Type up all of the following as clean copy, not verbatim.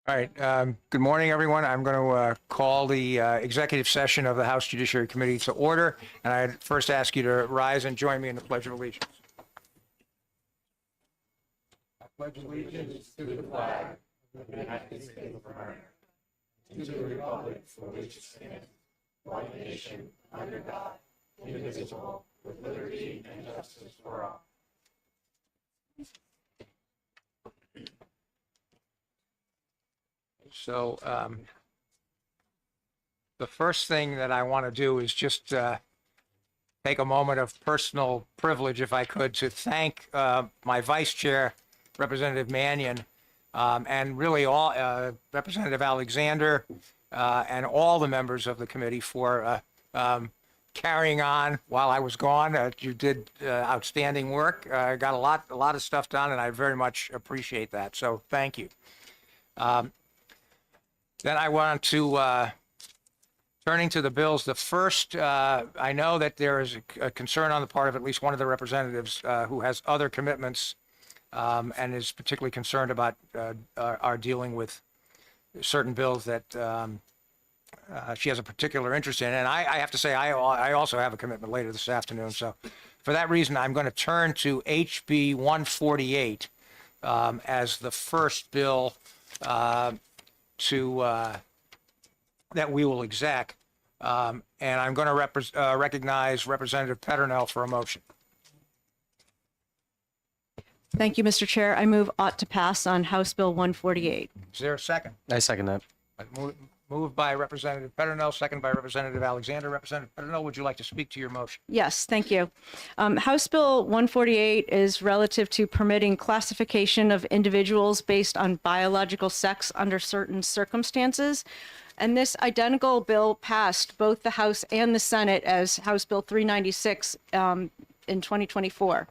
All right. Good morning, everyone. I'm going to call the executive session of the House Judiciary Committee to order, and I'd first ask you to rise and join me in the Pledge of Allegiance. I pledge allegiance to the flag of the United States of America, to the republic for which it stands, one nation, under God, indivisible, with liberty and justice for all. So the first thing that I want to do is just take a moment of personal privilege, if I could, to thank my vice chair, Representative Mannion, and really all Representative Alexander and all the members of the committee for carrying on while I was gone. You did outstanding work. Got a lot of stuff done, and I very much appreciate that. So thank you. Then I want to, turning to the bills, the first, I know that there is a concern on the part of at least one of the representatives who has other commitments and is particularly concerned about our dealing with certain bills that she has a particular interest in. And I have to say, I also have a commitment later this afternoon. So for that reason, I'm going to turn to HB 148 as the first bill that we will exec, and I'm going to recognize Representative Peternell for a motion. Thank you, Mr. Chair. I move ought to pass on House Bill 148. Is there a second? I second that. Moved by Representative Peternell, second by Representative Alexander. Representative Peternell, would you like to speak to your motion? Yes, thank you. House Bill 148 is relative to permitting classification of individuals based on biological sex under certain circumstances. And this identical bill passed both the House and the Senate as House Bill 396 in 2024.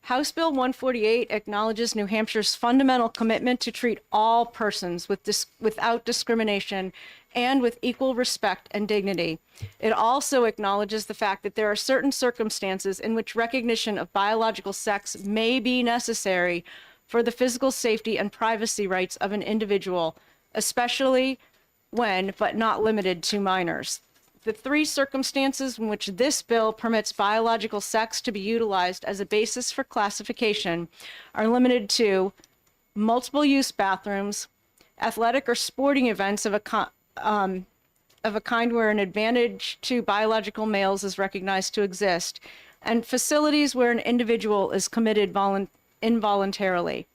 House Bill 148 acknowledges New Hampshire's fundamental commitment to treat all persons without discrimination and with equal respect and dignity. It also acknowledges the fact that there are certain circumstances in which recognition of biological sex may be necessary for the physical safety and privacy rights of an individual, especially when, but not limited to, minors. The three circumstances in which this bill permits biological sex to be utilized as a basis for classification are limited to multiple use bathrooms, athletic or sporting events of a kind where an advantage to biological males is recognized to exist, and facilities where an individual is committed involuntarily.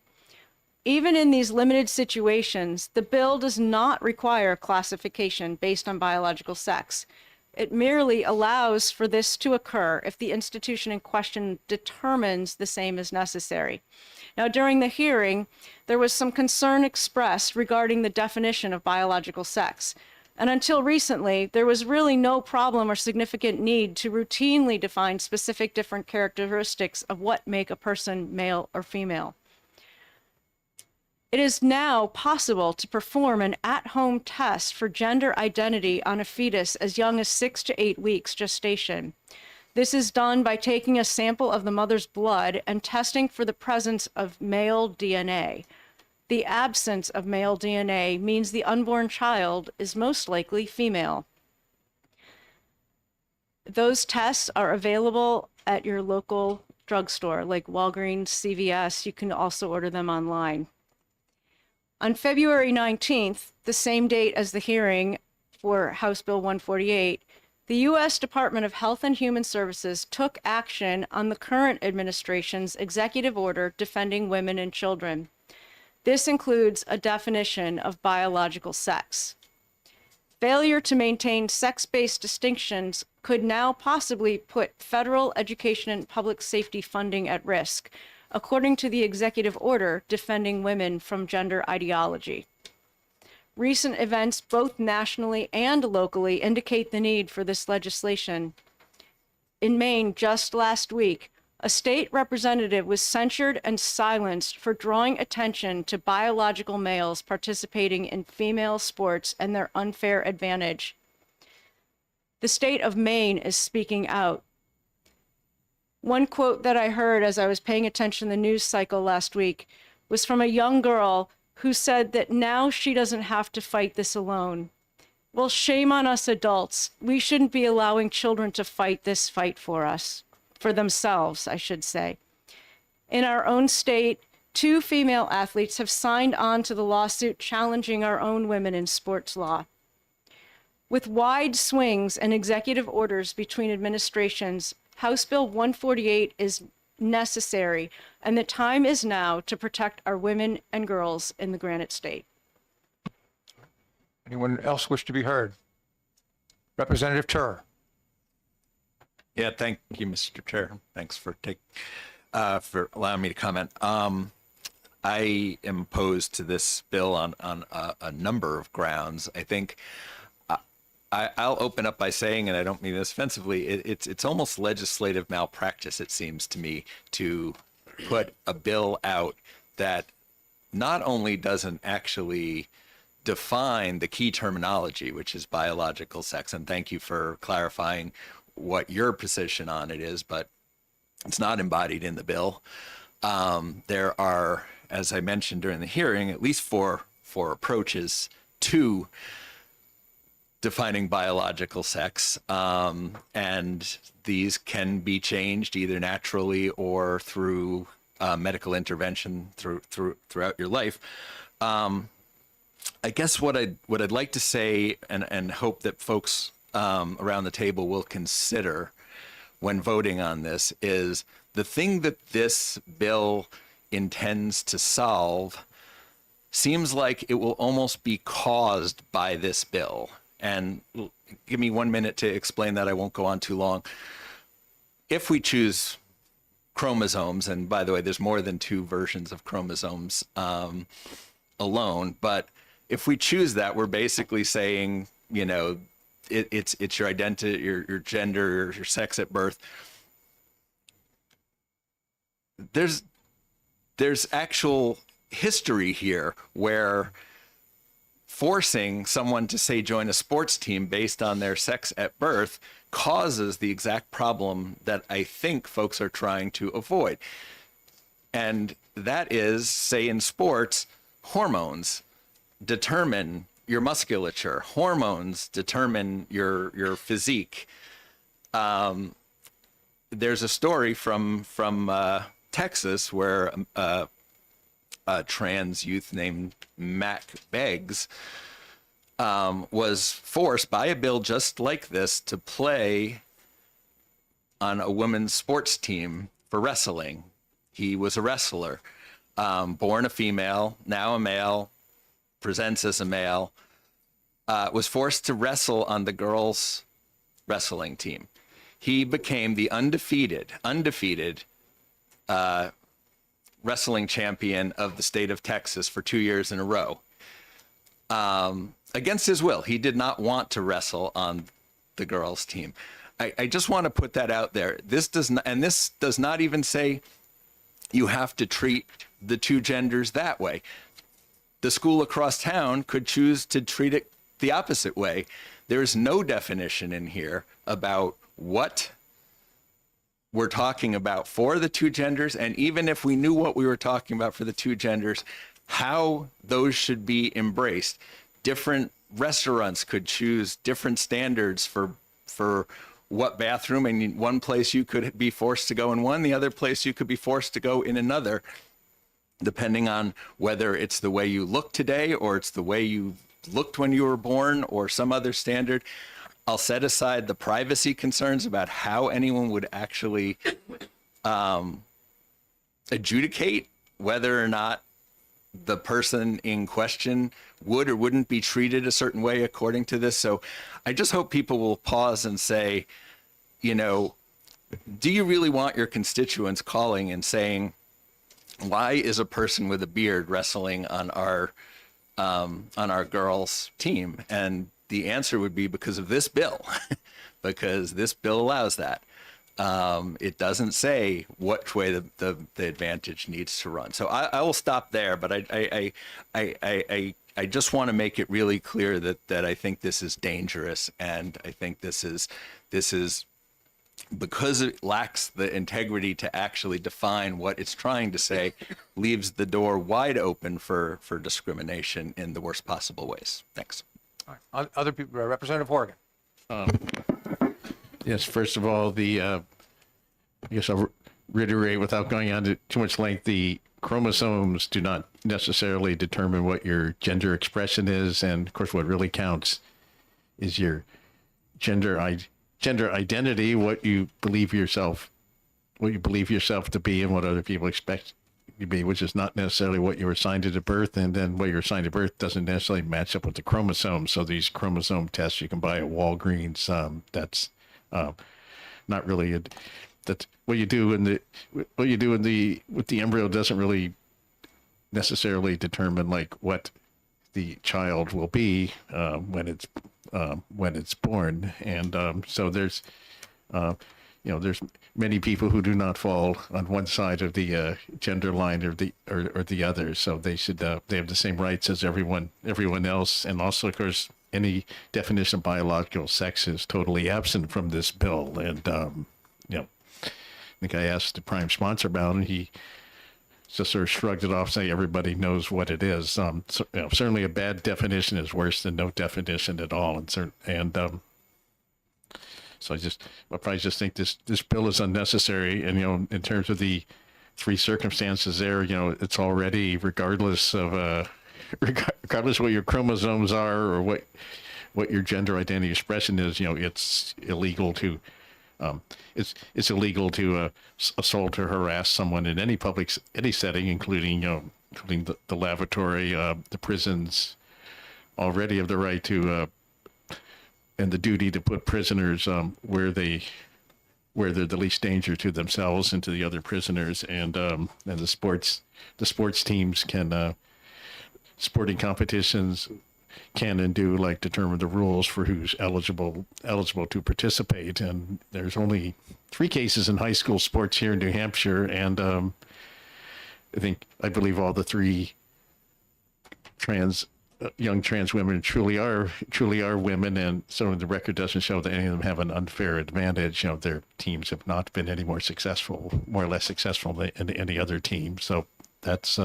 Even in these limited situations, the bill does not require classification based on biological sex. It merely allows for this to occur if the institution in question determines the same is necessary. Now, during the hearing, there was some concern expressed regarding the definition of biological sex. And until recently, there was really no problem or significant need to routinely define specific different characteristics of what make a person male or female. It is now possible to perform an at-home test for gender identity on a fetus as young as 6 to 8 weeks gestation. This is done by taking a sample of the mother's blood and testing for the presence of male DNA. The absence of male DNA means the unborn child is most likely female. Those tests are available at your local drugstore, like Walgreens, CVS. You can also order them online. On February 19th, the same date as the hearing for House Bill 148, the U.S. Department of Health and Human Services took action on the current administration's executive order defending women and children. This includes a definition of biological sex. Failure to maintain sex-based distinctions could now possibly put federal education and public safety funding at risk, according to the executive order defending women from gender ideology. Recent events, both nationally and locally, indicate the need for this legislation. In Maine, just last week, a state representative was censured and silenced for drawing attention to biological males participating in female sports and their unfair advantage. The state of Maine is speaking out. One quote that I heard as I was paying attention to the news cycle last week was from a young girl who said that now she doesn't have to fight this alone. Well, shame on us adults. We shouldn't be allowing children to fight this fight for us, for themselves, I should say. In our own state, 2 female athletes have signed on to the lawsuit challenging our own women in sports law. With wide swings and executive orders between administrations, House Bill 148 is necessary, and the time is now to protect our women and girls in the Granite State. Anyone else wish to be heard? Representative Tur. Yeah, thank you, Mr. Chair. Thanks for for allowing me to comment. I am opposed to this bill on a number of grounds. I think I'll open up by saying, and I don't mean this offensively, it's almost legislative malpractice, it seems to me, to put a bill out that not only doesn't actually define the key terminology, which is biological sex, and thank you for clarifying what your position on it is, but it's not embodied in the bill. There are, as I mentioned during the hearing, at least four approaches to defining biological sex, and these can be changed either naturally or through medical intervention throughout your life. I guess what I'd like to say and hope that folks around the table will consider when voting on this is the thing that this bill intends to solve seems like it will almost be caused by this bill. And give me 1 minute to explain that. I won't go on too long. If we choose chromosomes, and by the way, there's more than 2 versions of chromosomes alone, but if we choose that, we're basically saying, you know, it's your identity, your gender, your sex at birth. There's actual history here where forcing someone to say join a sports team based on their sex at birth causes the exact problem that I think folks are trying to avoid. And that is, say in sports, hormones determine your musculature. Hormones determine your physique. There's a story from Texas where a trans youth named Mac Beggs was forced by a bill just like this to play on a women's sports team for wrestling. He was a wrestler, born a female, now a male, presents as a male, was forced to wrestle on the girls' wrestling team. He became the undefeated wrestling champion of the state of Texas for 2 years in a row. Against his will. He did not want to wrestle on the girls' team. I just want to put that out there. This does not even say you have to treat the 2 genders that way. The school across town could choose to treat it the opposite way. There's no definition in here about what we're talking about for the 2 genders, and even if we knew what we were talking about for the 2 genders, how those should be embraced. Different restaurants could choose different standards for what bathroom, and in one place you could be forced to go in one, the other place you could be forced to go in another, depending on whether it's the way you look today or it's the way you looked when you were born or some other standard. I'll set aside the privacy concerns about how anyone would actually adjudicate whether or not the person in question would or wouldn't be treated a certain way according to this. So I just hope people will pause and say, you know, do you really want your constituents calling and saying, why is a person with a beard wrestling on our girls' team? And the answer would be because of this bill, because this bill allows that. It doesn't say which way the advantage needs to run. So I will stop there, but I just want to make it really clear that I think this is dangerous, and I think this is because it lacks the integrity to actually define what it's trying to say, leaves the door wide open for discrimination in the worst possible ways. Thanks. All right. Other people, Representative Horgan. Yes, first of all, I guess I'll reiterate without going on to too much length, the chromosomes do not necessarily determine what your gender expression is. And of course, what really counts is your gender identity, what you believe yourself to be and what other people expect you to be, which is not necessarily what you were assigned at birth. And then what you're assigned at birth doesn't necessarily match up with the chromosomes. So these chromosome tests you can buy at Walgreens, that's not really that's what you do with the embryo doesn't really necessarily determine like what the child will be when it's born. And so there's there's many people who do not fall on one side of the gender line or the other. So they should they have the same rights as everyone else. And also, of course, any definition of biological sex is totally absent from this bill. And I think I asked the prime sponsor about it, and he just sort of shrugged it off, saying everybody knows what it is. Certainly a bad definition is worse than no definition at all. So I probably just think this bill is unnecessary. And, in terms of the three circumstances there, it's already, regardless of what your chromosomes are or what your gender identity expression is, it's illegal to it's illegal to assault or harass someone in any setting, including the lavatory. The prisons already have the right to and the duty to put prisoners where they're the least danger to themselves and to the other prisoners. And the sports teams can sporting competitions can and do determine the rules for who's eligible to participate. And there's only 3 cases in high school sports here in New Hampshire, and I believe all the 3 young trans women truly are women, and so the record doesn't show that any of them have an unfair advantage. Their teams have not been any more or less successful than any other team. So that's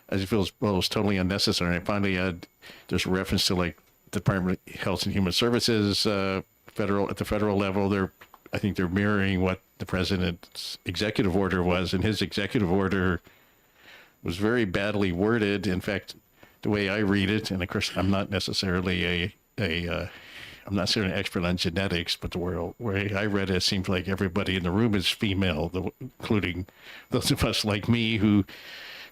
I just feel as well it's totally unnecessary. And finally, there's a reference to the Department of Health and Human Services, at the federal level. I think they're mirroring what the president's executive order was, and his executive order was very badly worded. In fact, the way I read it, and of course, I'm not necessarily I'm not necessarily an expert on genetics, but the way I read it seems like everybody in the room is female, including those of us like me who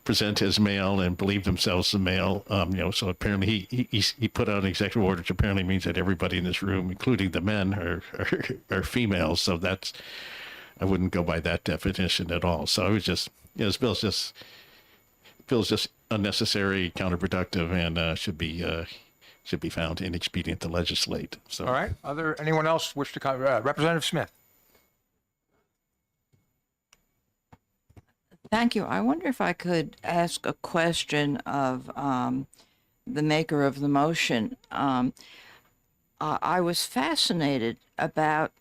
present as male and believe themselves as male. So apparently he put out an executive order, which apparently means that everybody in this room, including the men, are females. So I wouldn't go by that definition at all. So I was just, this bill feels just unnecessary, counterproductive, and should be found inexpedient to legislate. So. All right. Anyone else wish to comment? Representative Smith. Thank you. I wonder if I could ask a question of the maker of the motion. I was fascinated about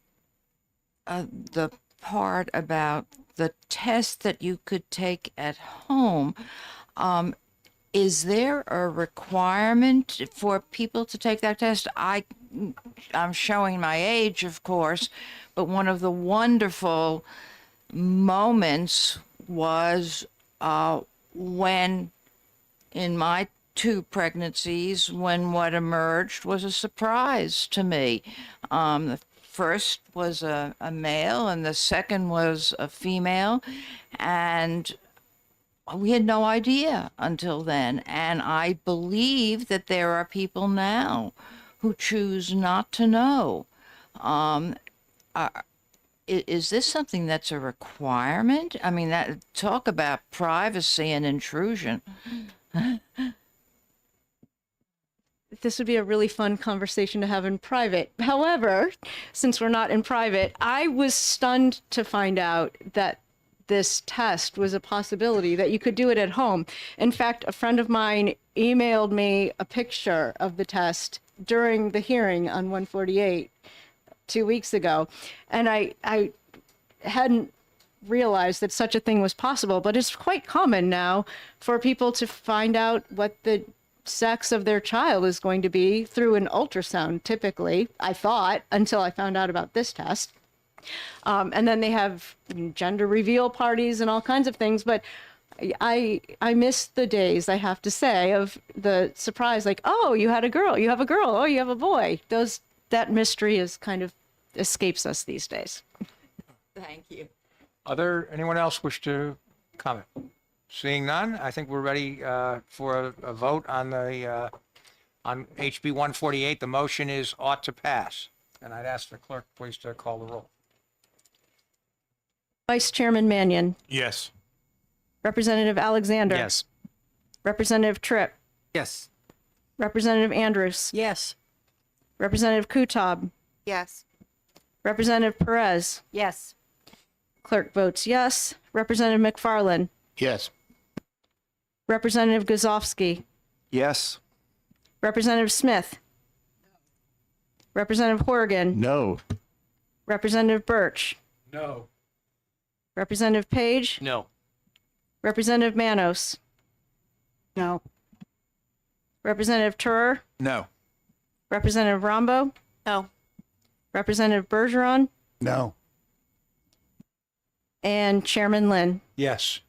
the part about the test that you could take at home. Is there a requirement for people to take that test? I'm showing my age, of course, but one of the wonderful moments was when in my 2 pregnancies, when what emerged was a surprise to me. The first was a male and the second was a female, and we had no idea until then. And I believe that there are people now who choose not to know. Is this something that's a requirement? I mean, talk about privacy and intrusion. This would be a really fun conversation to have in private. However, since we're not in private, I was stunned to find out that this test was a possibility, that you could do it at home. In fact, a friend of mine emailed me a picture of the test during the hearing on 148 2 weeks ago, and I hadn't realized that such a thing was possible, but it's quite common now for people to find out what the sex of their child is going to be through an ultrasound, typically, I thought, until I found out about this test. And then they have gender reveal parties and all kinds of things, but I miss the days, I have to say, of the surprise, like, oh, you had a girl, you have a girl, oh, you have a boy. That mystery is kind of escapes us these days. Thank you. Anyone else wish to comment? Seeing none, I think we're ready for a vote on the on HB 148. The motion is ought to pass. And I'd ask the clerk please to call the roll. Vice Chairman Mannion, Yes. Representative Alexander. Yes. Representative Tripp, Yes. Representative Andrews, Yes. Representative Kutab, Yes. Representative Perez. Yes. Clerk votes yes. Representative McFarland, Yes. Representative Gazowski, Yes. Representative Smith, Representative Horgan, No. Representative Birch, No. Representative Page, No. Representative Manos, No. Representative Turer, No. Representative Rombo, No. Representative Bergeron, No. and Chairman Lynn. Yes.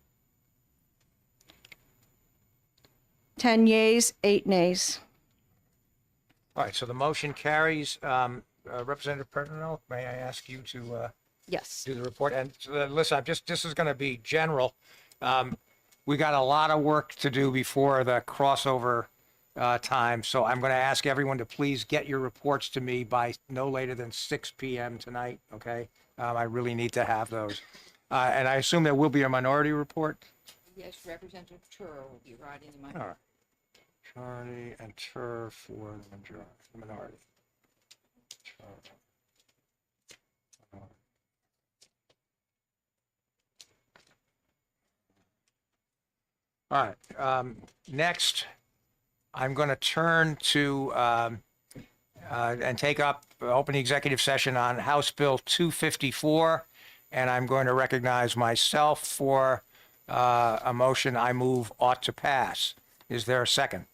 10 yeas, 8 nays. All right, so the motion carries. Representative Pertinow, may I ask you to Yes. do the report? And listen, this is going to be general. We got a lot of work to do before the crossover time, so I'm going to ask everyone to please get your reports to me by no later than 6 p.m. tonight, okay? I really need to have those. And I assume there will be a minority report? Yes, Representative Turer will be writing the All right. Charlie and Tur for the minority. All right. Next, I'm going to turn to and take up open the executive session on House Bill 254, and I'm going to recognize myself for a motion I move ought to pass. Is there a second?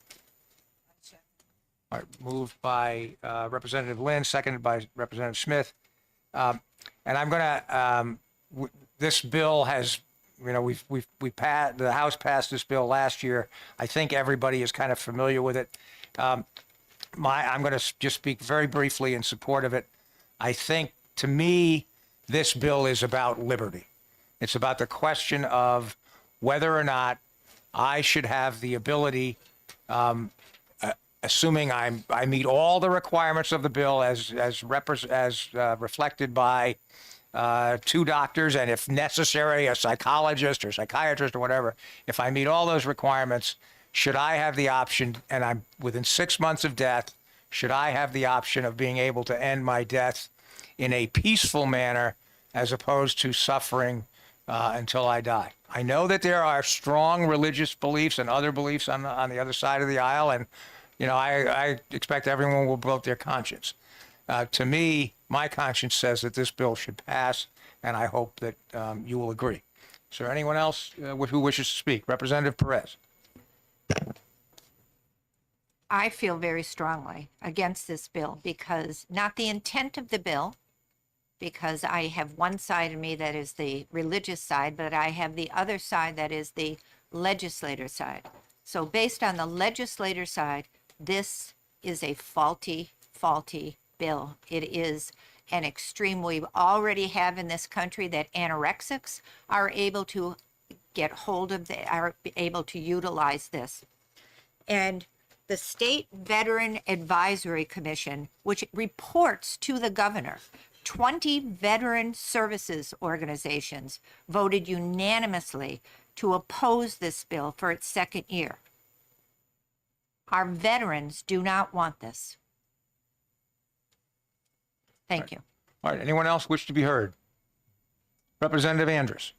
All right, moved by Representative Lynn, seconded by Representative Smith. And I'm going to, this bill has, you know, we passed, the House passed this bill last year. I think everybody is kind of familiar with it. I'm going to just speak very briefly in support of it. I think, to me, this bill is about liberty. It's about the question of whether or not I should have the ability, assuming I meet all the requirements of the bill as reflected by 2 doctors, and if necessary, a psychologist or psychiatrist or whatever. If I meet all those requirements, should I have the option, and I'm within 6 months of death, should I have the option of being able to end my death in a peaceful manner as opposed to suffering until I die? I know that there are strong religious beliefs and other beliefs on the other side of the aisle, and you know, I expect everyone will vote their conscience. To me, my conscience says that this bill should pass, and I hope that you will agree. Is there anyone else who wishes to speak? Representative Perez. I feel very strongly against this bill because not the intent of the bill, because I have one side of me that is the religious side, but I have the other side that is the legislator side. So based on the legislator side, this is a faulty bill. It is an extreme. We already have in this country that anorexics are able to get hold of, are able to utilize this. And the State Veteran Advisory Commission, which reports to the governor, 20 veteran services organizations voted unanimously to oppose this bill for its second year. Our veterans do not want this. Thank you. All right, anyone else wish to be heard? Representative Andrews.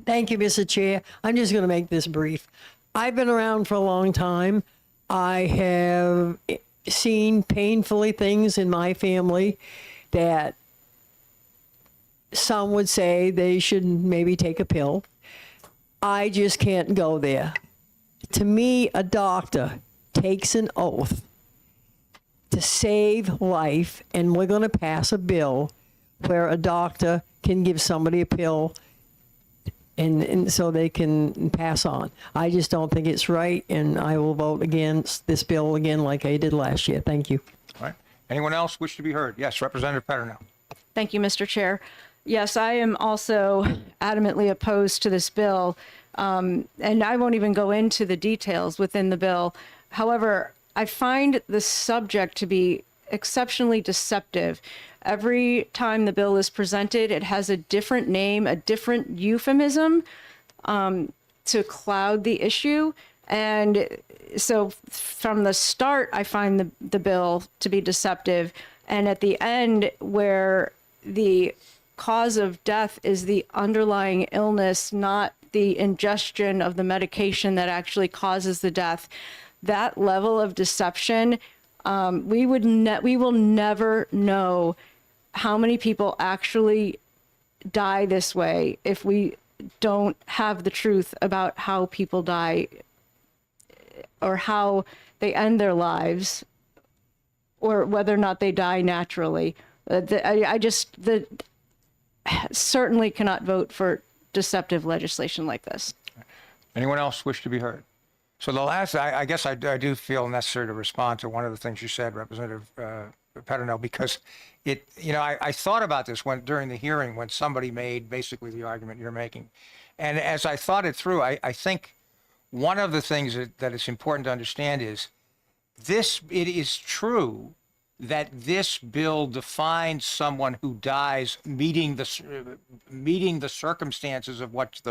Thank you, Mr. Chair. I'm just going to make this brief. I've been around for a long time. I have seen painfully things in my family that some would say they should maybe take a pill. I just can't go there. To me, a doctor takes an oath to save life, and we're going to pass a bill where a doctor can give somebody a pill and so they can pass on. I just don't think it's right, and I will vote against this bill again like I did last year. Thank you. All right. Anyone else wish to be heard? Yes, Representative Peternell. Thank you, Mr. Chair. Yes, I am also adamantly opposed to this bill, and I won't even go into the details within the bill. However, I find the subject to be exceptionally deceptive. Every time the bill is presented, it has a different name, a different euphemism to cloud the issue. And so from the start, I find the bill to be deceptive. And at the end, where the cause of death is the underlying illness, not the ingestion of the medication that actually causes the death, that level of deception, we will never know how many people actually die this way if we don't have the truth about how people die or how they end their lives or whether or not they die naturally. I certainly cannot vote for deceptive legislation like this. Anyone else wish to be heard? So the last, I guess I do feel necessary to respond to one of the things you said, Representative Peternell, because I thought about this during the hearing when somebody made basically the argument you're making. And as I thought it through, I think one of the things that is important to understand is it is true that this bill defines someone who dies meeting the circumstances of what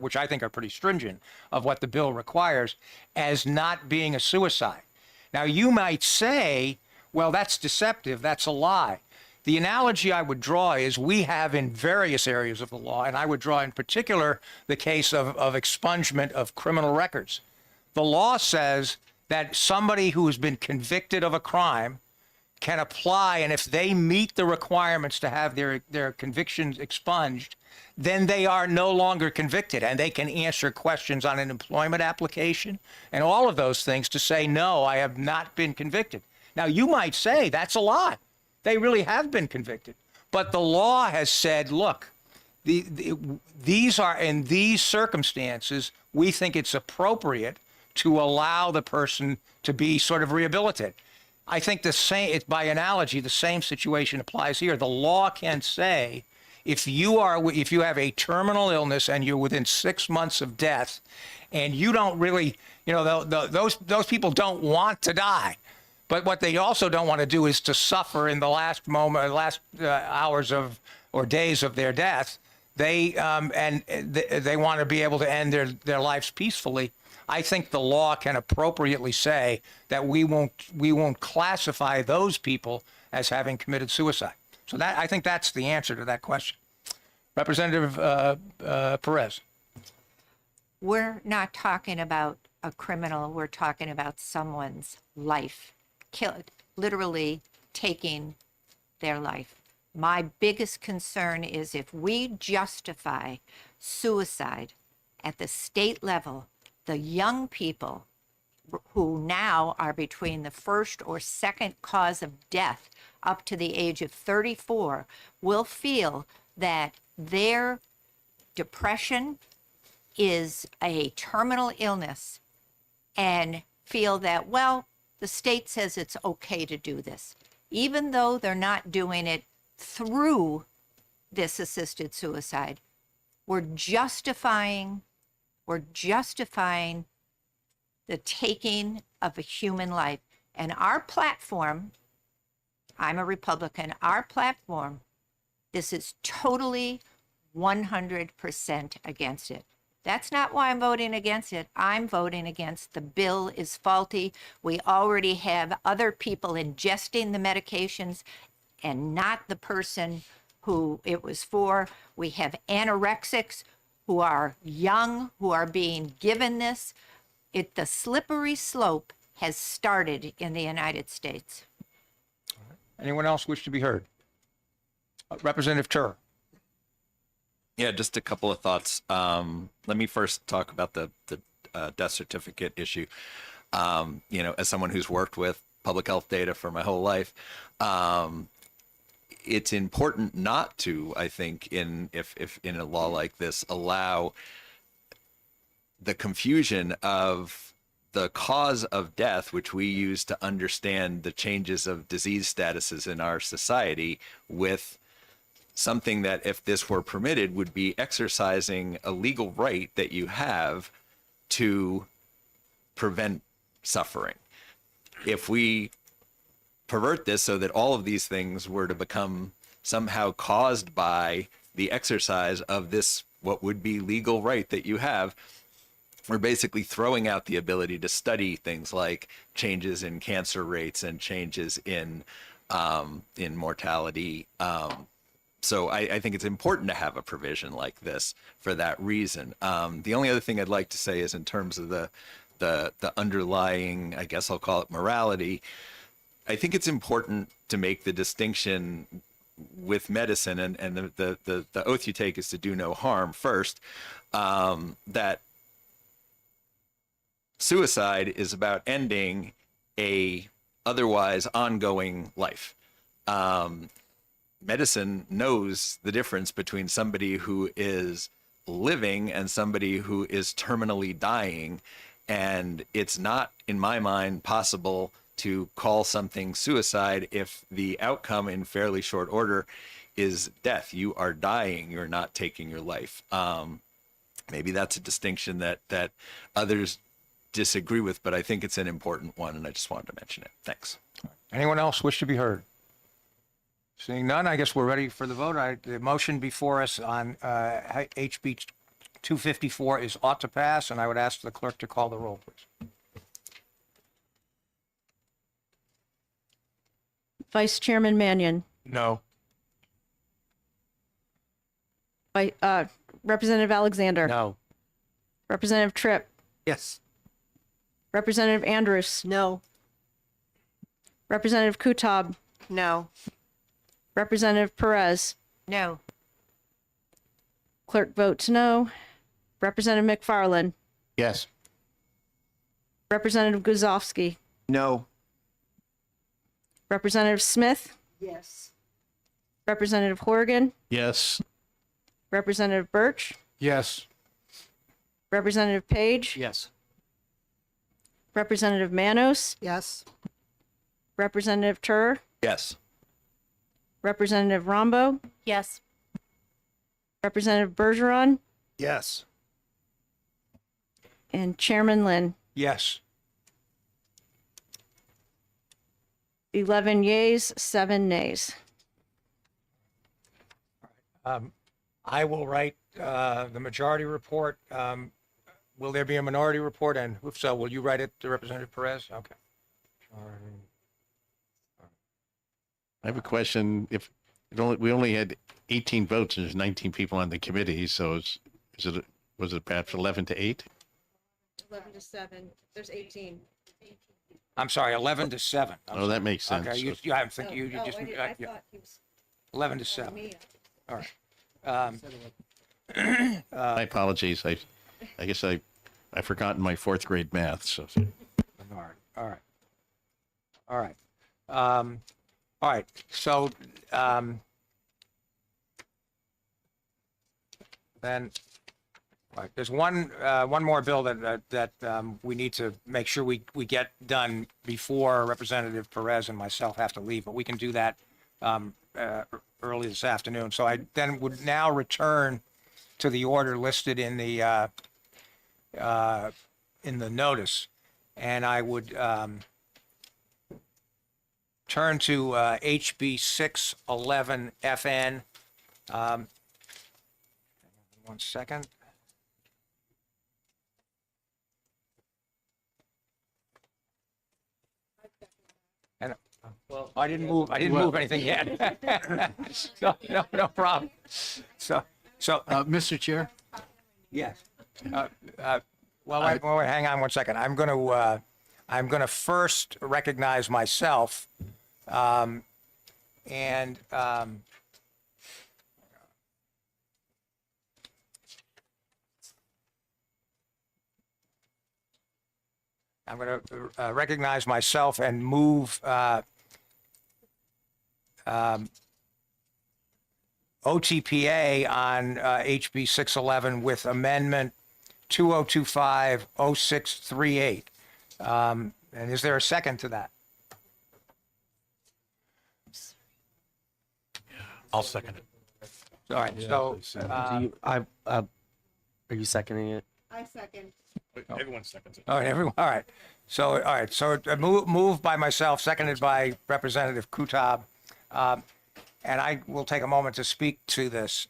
which I think are pretty stringent, of what the bill requires, as not being a suicide. Now, you might say, well, that's deceptive, that's a lie. The analogy I would draw is we have in various areas of the law, and I would draw in particular the case of expungement of criminal records. The law says that somebody who has been convicted of a crime can apply, and if they meet the requirements to have their convictions expunged, then they are no longer convicted, and they can answer questions on an employment application and all of those things to say, no, I have not been convicted. Now, you might say that's a lie. They really have been convicted. But the law has said, look, these are, in these circumstances, we think it's appropriate to allow the person to be sort of rehabilitated. I think by analogy, the same situation applies here. The law can say, if you have a terminal illness and you're within 6 months of death, and you don't really, those people don't want to die, but what they also don't want to do is to suffer in the last hours or days of their death. They want to be able to end their lives peacefully. I think the law can appropriately say that we won't classify those people as having committed suicide. So I think that's the answer to that question. Representative Perez. We're not talking about a criminal. We're talking about someone's life, literally taking their life. My biggest concern is if we justify suicide at the state level, the young people who now are between the first or second cause of death up to the age of 34 will feel that their depression is a terminal illness and feel that, well, the state says it's okay to do this, even though they're not doing it through this assisted suicide. We're justifying the taking of a human life. And our platform, I'm a Republican, our platform, this is totally 100% against it. That's not why I'm voting against it. I'm voting against the bill is faulty. We already have other people ingesting the medications and not the person who it was for. We have anorexics who are young, who are being given this. The slippery slope has started in the United States. Anyone else wish to be heard? Representative Tur. Yeah, just a couple of thoughts. Let me first talk about the death certificate issue. As someone who's worked with public health data for my whole life, it's important not to, I think, if in a law like this, allow the confusion of the cause of death, which we use to understand the changes of disease statuses in our society, with something that, if this were permitted, would be exercising a legal right that you have to prevent suffering. If we pervert this so that all of these things were to become somehow caused by the exercise of this, what would be legal right that you have, we're basically throwing out the ability to study things like changes in cancer rates and changes in mortality. So I think it's important to have a provision like this for that reason. The only other thing I'd like to say is, in terms of the underlying, I guess I'll call it, morality, I think it's important to make the distinction with medicine, and the oath you take is to do no harm first, that suicide is about ending a otherwise ongoing life. Medicine knows the difference between somebody who is living and somebody who is terminally dying. And it's not, in my mind, possible to call something suicide if the outcome in fairly short order is death. You are dying, you're not taking your life. Maybe that's a distinction that others disagree with, but I think it's an important one, and I just wanted to mention it. Thanks. Anyone else wish to be heard? Seeing none, I guess we're ready for the vote. The motion before us on HB 254 is ought to pass, and I would ask the clerk to call the roll, please. Vice Chairman Mannion. No. Representative Alexander. No. Representative Tripp. Yes. Representative Andrews. No. Representative Kutab. No. Representative Perez. No. Clerk votes no. Representative McFarland. Yes. Representative Guzovsky. No. Representative Smith. Yes. Representative Horgan. Yes. Representative Birch. Yes. Representative Page. Yes. Representative Manos. Yes. Representative Tur. Yes. Representative Rombo. Yes. Representative Bergeron. Yes. And Chairman Lynn. Yes. 11 yeas, 7 nays. I will write the majority report. Will there be a minority report? And if so, will you write it to Representative Perez? Okay. I have a question. If we only had 18 votes and there's 19 people on the committee, so was it perhaps 11 to 8? 11 to 7. There's 18. I'm sorry, 11 to 7. Oh, that makes sense. Okay, you I think you just, yeah. 11 to 7. All right. My apologies. I guess I've forgotten my 4th grade math. So All right. All right. So, then, all right, there's one more bill that we need to make sure we get done before Representative Perez and myself have to leave, but we can do that early this afternoon. So I then would now return to the order listed in the notice, and I would turn to HB 611 FN. One second. And, well, I didn't move anything yet. No problem. So, Mr. Chair? yes. Well, wait, hang on one second. I'm going to I'm going to first recognize myself, and I'm going to recognize myself and move OTPA on HB 611 with amendment 2025-0638. And is there a second to that? I'll second it. All right, so Are you seconding it? Everyone seconds it. all right, everyone. All right. So, all right. So, moved by myself, seconded by Representative Kutab, and I will take a moment to speak to this.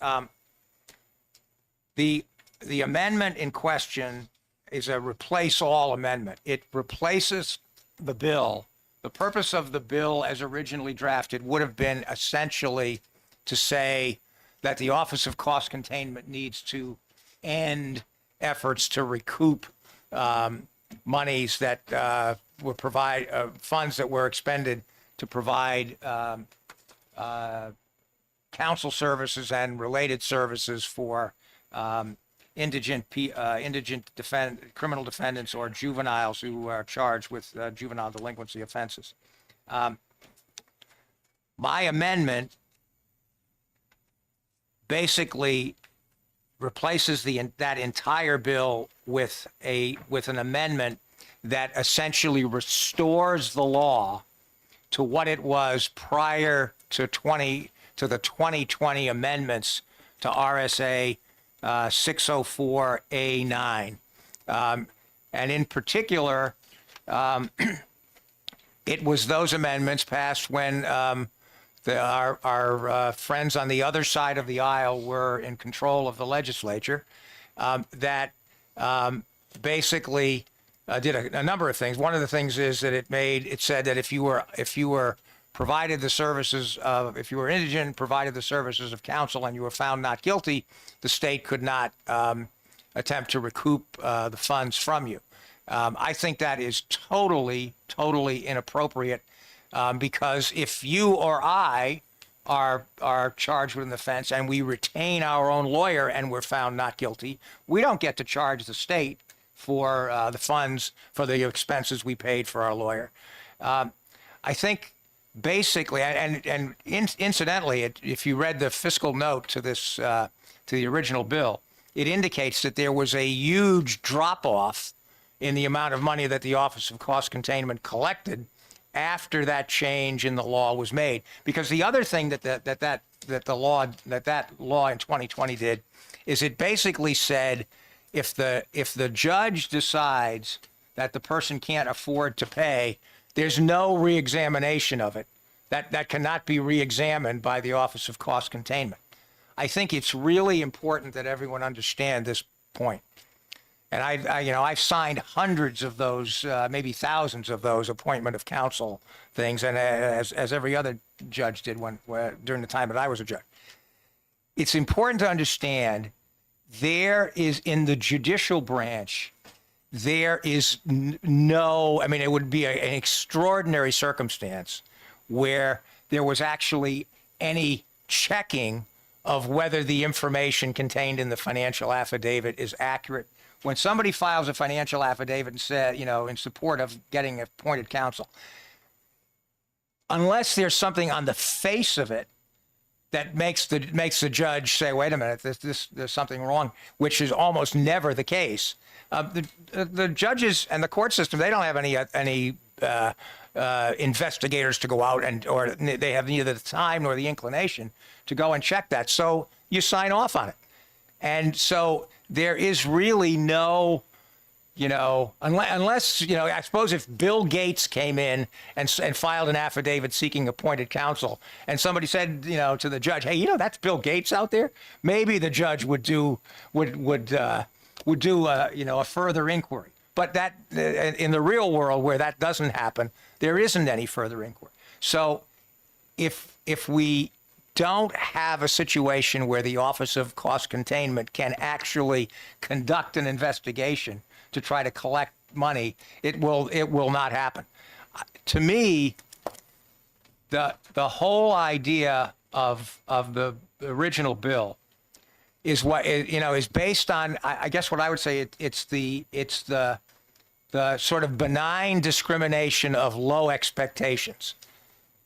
The amendment in question is a replace all amendment. It replaces the bill. The purpose of the bill, as originally drafted, would have been essentially to say that the Office of Cost Containment needs to end efforts to recoup monies that were funds that were expended to provide counsel services and related services for indigent criminal defendants or juveniles who are charged with juvenile delinquency offenses. My amendment basically replaces that entire bill with an amendment that essentially restores the law to what it was prior to the 2020 amendments to RSA 604A9. And in particular, it was those amendments passed when our friends on the other side of the aisle were in control of the legislature, that basically did a number of things. One of the things is that it said that if you were provided the services of, if you were indigent, provided the services of counsel, and you were found not guilty, the state could not attempt to recoup the funds from you. I think that is totally inappropriate, because if you or I are charged with an offense and we retain our own lawyer and we're found not guilty, we don't get to charge the state for the funds for the expenses we paid for our lawyer. I think basically, and incidentally, if you read the fiscal note to this to the original bill, it indicates that there was a huge drop-off in the amount of money that the Office of Cost Containment collected after that change in the law was made. Because the other thing that that law in 2020 did is it basically said if the judge decides that the person can't afford to pay, there's no reexamination of it. That cannot be reexamined by the Office of Cost Containment. I think it's really important that everyone understand this point. And I've signed hundreds of those, maybe thousands of those appointment of counsel things, and as every other judge did during the time that I was a judge. It's important to understand there is, in the judicial branch, there is no, I mean, it would be an extraordinary circumstance where there was actually any checking of whether the information contained in the financial affidavit is accurate. When somebody files a financial affidavit and said, in support of getting appointed counsel, unless there's something on the face of it that makes the judge say, wait a minute, there's something wrong, which is almost never the case. The judges and the court system, they don't have any investigators to go out or they have neither the time nor the inclination to go and check that. So you sign off on it. And so there is really no, unless, I suppose if Bill Gates came in and filed an affidavit seeking appointed counsel and somebody said, to the judge, hey, that's Bill Gates out there, maybe the judge would do a further inquiry. But that in the real world where that doesn't happen, there isn't any further inquiry. So if we don't have a situation where the Office of Cost Containment can actually conduct an investigation to try to collect money, it will not happen. To me, the whole idea of the original bill is what is based on. I guess what I would say it's the sort of benign discrimination of low expectations.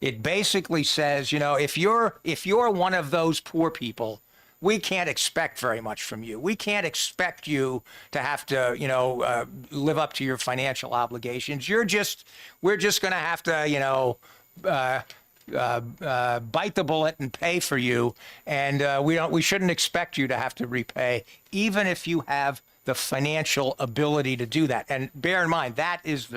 It basically says, if you're one of those poor people, we can't expect very much from you. We can't expect you to have to, live up to your financial obligations. We're just going to have to, bite the bullet and pay for you, and we shouldn't expect you to have to repay, even if you have the financial ability to do that. And bear in mind, that is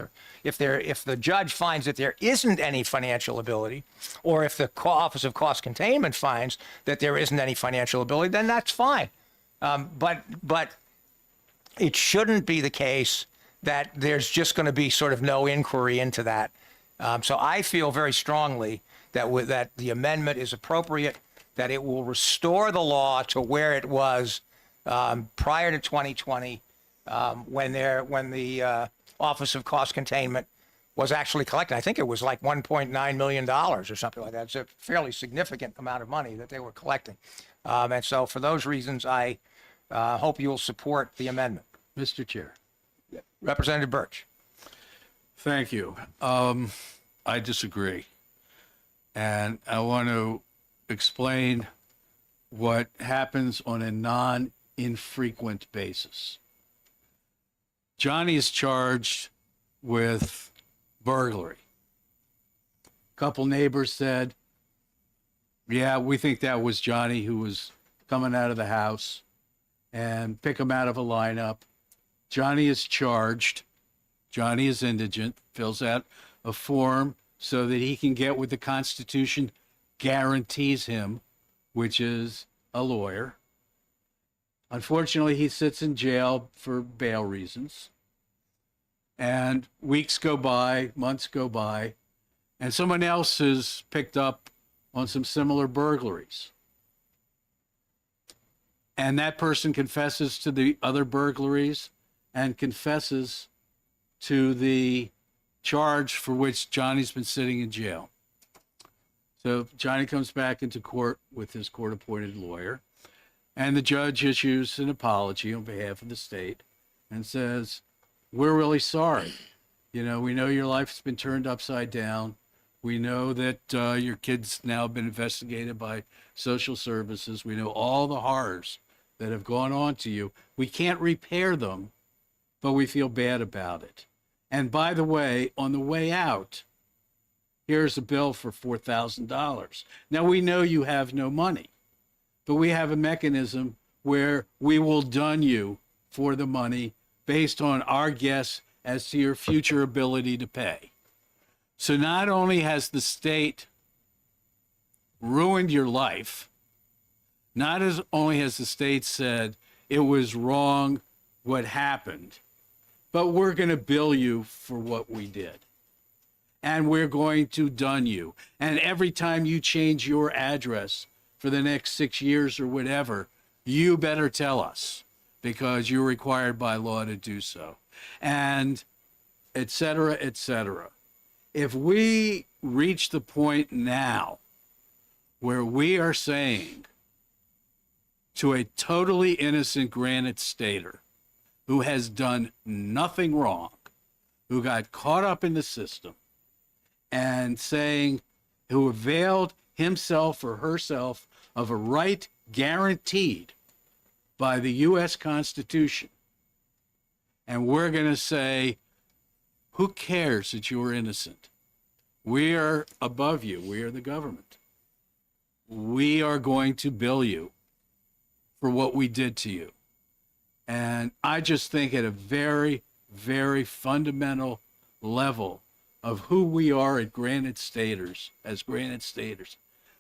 if the judge finds that there isn't any financial ability, or if the Office of Cost Containment finds that there isn't any financial ability, then that's fine. But it shouldn't be the case that there's just going to be sort of no inquiry into that. So I feel very strongly that the amendment is appropriate, that it will restore the law to where it was prior to 2020, when the Office of Cost Containment was actually collecting. I think it was like $1.9 million or something like that. It's a fairly significant amount of money that they were collecting. And so for those reasons, I hope you'll support the amendment. Mr. Chair. Representative Birch. Thank you. I disagree. And I want to explain what happens on a non-infrequent basis. Johnny is charged with burglary. A couple neighbors said, yeah, we think that was Johnny who was coming out of the house, and pick him out of a lineup. Johnny is charged. Johnny is indigent, fills out a form so that he can get what the Constitution guarantees him, which is a lawyer. Unfortunately, he sits in jail for bail reasons. And weeks go by, months go by, and someone else is picked up on some similar burglaries. And that person confesses to the other burglaries and confesses to the charge for which Johnny's been sitting in jail. So Johnny comes back into court with his court-appointed lawyer, and the judge issues an apology on behalf of the state and says, we're really sorry. We know your life's been turned upside down. We know that your kid's now been investigated by social services. We know all the horrors that have gone on to you. We can't repair them, but we feel bad about it. And by the way, on the way out, here's a bill for $4,000. Now, we know you have no money, but we have a mechanism where we will dun you for the money based on our guess as to your future ability to pay. So not only has the state ruined your life, not as only has the state said it was wrong what happened, but we're going to bill you for what we did. And we're going to dun you. And every time you change your address for the next 6 years or whatever, you better tell us, because you're required by law to do so. And et cetera, et cetera. If we reach the point now where we are saying to a totally innocent Granite Stater who has done nothing wrong, who got caught up in the system, and saying, who availed himself or herself of a right guaranteed by the U.S. Constitution, and we're going to say, who cares that you are innocent? We are above you. We are the government. We are going to bill you for what we did to you. And I just think at a very, very fundamental level of who we are at Granite Staters, as Granite Staters,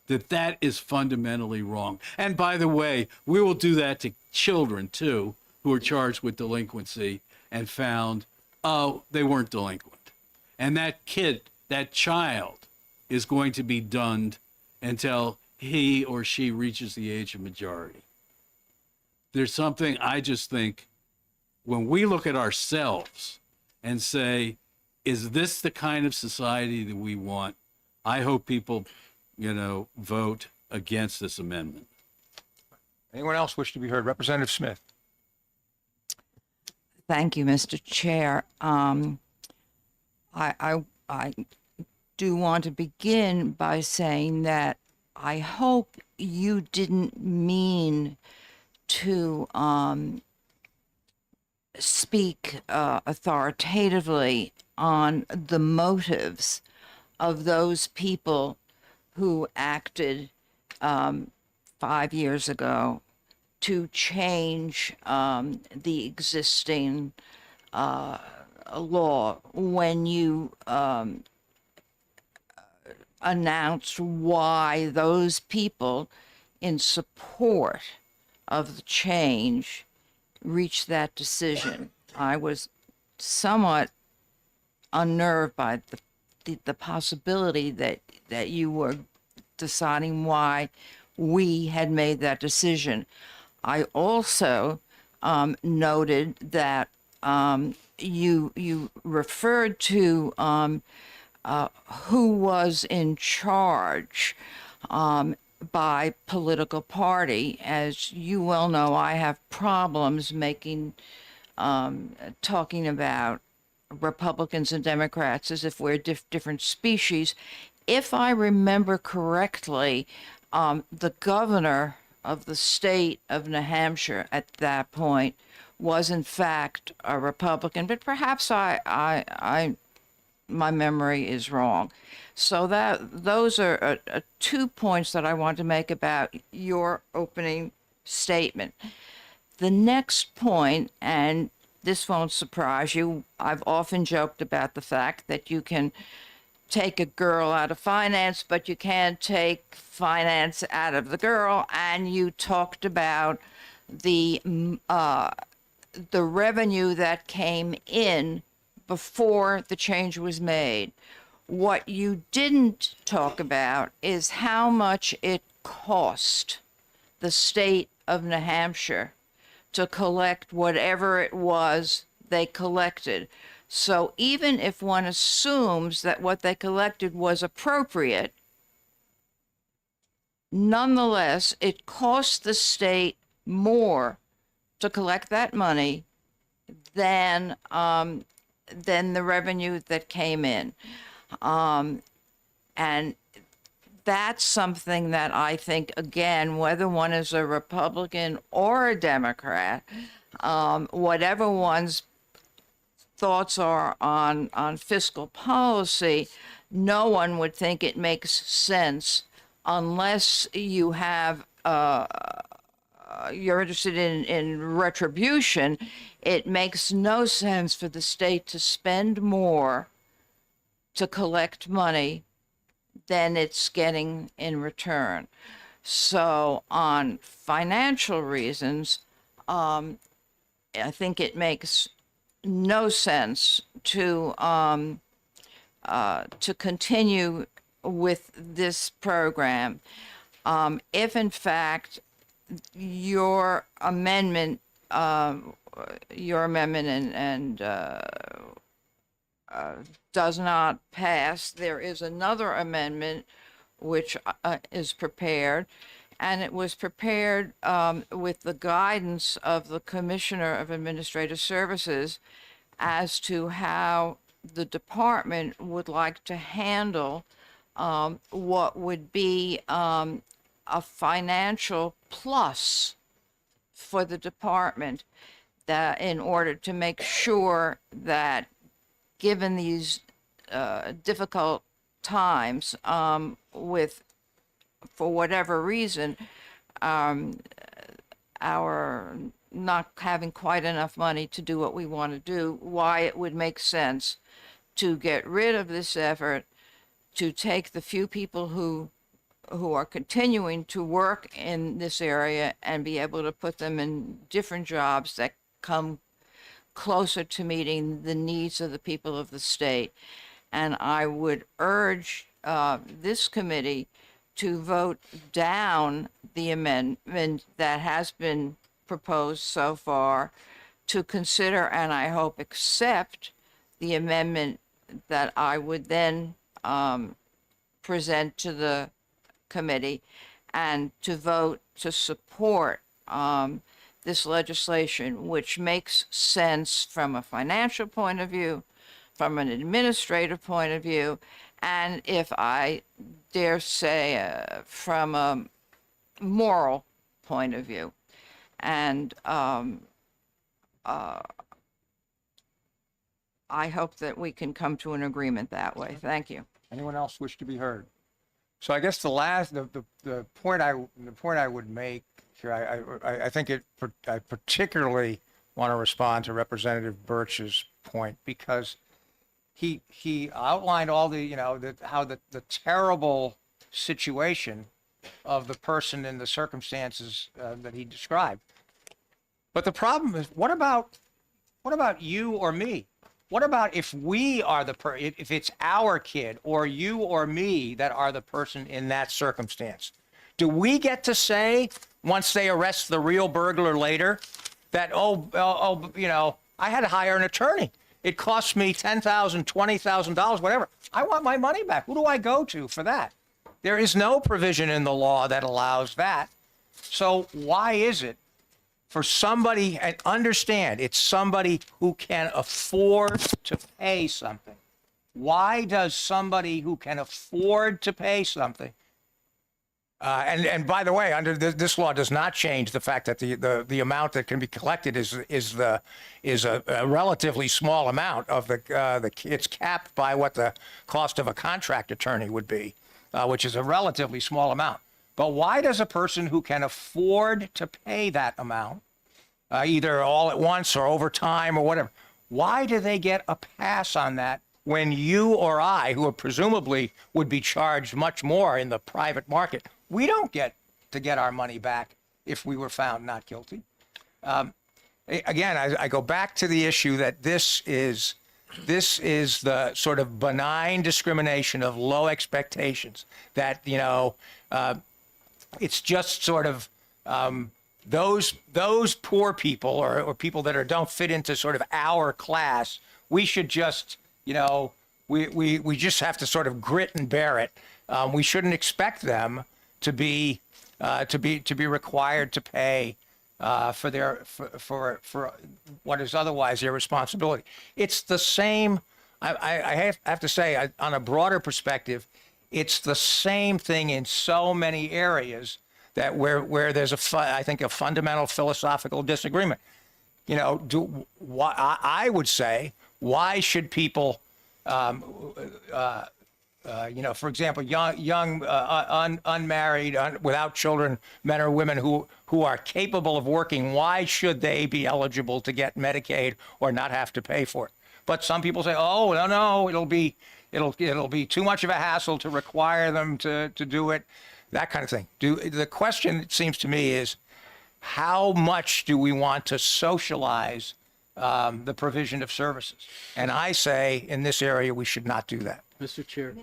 that is fundamentally wrong. And by the way, we will do that to children too, who are charged with delinquency and found, oh, they weren't delinquent. And that kid, that child, is going to be dunned until he or she reaches the age of majority. There's something I just think, when we look at ourselves and say, is this the kind of society that we want? I hope people, vote against this amendment. Anyone else wish to be heard? Representative Smith. Thank you, Mr. Chair. I do want to begin by saying that I hope you didn't mean to speak authoritatively on the motives of those people who acted 5 years ago to change the existing law when you announced why those people in support of the change reached that decision. I was somewhat unnerved by the possibility that you were deciding why we had made that decision. I also noted that you referred to who was in charge by political party. As you well know, I have problems talking about Republicans and Democrats as if we're different species. If I remember correctly, the governor of the state of New Hampshire at that point was in fact a Republican, but perhaps my memory is wrong. So those are 2 points that I want to make about your opening statement. The next point, and this won't surprise you, I've often joked about the fact that you can take a girl out of finance, but you can't take finance out of the girl. And you talked about the revenue that came in before the change was made. What you didn't talk about is how much it cost the state of New Hampshire to collect whatever it was they collected. So even if one assumes that what they collected was appropriate, nonetheless, it cost the state more to collect that money than the revenue that came in. And that's something that I think, again, whether one is a Republican or a Democrat, whatever one's thoughts are on fiscal policy, no one would think it makes sense unless you have you're interested in retribution. It makes no sense for the state to spend more to collect money than it's getting in return. So on financial reasons, I think it makes no sense to continue with this program. If in fact your amendment does not pass, there is another amendment which is prepared, and it was prepared with the guidance of the Commissioner of Administrative Services as to how the department would like to handle what would be a financial plus for the department, that in order to make sure that given these difficult times for whatever reason, our not having quite enough money to do what we want to do, why it would make sense to get rid of this effort, to take the few people who are continuing to work in this area and be able to put them in different jobs that come closer to meeting the needs of the people of the state. And I would urge this committee to vote down the amendment that has been proposed so far, to consider, and I hope accept, the amendment that I would then present to the committee and to vote to support this legislation, which makes sense from a financial point of view, from an administrative point of view, and if I dare say, from a moral point of view. And I hope that we can come to an agreement that way. Thank you. Anyone else wish to be heard? So I guess the point I would make here, I think I particularly want to respond to Representative Birch's point, because he outlined all the, how the terrible situation of the person in the circumstances that he described. But the problem is, what about you or me? What about if we are if it's our kid or you or me that are the person in that circumstance? Do we get to say, once they arrest the real burglar later, that, I had to hire an attorney. It cost me $10,000, $20,000, whatever. I want my money back. Who do I go to for that? There is no provision in the law that allows that. So why is it for somebody, and understand, it's somebody who can afford to pay something. Why does somebody who can afford to pay something, and by the way, under this law does not change the fact that the amount that can be collected is a relatively small amount of it's capped by what the cost of a contract attorney would be, which is a relatively small amount. But why does a person who can afford to pay that amount, either all at once or over time or whatever, why do they get a pass on that when you or I, who are presumably would be charged much more in the private market, we don't get to get our money back if we were found not guilty? Again, I go back to the issue that this is the sort of benign discrimination of low expectations that, it's just sort of those poor people or people that don't fit into sort of our class. We should just, we just have to sort of grit and bear it. We shouldn't expect them to be required to pay for what is otherwise their responsibility. It's the same. I have to say, on a broader perspective, it's the same thing in so many areas that where there's I think a fundamental philosophical disagreement. I would say, why should people, for example, young unmarried, without children, men or women who are capable of working, why should they be eligible to get Medicaid or not have to pay for it? But some people say, oh, no, it'll be too much of a hassle to require them to do it, that kind of thing. The question, it seems to me, is how much do we want to socialize the provision of services? And I say, in this area, we should not do that. Mr. Chair.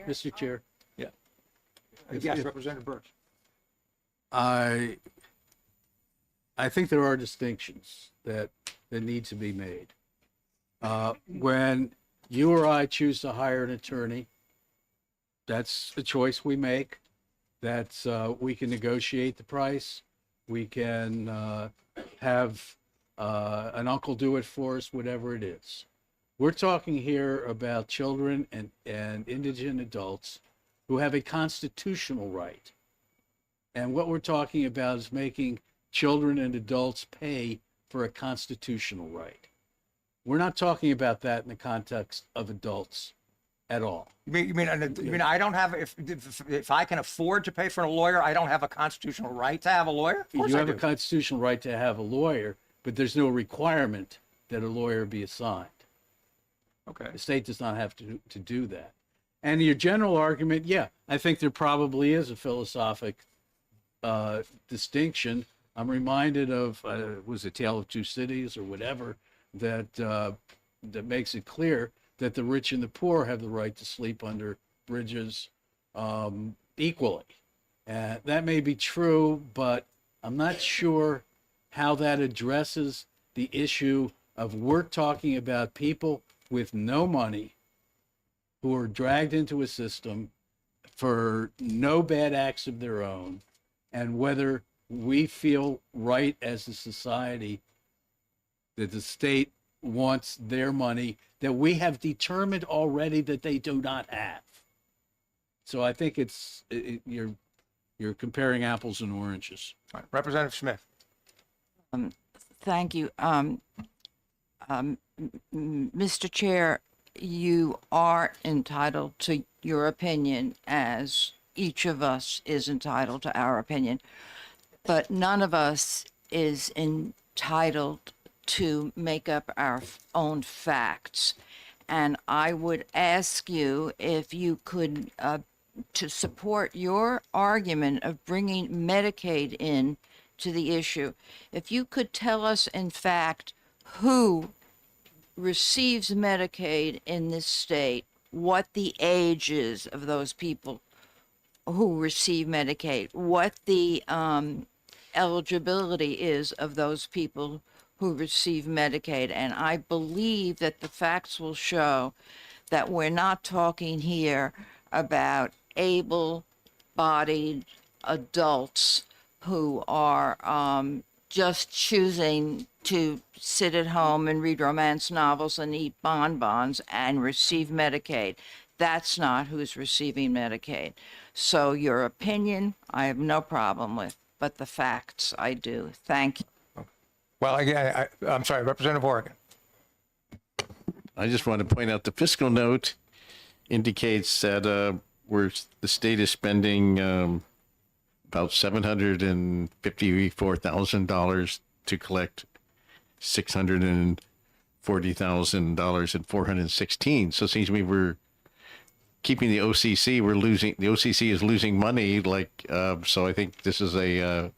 Mr. Chair. Yeah. Yes, Representative Birch. I think there are distinctions that need to be made. When you or I choose to hire an attorney, that's a choice we make. That's we can negotiate the price. We can have an uncle do it for us, whatever it is. We're talking here about children and indigent adults who have a constitutional right. And what we're talking about is making children and adults pay for a constitutional right. We're not talking about that in the context of adults at all. You mean I don't have, if I can afford to pay for a lawyer, I don't have a constitutional right to have a lawyer? Of course You I have a do. constitutional right to have a lawyer, but there's no requirement that a lawyer be assigned. Okay. The state does not have to do that. And your general argument, yeah, I think there probably is a philosophic distinction. I'm reminded of, was it Tale of Two Cities or whatever, that makes it clear that the rich and the poor have the right to sleep under bridges equally. That may be true, but I'm not sure how that addresses the issue of we're talking about people with no money who are dragged into a system for no bad acts of their own, and whether we feel right as a society that the state wants their money that we have determined already that they do not have. So I think you're comparing apples and oranges. All right, Representative Smith. Thank you. Mr. Chair, you are entitled to your opinion, as each of us is entitled to our opinion, but none of us is entitled to make up our own facts. And I would ask you if you could, to support your argument of bringing Medicaid in to the issue, if you could tell us, in fact, who receives Medicaid in this state, what the age is of those people who receive Medicaid, what the eligibility is of those people who receive Medicaid. And I believe that the facts will show that we're not talking here about able-bodied adults who are just choosing to sit at home and read romance novels and eat bonbons and receive Medicaid. That's not who's receiving Medicaid. So your opinion, I have no problem with, but the facts I do. Thank you. Well, again, I'm sorry, Representative Oregon. I just want to point out the fiscal note indicates that where the state is spending about $754,000 to collect $640,000 in 416. So it seems to me we're keeping the OCC. We're losing. The OCC is losing money. So I think this is a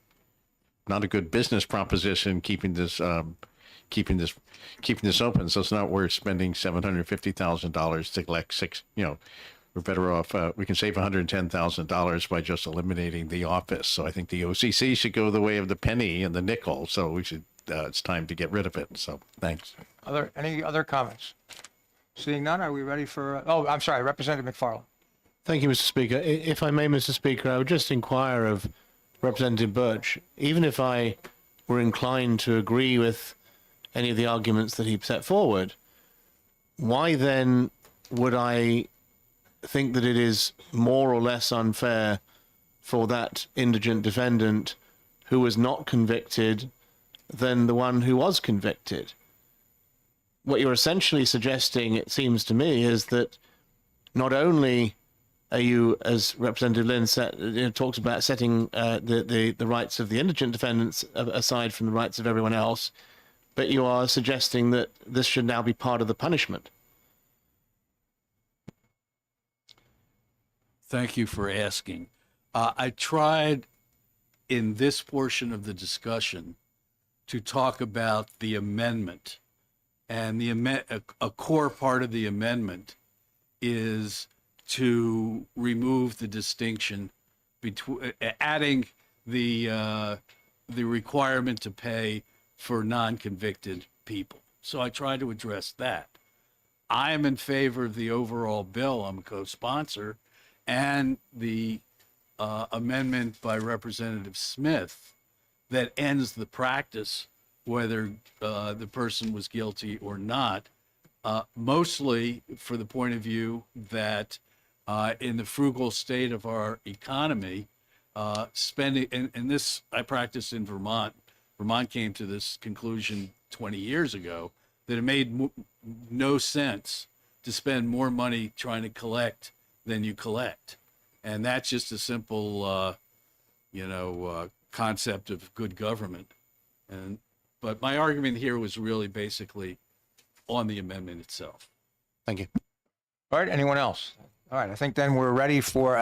not a good business proposition. Keeping this open. So it's not worth spending $750,000 to collect six. We're better off. We can save $110,000 by just eliminating the office. So I think the OCC should go the way of the penny and the nickel. So we should. It's time to get rid of it. So thanks. Any other comments? Seeing none, are we ready for? Oh, I'm sorry, Representative McFarland. Thank you, Mr. Speaker. If I may, Mr. Speaker, I would just inquire of Representative Birch, even if I were inclined to agree with any of the arguments that he set forward, why then would I think that it is more or less unfair for that indigent defendant who was not convicted than the one who was convicted? What you're essentially suggesting, it seems to me, is that not only are you, as Representative Lynn said, talks about setting the rights of the indigent defendants aside from the rights of everyone else, but you are suggesting that this should now be part of the punishment. Thank you for asking. I tried in this portion of the discussion to talk about the amendment. And a core part of the amendment is to remove the distinction between adding the requirement to pay for non-convicted people. So I tried to address that. I am in favor of the overall bill. I'm a co-sponsor, and the amendment by Representative Smith that ends the practice, whether the person was guilty or not, mostly for the point of view that in the frugal state of our economy, spending, and this I practiced in Vermont. Vermont came to this conclusion 20 years ago that it made no sense to spend more money trying to collect than you collect. And that's just a simple, concept of good government. But my argument here was really basically on the amendment itself. Thank you. All right. Anyone else? All right. I think then we're ready for.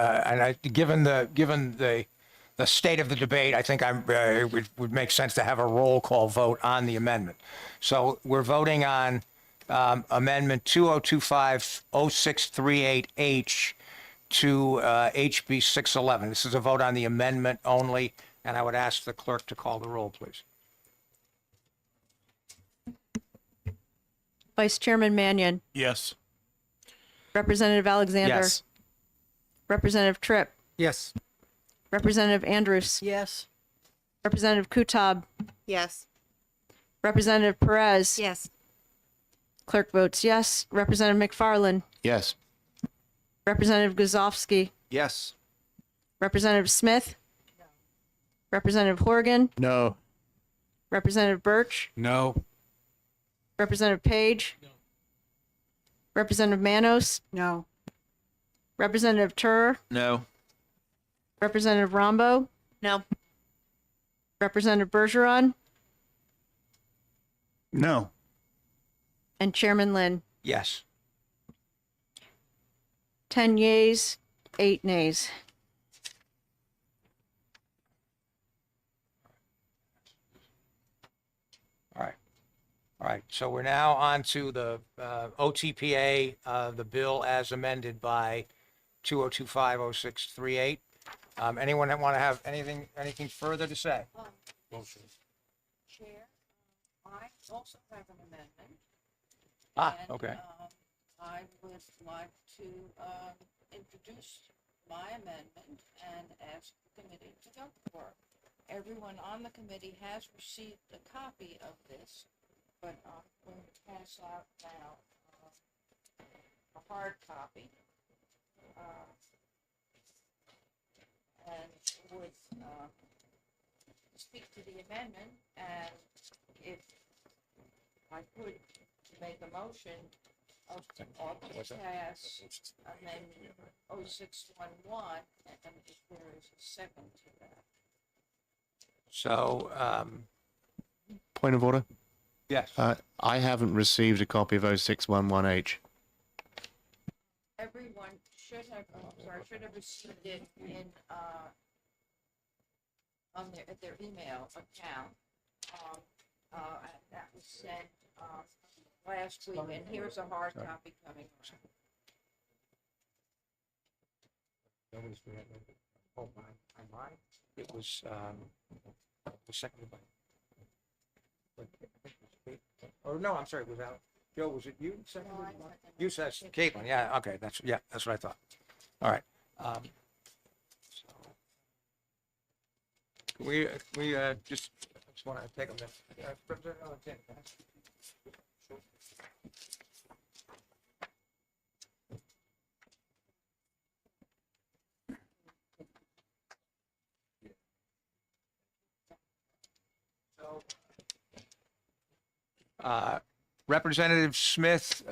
Given the state of the debate, I think it would make sense to have a roll call vote on the amendment. So we're voting on Amendment 2025-0638H to HB 611. This is a vote on the amendment only, and I would ask the clerk to call the roll, please. Vice Chairman Mannion, Yes. Representative Alexander, Yes. Representative Tripp, Yes. Representative Andrews, Yes. Representative Kutab, Yes. Representative Perez. Yes. Clerk votes yes. Representative McFarland, Yes. Representative Guzovsky, Yes. Representative Smith, Representative Horgan, No. Representative Birch, No. Representative Page, Representative Manos, No. Representative Tur, No. Representative Rombo, No. Representative Bergeron, No. and Chairman Lynn. Yes. 10 yeas, 8 nays. All right. All right. So we're now on to the OTPA, the bill as amended by 20250638. Anyone that want to have anything further to say? Chair, I also have an amendment. Ah, and, okay. I would like to introduce my amendment and ask the committee to go for it. Everyone on the committee has received a copy of this, but I'm going to pass out now a hard copy. And would speak to the amendment, and if I could make a motion of to pass amendment 0611, and if there is a second to that. So, Point of order. yes. I haven't received a copy of 0611H. Everyone should have received it in, on their email account. That was sent, last week, and here's a hard copy coming around. It was seconded by. Or no, I'm sorry, it was Al. Joe, was it you? Seconded? You said Caitlin. Yeah. Okay. That's what I thought. All right. So we just want to take a minute. Representative Alexander, can I- Representative Smith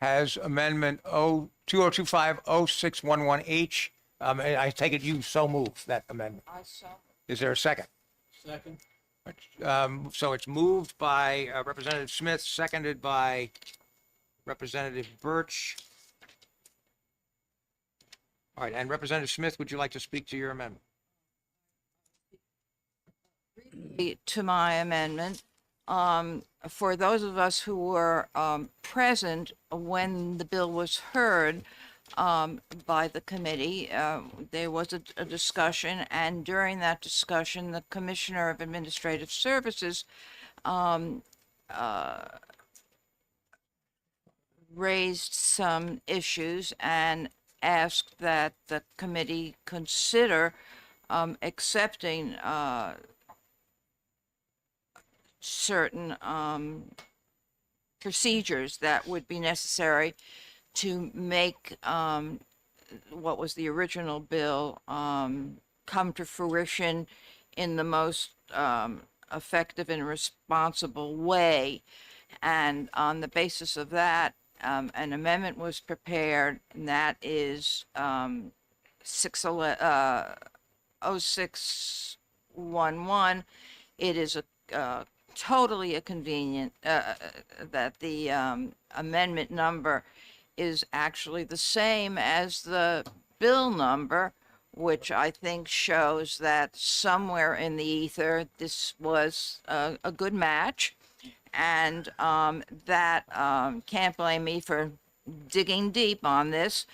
has amendment 2025-0611H. I take it you so move that amendment. I saw. Is there a second? Second. So it's moved by Representative Smith, seconded by Representative Birch. All right, and Representative Smith, would you like to speak to your amendment? To my amendment, for those of us who were present when the bill was heard by the committee, there was a discussion, and during that discussion, the Commissioner of Administrative Services raised some issues and asked that the committee consider accepting certain procedures that would be necessary to make what was the original bill come to fruition in the most effective and responsible way. And on the basis of that, an amendment was prepared, and that is 0611. It is totally a convenient that the amendment number is actually the same as the bill number, which I think shows that somewhere in the ether this was a good match, and that can't blame me for digging deep on this,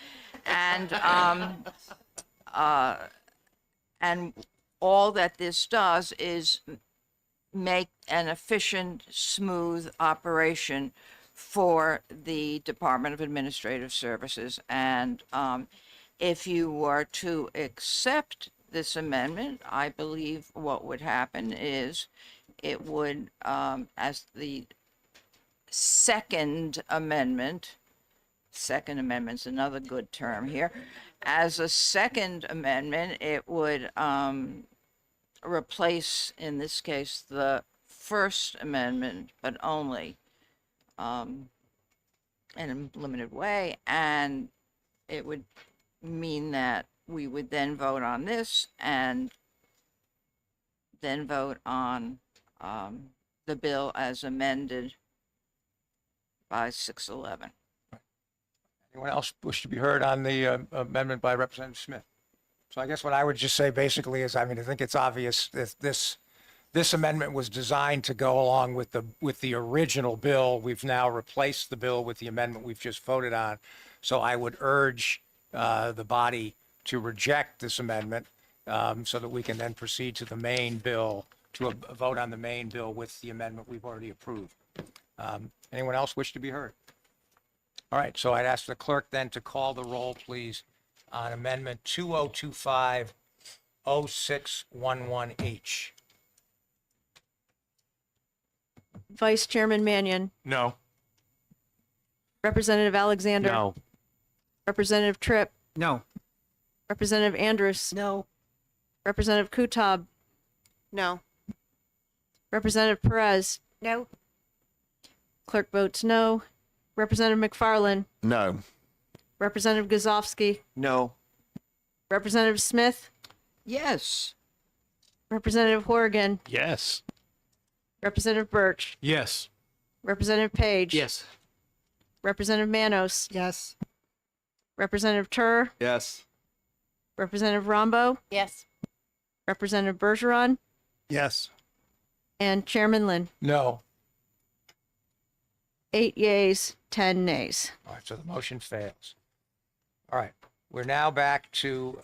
and all that this does is make an efficient, smooth operation for the Department of Administrative Services. And if you were to accept this amendment, I believe what would happen is it would, as the second amendment's another good term here. As a second amendment, it would replace, in this case, the First Amendment, but only in a limited way. And it would mean that we would then vote on this and then vote on the bill as amended by 611. Anyone else wish to be heard on the amendment by Representative Smith? So I guess what I would just say basically is, I mean, I think it's obvious that this amendment was designed to go along with the original bill. We've now replaced the bill with the amendment we've just voted on. So I would urge the body to reject this amendment so that we can then proceed to the main bill, to a vote on the main bill with the amendment we've already approved. Anyone else wish to be heard? All right, so I'd ask the clerk then to call the roll, please, on Amendment 2025-0611H. Vice Chairman Mannion, No. Representative Alexander, No. Representative Tripp, No. Representative Andrus, No. Representative Kutab, No. Representative Perez, No. clerk votes no. Representative McFarland, No. Representative Gazowski, No. Representative Smith, Yes. Representative Horrigan, Yes. Representative Birch, Yes. Representative Page, Yes. Representative Manos, Yes. Representative Tur, Yes. Representative Rombo, Yes. Representative Bergeron, Yes. and Chairman Lynn. No. 8 yeas, 10 nays. All right, so the motion fails. All right, we're now back to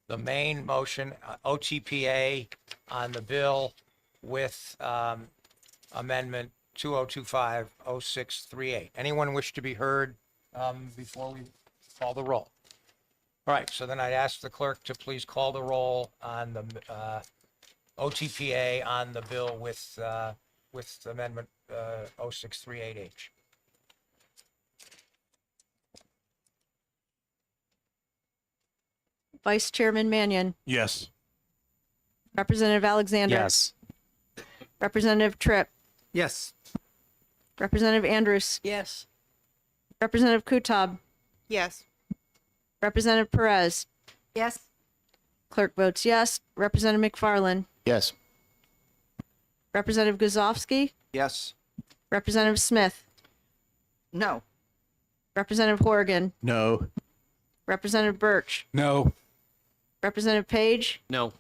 the main motion, OTPA on the bill with Amendment 2025-0638. Anyone wish to be heard before we call the roll? All right, so then I'd ask the clerk to please call the roll on the OTPA on the bill with Amendment 0638H. Vice Chairman Mannion, Yes. Representative Alexander, Yes. Representative Tripp, Yes. Representative Andrus, Yes. Representative Kutab, Yes. Representative Perez, Yes. clerk votes yes. Representative McFarland, Yes. Representative Gazowski, Yes. Representative Smith, No. Representative Horrigan, No. Representative Birch, No. Representative Page, No.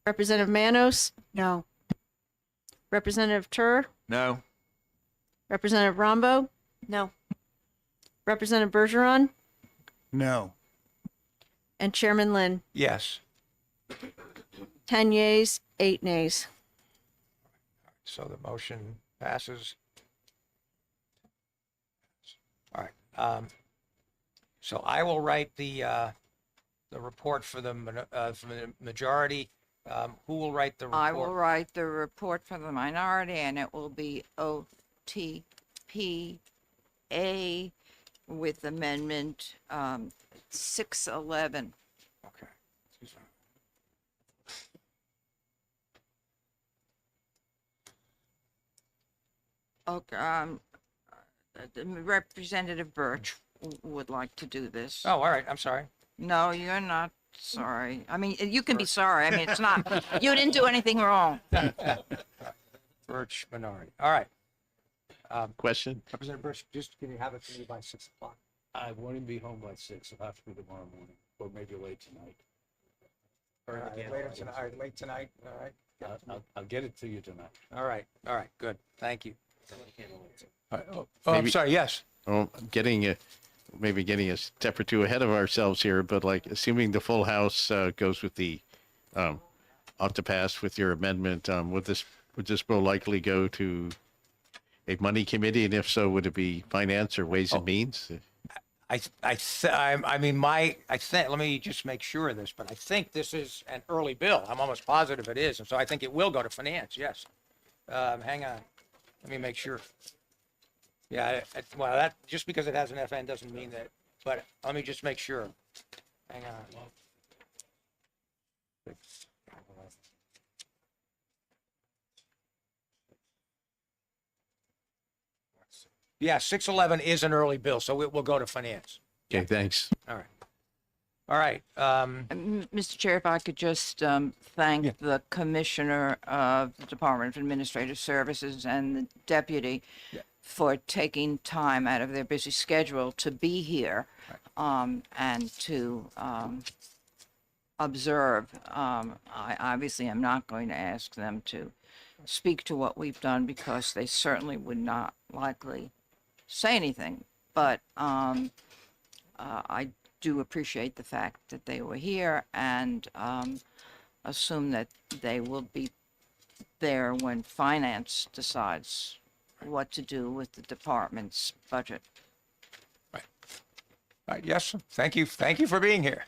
Representative Manos, No. Representative Tur, No. Representative Rombo, No. Representative Bergeron, No. and Chairman Lynn. Yes. 10 yeas, 8 nays. So the motion passes. All right. So I will write the report for the majority. Who will write the report? I will write the report for the minority, and it will be OTPA with amendment 611. Okay. Okay, Representative Birch would like to do this. Oh, all right. I'm sorry. No, you're not sorry. I mean, you can be sorry. I mean, it's not, you didn't do anything wrong. Birch minority. All right. Question? Representative Birch, just can you have it to me by 6 o'clock? I won't even be home by 6. It'll have to be tomorrow morning, or maybe late tonight. All right, later tonight. All right, late tonight. All right. I'll get it to you tonight. All right. All right. Good. Thank you. All right. Oh, I'm Maybe- sorry. Yes. Well, maybe getting a step or two ahead of ourselves here, but like assuming the full house goes with the ought to pass with your amendment, would this bill likely go to a money committee? And if so, would it be finance or ways and means? I mean, let me just make sure of this, but I think this is an early bill. I'm almost positive it is. And so I think it will go to finance. Yes. Hang on. Let me make sure. Yeah. Well, that just because it has an FN doesn't mean that, but let me just make sure. Hang on. Yeah, 611 is an early bill, so it will go to finance. Okay, thanks. All right. All right. Mr. Chair, if I could just thank the Commissioner of the Department of Administrative Services and the Deputy for taking time out of their busy schedule to be here and to observe. I obviously am not going to ask them to speak to what we've done because they certainly would not likely say anything, but I do appreciate the fact that they were here and assume that they will be there when finance decides what to do with the department's budget. All right. Yes. Thank you. Thank you for being here.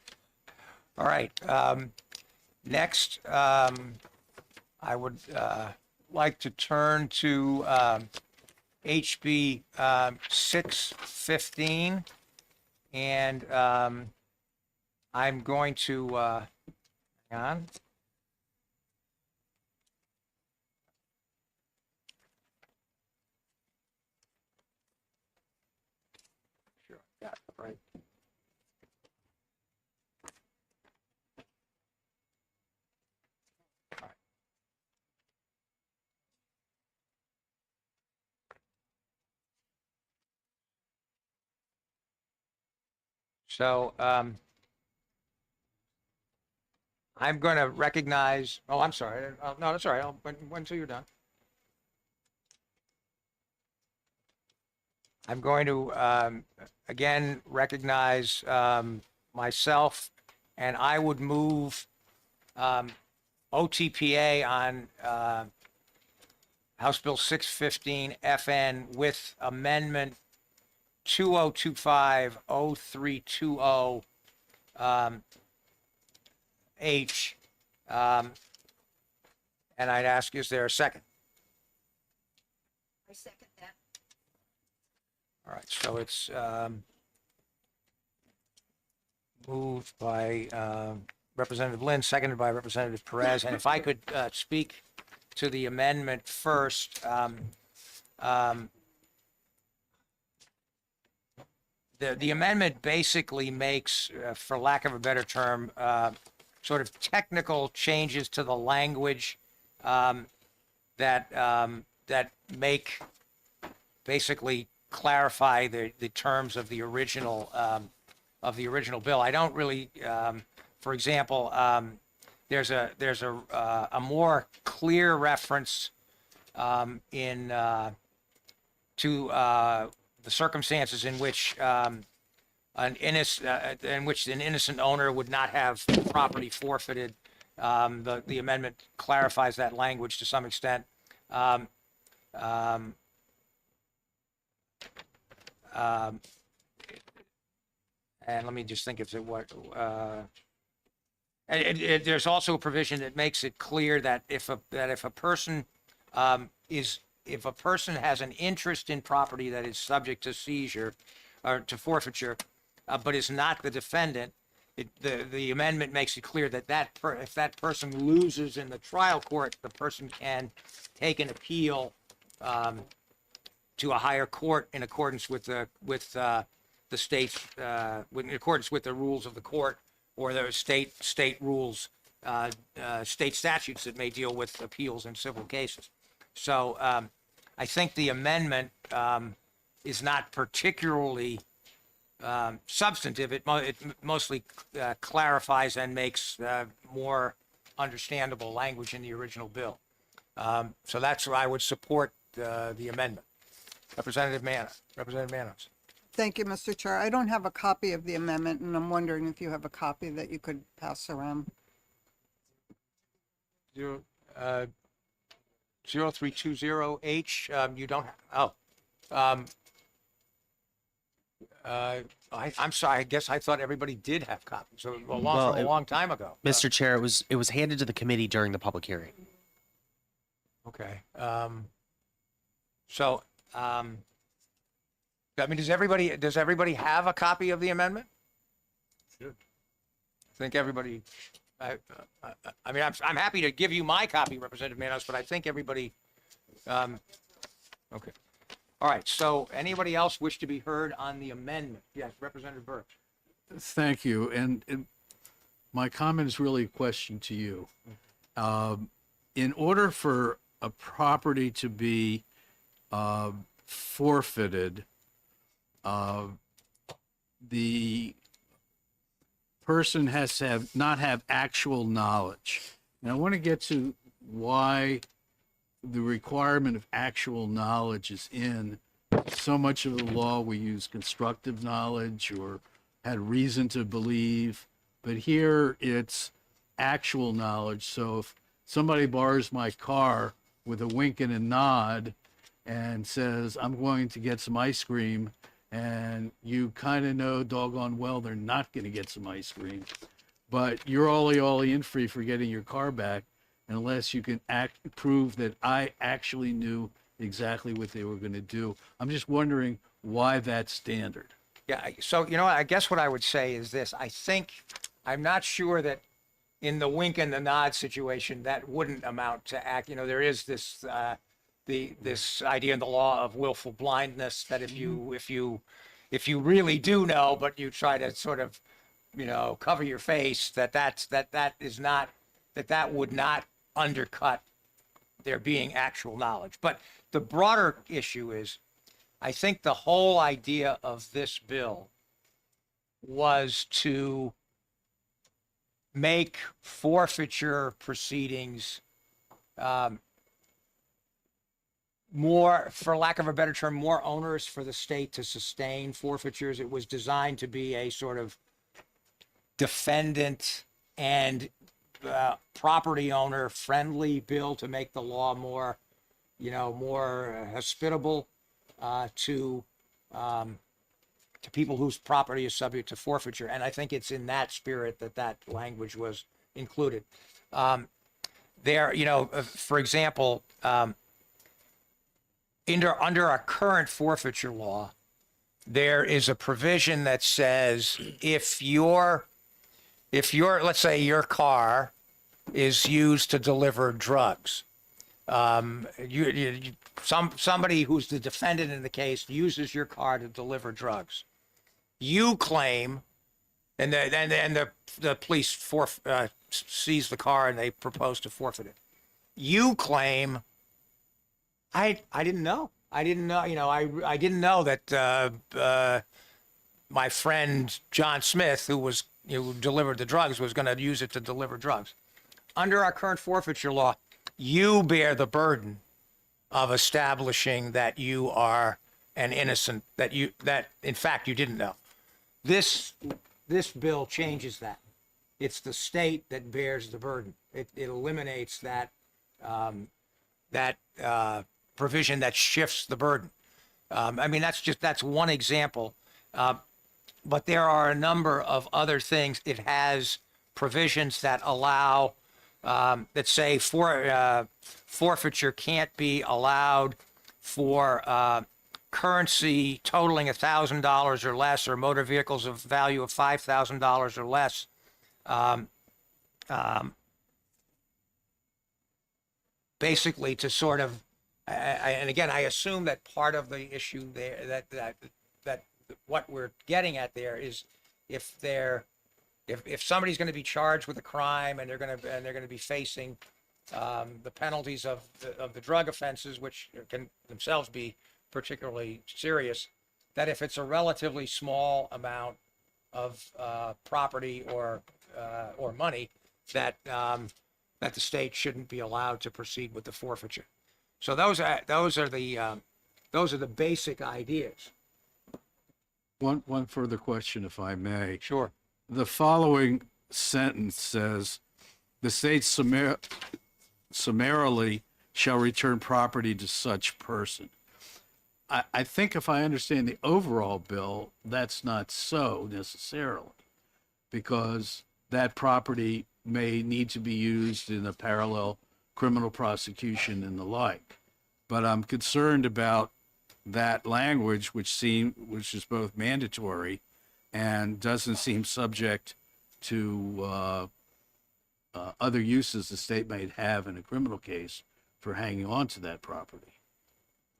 All right. Next, I would like to turn to HB 615. And I'm going to, hang on. Sure, got it right. All right. So I'm going to recognize, oh, I'm sorry. No, that's all right. I'll wait until you're done. I'm going to, again, recognize myself, and I would move OTPA on House Bill 615 FN with amendment 2025-0320 H. And I'd ask, is there a second? I second that. All right, so it's moved by Representative Lynn, seconded by Representative Perez. And if I could speak to the amendment first. The amendment basically makes, for lack of a better term, sort of technical changes to the language that make basically clarify the terms of the original bill. I don't really, for example, there's a more clear reference in to the circumstances in which an innocent owner would not have property forfeited. The amendment clarifies that language to some extent. And let me just think of what. There's also a provision that makes it clear that if a person if a person has an interest in property that is subject to seizure or to forfeiture, but is not the defendant, the amendment makes it clear that if that person loses in the trial court, the person can take an appeal to a higher court in accordance with the state's in accordance with the rules of the court or the state rules, state statutes that may deal with appeals in civil cases. So I think the amendment is not particularly substantive. It mostly clarifies and makes more understandable language in the original bill. So that's why I would support the amendment. Representative Manos. Thank you, Mr. Chair. I don't have a copy of the amendment, and I'm wondering if you have a copy that you could pass around. Do 0320H, you don't, um, I'm sorry, I guess I thought everybody did have copies, so from a long time ago. Mr. Chair, it was handed to the committee during the public hearing. Okay. So, I mean, does everybody have a copy of the amendment? Should. I think everybody, I mean, I'm happy to give you my copy, Representative Manos, but I think everybody, okay. All right, so anybody else wish to be heard on the amendment? Yes, Representative Birch. Thank you. And my comment is really a question to you. In order for a property to be forfeited, the person has to not have actual knowledge. And I want to get to why the requirement of actual knowledge is in so much of the law. We use constructive knowledge or had reason to believe, but here it's actual knowledge. So if somebody borrows my car with a wink and a nod and says, I'm going to get some ice cream, and you kind of know doggone well they're not going to get some ice cream, but you're ollie in free for getting your car back unless you can prove that I actually knew exactly what they were going to do. I'm just wondering why that standard. Yeah, so, you know, I guess what I would say is this. I'm not sure that in the wink and the nod situation, that wouldn't amount to act. You know, there is this, this idea in the law of willful blindness that if you really do know, but you try to sort of, you know, cover your face, that would not undercut there being actual knowledge. But the broader issue is, I think the whole idea of this bill was to make forfeiture proceedings more, for lack of a better term, more onerous for the state to sustain forfeitures. It was designed to be a sort of defendant and property owner friendly bill to make the law more, you know, more hospitable to people whose property is subject to forfeiture. And I think it's in that spirit that language was included. There, you know, for example, under our current forfeiture law, there is a provision that says if let's say your car is used to deliver drugs, somebody who's the defendant in the case uses your car to deliver drugs. You claim, and the police seize the car and they propose to forfeit it. You claim, I didn't know. I didn't know. You know, I didn't know that my friend John Smith, who delivered the drugs, was going to use it to deliver drugs. Under our current forfeiture law, you bear the burden of establishing that you are an innocent, that in fact you didn't know. This bill changes that. It's the state that bears the burden. It eliminates that provision that shifts the burden. I mean, that's one example. But there are a number of other things. It has provisions that allow, that say forfeiture can't be allowed for currency totaling $1,000 or less, or motor vehicles of value of $5,000 or less. Basically to sort of, and again, I assume that part of the issue there, that what we're getting at there is if somebody's going to be charged with a crime and they're going to be facing the penalties of the drug offenses, which can themselves be particularly serious, that if it's a relatively small amount of property or money, that the state shouldn't be allowed to proceed with the forfeiture. So those are the basic ideas. One further question, if I may. Sure. The following sentence says, the state summarily shall return property to such person. I think if I understand the overall bill, that's not so necessarily, because that property may need to be used in a parallel criminal prosecution and the like. But I'm concerned about that language, which is both mandatory and doesn't seem subject to other uses the state might have in a criminal case for hanging on to that property.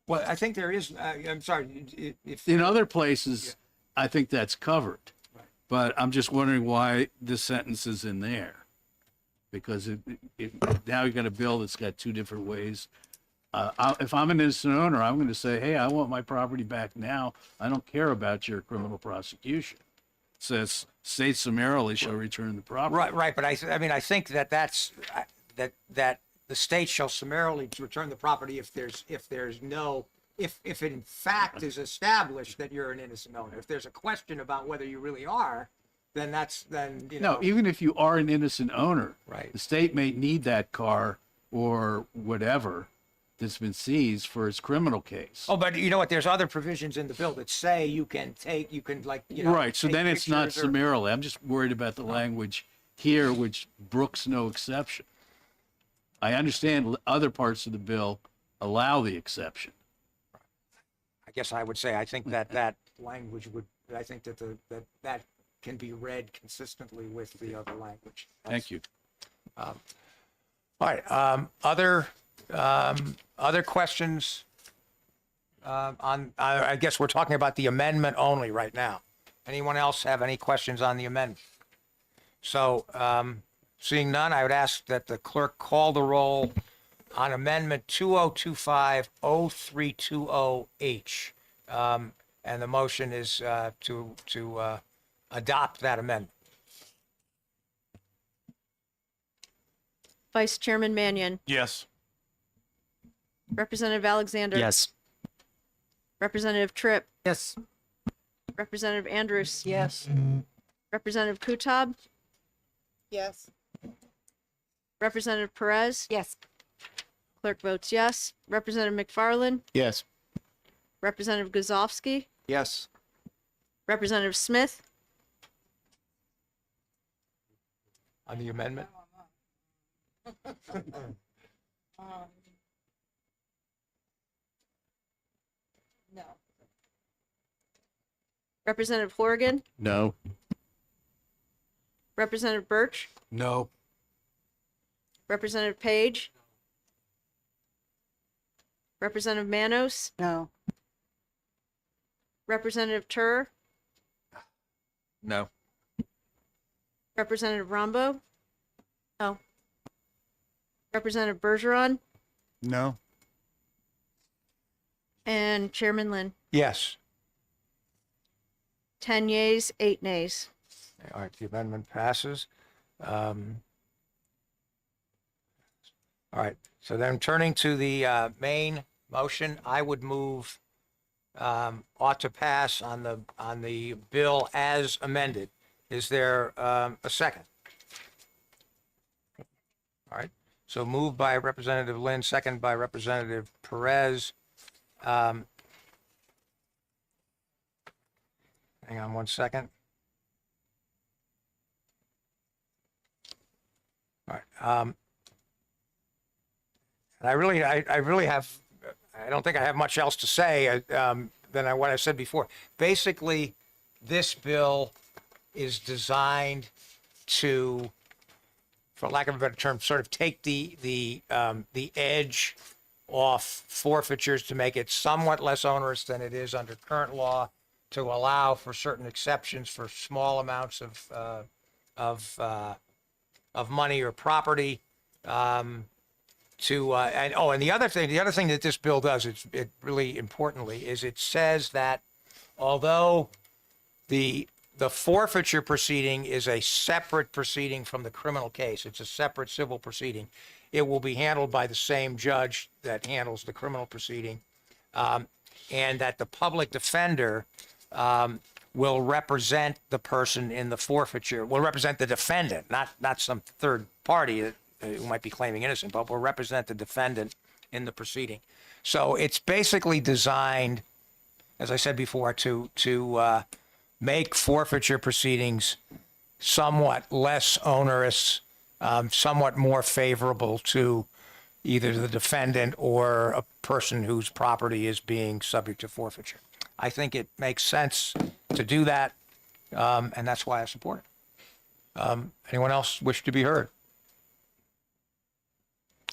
Well, I think there is, I'm sorry, if. In other places, I think that's covered. But I'm just wondering why this sentence is in there. Because now you're going to bill that's got two different ways. If I'm an innocent owner, I'm going to say, hey, I want my property back now. I don't care about your criminal prosecution. It says, state summarily shall return the property. Right, but I mean, I think that that the state shall summarily return the property if it in fact is established that you're an innocent owner. If there's a question about whether you really are, then you know. No, even if you are an innocent owner, Right. the state may need that car or whatever that's been seized for its criminal case. Oh, but you know what? There's other provisions in the bill that say you can like, you know. Right, so take then it's not pictures or- summarily. I'm just worried about the language here, which brooks no exception. I understand other parts of the bill allow the exception. I guess I would say, I think that language I think that can be read consistently with the other language. Thank you. All right, other questions? I guess we're talking about the amendment only right now. Anyone else have any questions on the amendment? So, seeing none, I would ask that the clerk call the roll on amendment 2025-0320H. And the motion is to adopt that amendment. Vice Chairman Mannion, Yes. Representative Alexander. Yes. Representative Tripp, Yes. Representative Andrews, Yes. Representative Kutab, Yes. Representative Perez. Yes. Clerk votes yes. Representative McFarland, Yes. Representative Guzovsky, Yes. Representative Smith, On the amendment? Representative Horrigan, No. Representative Birch, No. Representative Page, Representative Manos, No. Representative Tur, No. Representative Rombo. No. Representative Bergeron No. and Chairman Lynn. Yes. 10 yeas, 8 nays. All right, the amendment passes. All right, so then turning to the main motion, I would move ought to pass on the bill as amended. Is there a second? All right, so moved by Representative Lynn, second by Representative Perez. Hang on one second. All right. And I really have, I don't think I have much else to say than what I said before. Basically, this bill is designed to, for lack of a better term, sort of take the edge off forfeitures to make it somewhat less onerous than it is under current law, to allow for certain exceptions for small amounts of money or property. And the other thing that this bill does, it really importantly, is it says that although the forfeiture proceeding is a separate proceeding from the criminal case, it's a separate civil proceeding, it will be handled by the same judge that handles the criminal proceeding, and that the public defender will represent the person in the forfeiture, will represent the defendant, not some third party who might be claiming innocent, but will represent the defendant in the proceeding. So it's basically designed, as I said before, to make forfeiture proceedings somewhat less onerous, somewhat more favorable to either the defendant or a person whose property is being subject to forfeiture. I think it makes sense to do that, and that's why I support it. Anyone else wish to be heard?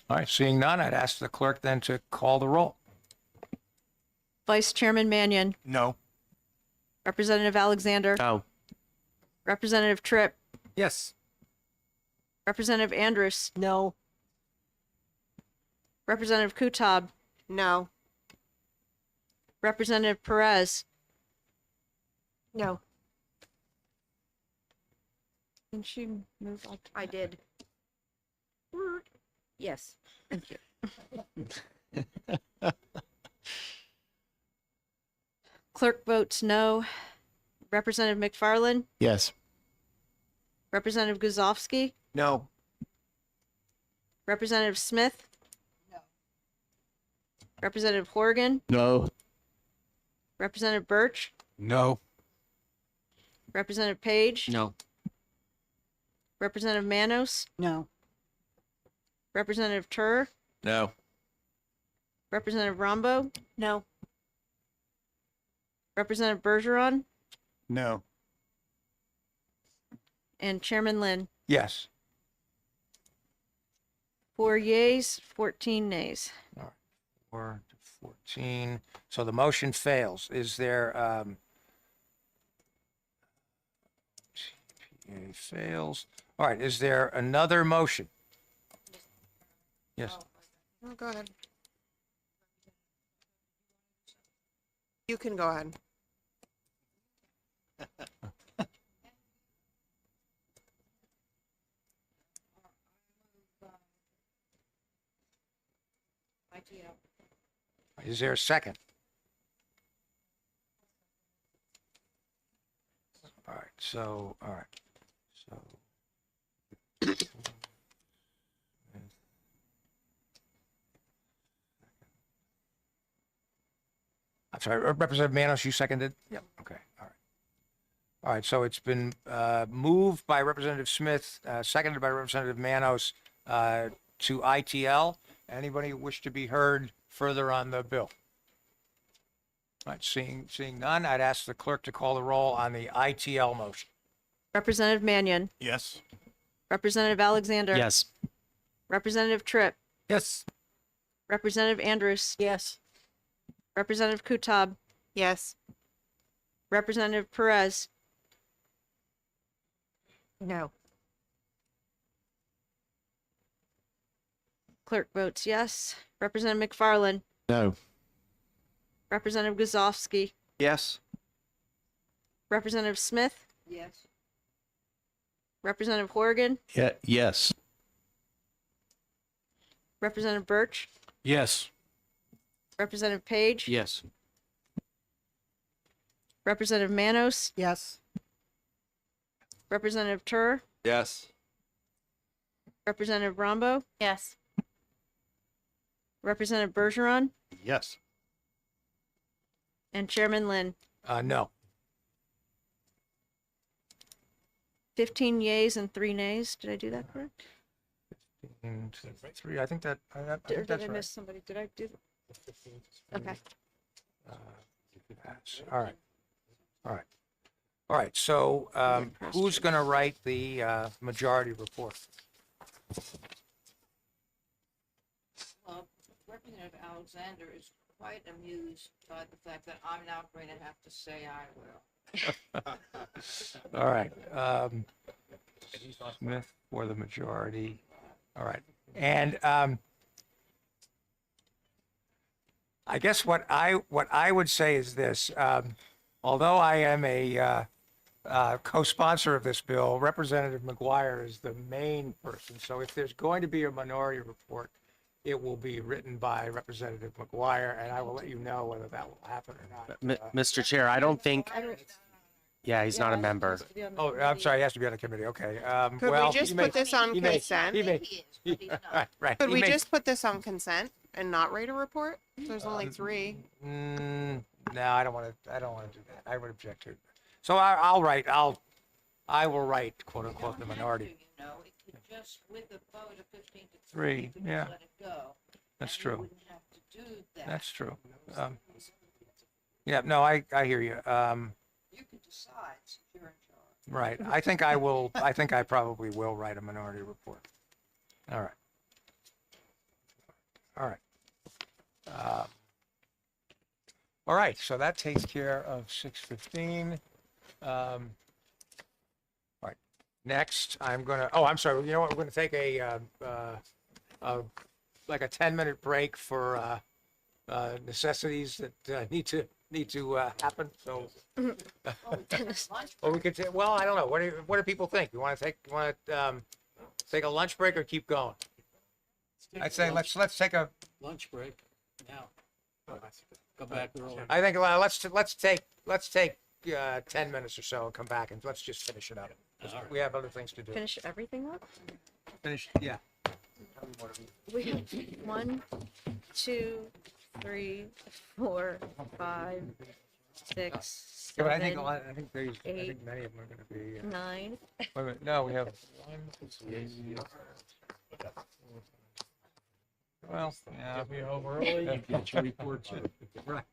All right, seeing none, I'd ask the clerk then to call the roll. Vice Chairman Mannion, No. Representative Alexander, Oh, Representative Tripp, Yes. Representative Andrus, No. Representative Kutab, No. Representative Perez. No. Didn't she move up? I did. Yes. Thank you. Clerk votes no. Representative McFarland, Yes. Representative Guzovsky, No. Representative Smith. No. Representative Horgan, No. Representative Birch, No. Representative Page, no. Representative Manos, No. Representative Tur, No. Representative Rombo, No. Representative Bergeron, No. and Chairman Lynn. Yes. 4 yeas, 14 nays. 4 to 14. So the motion fails. Is there, TPA fails. All right, is there another motion? Yes. Oh, go ahead. You can go ahead. Is there a second? All right, so, all right, so. I'm sorry, Representative Manos, you seconded? Yep. Okay, all right. All right, so it's been moved by Representative Smith, seconded by Representative Manos to ITL. Anybody wish to be heard further on the bill? All right, seeing none, I'd ask the clerk to call the roll on the ITL motion. Representative Mannion, Yes. Representative Alexander, Yes. Representative Tripp, Yes. Representative Andrus, Yes. Representative Kutab, Yes. Representative Perez, No. clerk votes yes. Representative McFarland, No. Representative Guzovsky, Yes. Representative Smith, Yes. Representative Horgan, Yeah, yes. Representative Birch, Yes. Representative Page, Yes. Representative Manos, Yes. Representative Tur, Yes. Representative Rombo, Yes. Representative Bergeron, Yes. and Chairman Lynn. No. 15 yeas and 3 nays. Did I do that correct? 15 to 3, I think that, I Or think did that's I right. miss somebody? Did I do? Okay. Pass. All right. All right. All right, so who's going to write the majority report? Representative Alexander is quite amused by the fact that I'm now going to have to say I will. All right. Smith for the majority. All right. And I guess what I would say is this. Although I am a co-sponsor of this bill, Representative McGuire is the main person. So if there's going to be a minority report, it will be written by Representative McGuire, and I will let you know whether that will happen or not. Mr. Chair, I don't think. Yeah, he's not a member. Oh, I'm sorry, he has to be on the committee. Okay. Could Well, we just he may- put this on he may- consent? he may- right, right. Could He we may- just put this on consent? and not write a report? There's only 3. No, I don't want to. I don't want to do that. I would object to it. So I will write, quote unquote, the minority. You know, it could just with a vote of 15 to 3, you could yeah. just let it go. That's and true. You wouldn't have to do that. That's true. Yeah, no, I hear you. You can decide since you're in charge. Right. I think I will. I think I probably will write a minority report. All right. All right. All right. So that takes care of 6:15. All right. Next, I'm gonna. Oh, I'm sorry. You know what? We're gonna take a like a 10-minute break for necessities that need to happen. So. Or we could say, well, I don't know. What do people think? You want to take a lunch break or keep going? I'd say let's take a. Lunch break now. Come back early. I think let's take 10 minutes or so and come back and let's just finish it up. 'Cause we have other things to do. Finish everything up? Finish. Yeah. We have 1, 2, 3, 4, 5, 6, Yeah, but 7, I think I 8, think many of them are going to be. 9. Wait a minute. No, we have one. Well, yeah. Be home early, you get your report too. Right.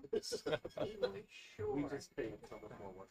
We just paid some more work.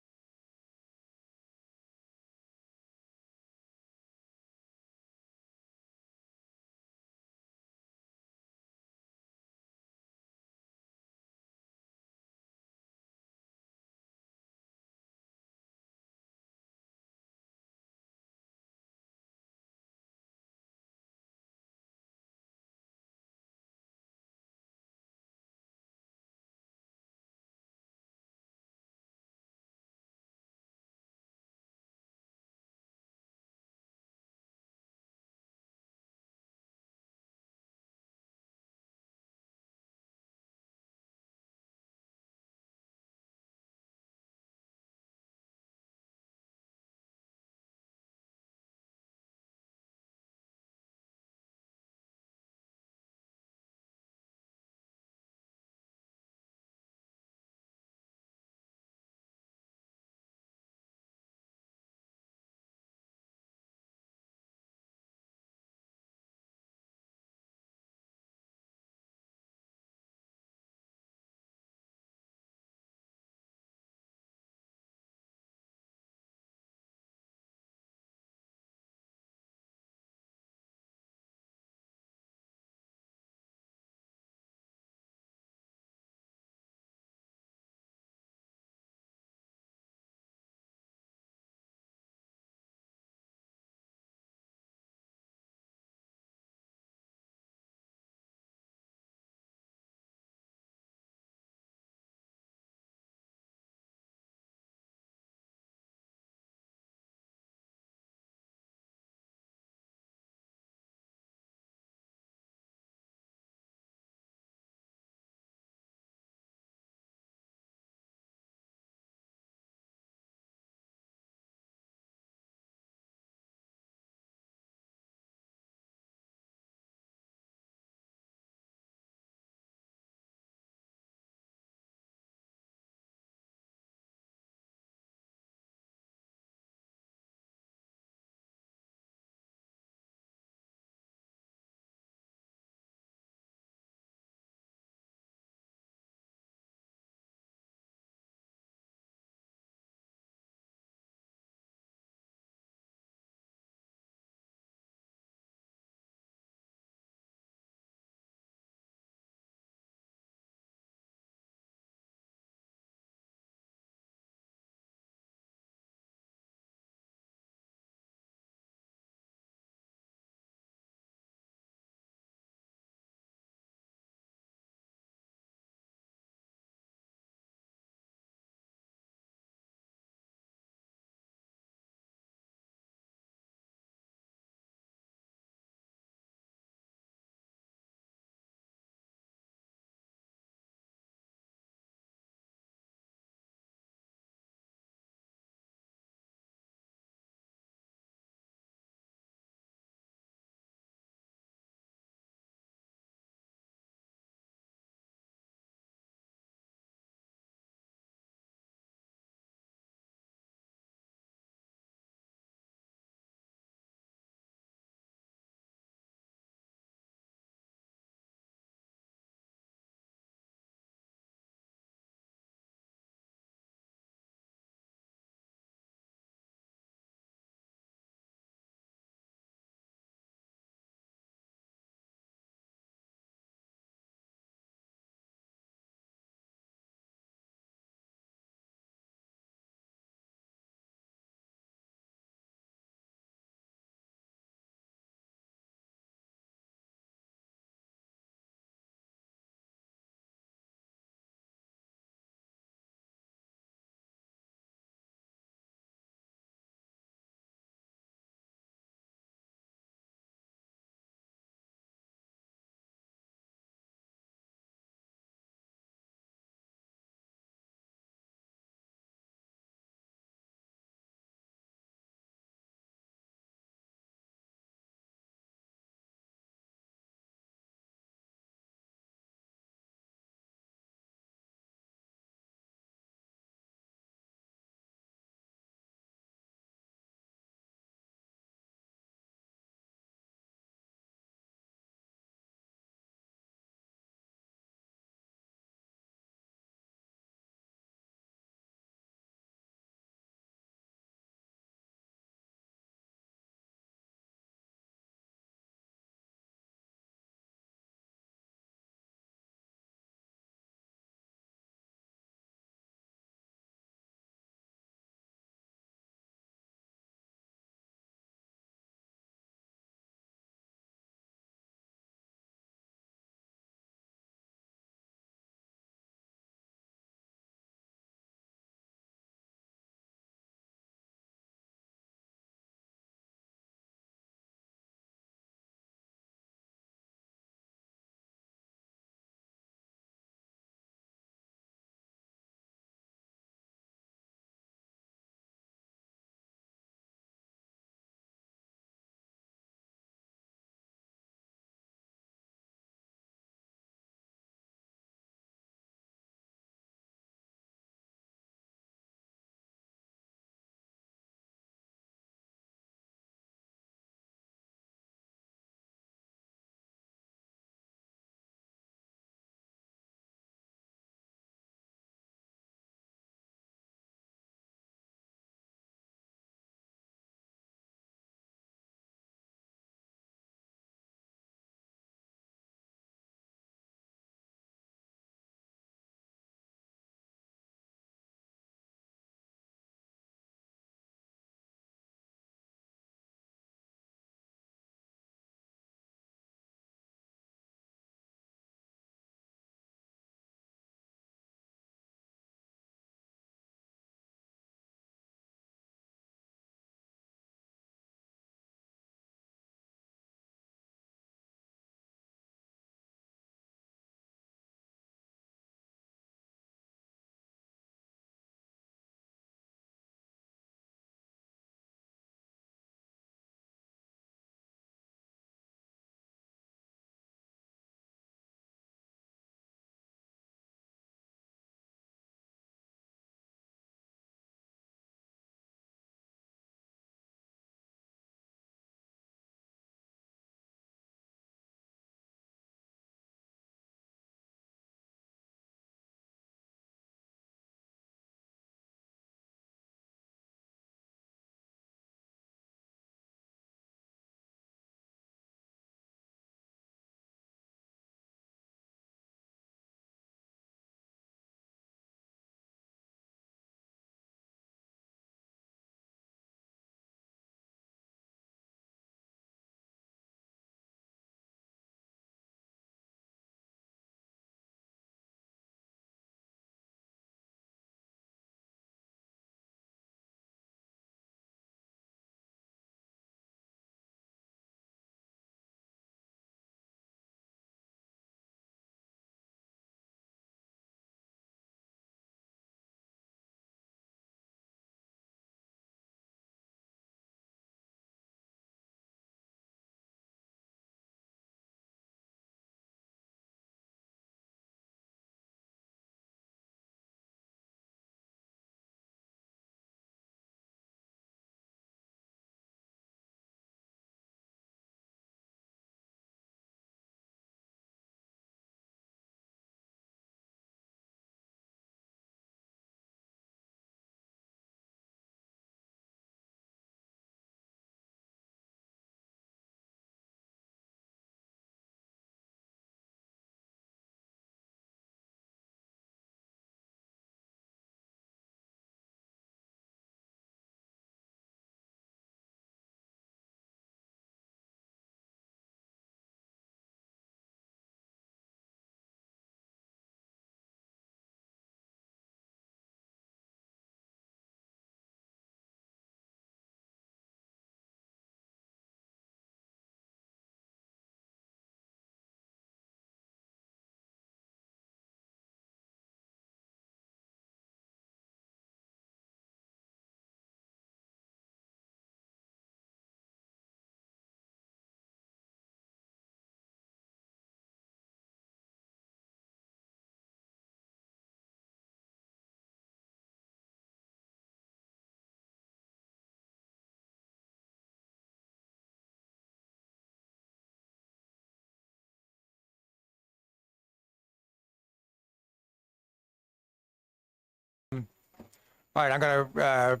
All right, I'm going to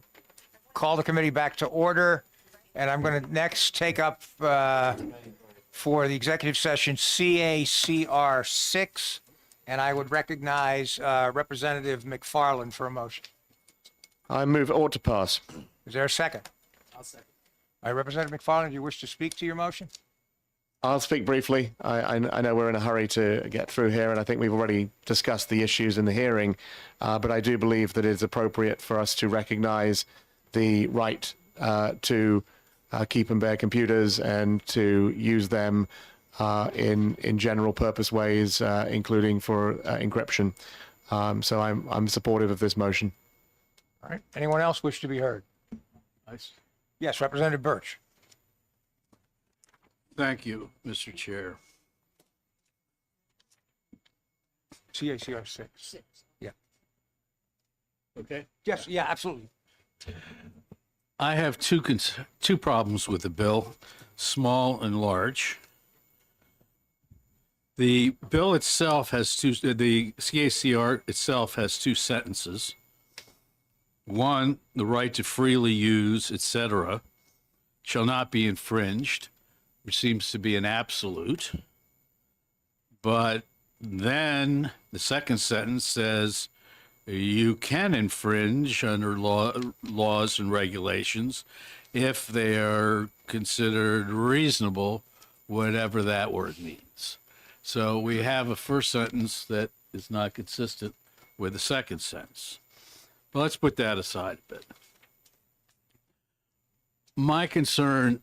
call the committee back to order, and I'm going to next take up for the executive session CACR 6, and I would recognize Representative McFarland for a motion. I move it ought to pass. Is there a second? I'll second. All right, Representative McFarland, do you wish to speak to your motion? I'll speak briefly. I know we're in a hurry to get through here, and I think we've already discussed the issues in the hearing, but I do believe that it's appropriate for us to recognize the right to keep and bear computers and to use them in general purpose ways, including for encryption. So I'm supportive of this motion. All right. Anyone else wish to be heard? Nice. Yes, Representative Birch. Thank you, Mr. Chair. CACR 6. Yeah. Okay. Yes, yeah, absolutely. I have two problems with the bill, small and large. The bill itself has the CACR itself has two sentences. One, the right to freely use, etc., shall not be infringed, which seems to be an absolute. But then the second sentence says you can infringe under laws and regulations if they are considered reasonable, whatever that word means. So we have a first sentence that is not consistent with the second sentence. But let's put that aside a bit. My concern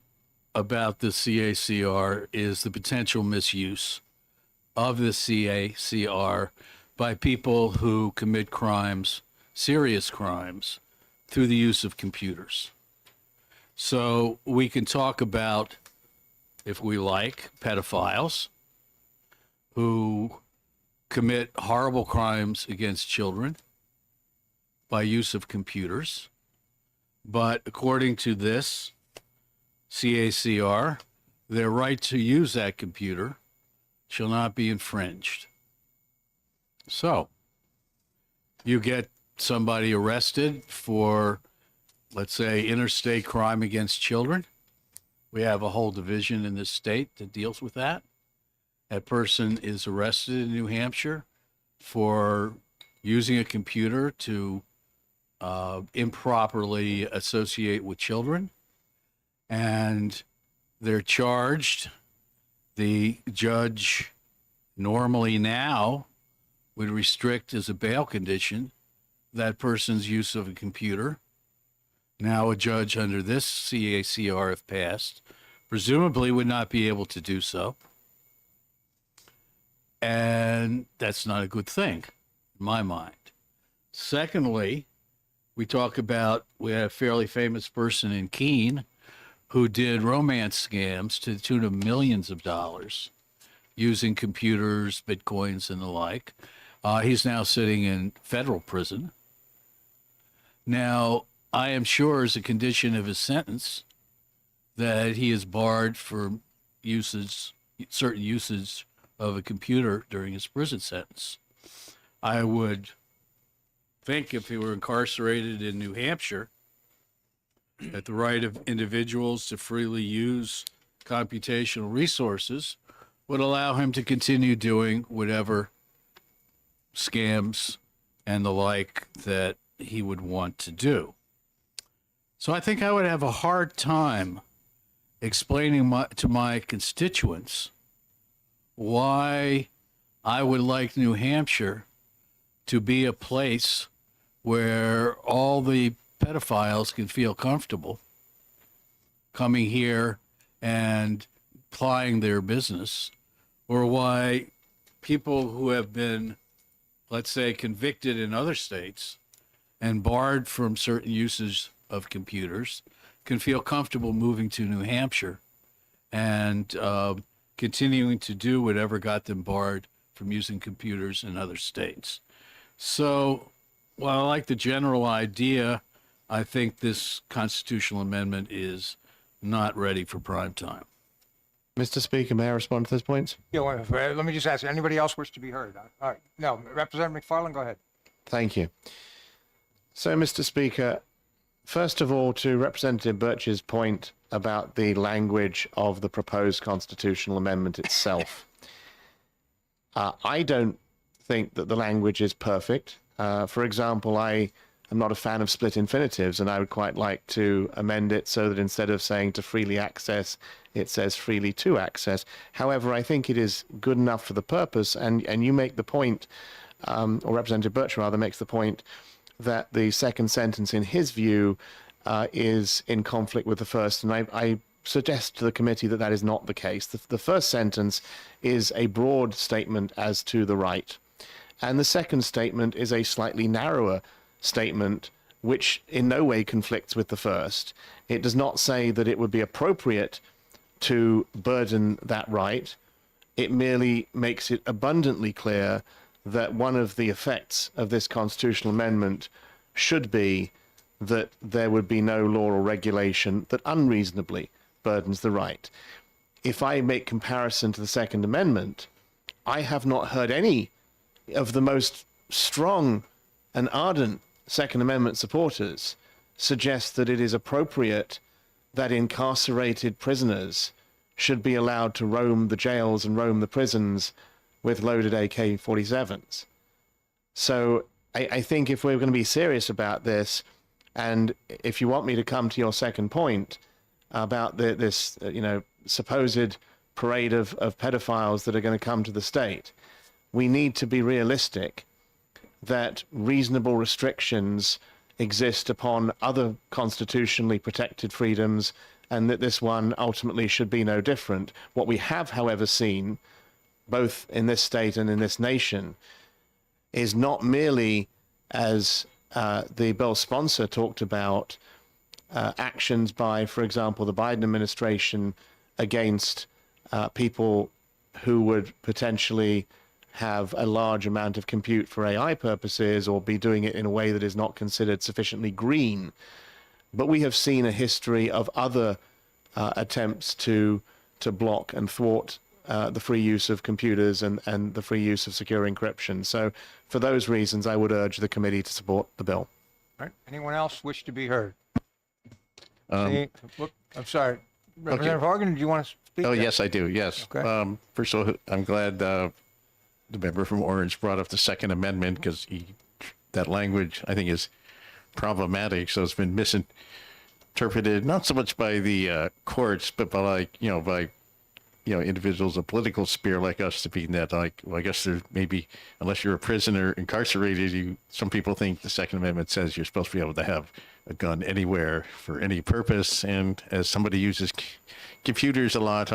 about the CACR is the potential misuse of the CACR by people who commit crimes, serious crimes, through the use of computers. So we can talk about, if we like, pedophiles who commit horrible crimes against children by use of computers. But according to this CACR, their right to use that computer shall not be infringed. So you get somebody arrested for, let's say, interstate crime against children. We have a whole division in this state that deals with that. That person is arrested in New Hampshire for using a computer to improperly associate with children, and they're charged. The judge normally now would restrict as a bail condition that person's use of a computer. Now a judge under this CACR, if passed, presumably would not be able to do so. And that's not a good thing, in my mind. Secondly, we had a fairly famous person in Keene who did romance scams to the tune of millions of dollars using computers, bitcoins, and the like. He's now sitting in federal prison. Now, I am sure as a condition of his sentence that he is barred for certain usage of a computer during his prison sentence. I would think if he were incarcerated in New Hampshire, that the right of individuals to freely use computational resources would allow him to continue doing whatever scams and the like that he would want to do. So I think I would have a hard time explaining to my constituents why I would like New Hampshire to be a place where all the pedophiles can feel comfortable coming here and plying their business, or why people who have been, let's say, convicted in other states and barred from certain uses of computers can feel comfortable moving to New Hampshire and continuing to do whatever got them barred from using computers in other states. So while I like the general idea, I think this constitutional amendment is not ready for prime time. Mr. Speaker, may I respond to those points? Yeah, let me just ask, anybody else wish to be heard? All right. No, Representative McFarland, go ahead. Thank you. So, Mr. Speaker, first of all, to Representative Birch's point about the language of the proposed constitutional amendment itself, I don't think that the language is perfect. For example, I am not a fan of split infinitives, and I would quite like to amend it so that instead of saying to freely access, it says freely to access. However, I think it is good enough for the purpose, and you make the point, or Representative Birch rather makes the point, that the second sentence, in his view, is in conflict with the first, and I suggest to the committee that that is not the case. The first sentence is a broad statement as to the right, and the second statement is a slightly narrower statement which in no way conflicts with the first. It does not say that it would be appropriate to burden that right. It merely makes it abundantly clear that one of the effects of this constitutional amendment should be that there would be no law or regulation that unreasonably burdens the right. If I make comparison to the Second Amendment, I have not heard any of the most strong and ardent Second Amendment supporters suggest that it is appropriate that incarcerated prisoners should be allowed to roam the jails and roam the prisons with loaded AK-47s. So I think if we're going to be serious about this, and if you want me to come to your second point about this supposed parade of pedophiles that are going to come to the state, we need to be realistic that reasonable restrictions exist upon other constitutionally protected freedoms, and that this one ultimately should be no different. What we have, however, seen, both in this state and in this nation, is not merely, as the bill sponsor talked about, actions by, for example, the Biden administration against people who would potentially have a large amount of compute for AI purposes or be doing it in a way that is not considered sufficiently green. But we have seen a history of other attempts to block and thwart the free use of computers and the free use of secure encryption. So for those reasons, I would urge the committee to support the bill. All right. Anyone else wish to be heard? I'm sorry. Representative Horgan, do you want to speak? Oh, yes, I do. Yes. Okay. First of all, I'm glad the member from Orange brought up the Second Amendment, because that language, I think, is problematic. So it's been misinterpreted, not so much by the courts, but by individuals of political sphere like us, to be that, I guess there maybe, unless you're a prisoner incarcerated, some people think the Second Amendment says you're supposed to be able to have a gun anywhere for any purpose. And as somebody uses computers a lot,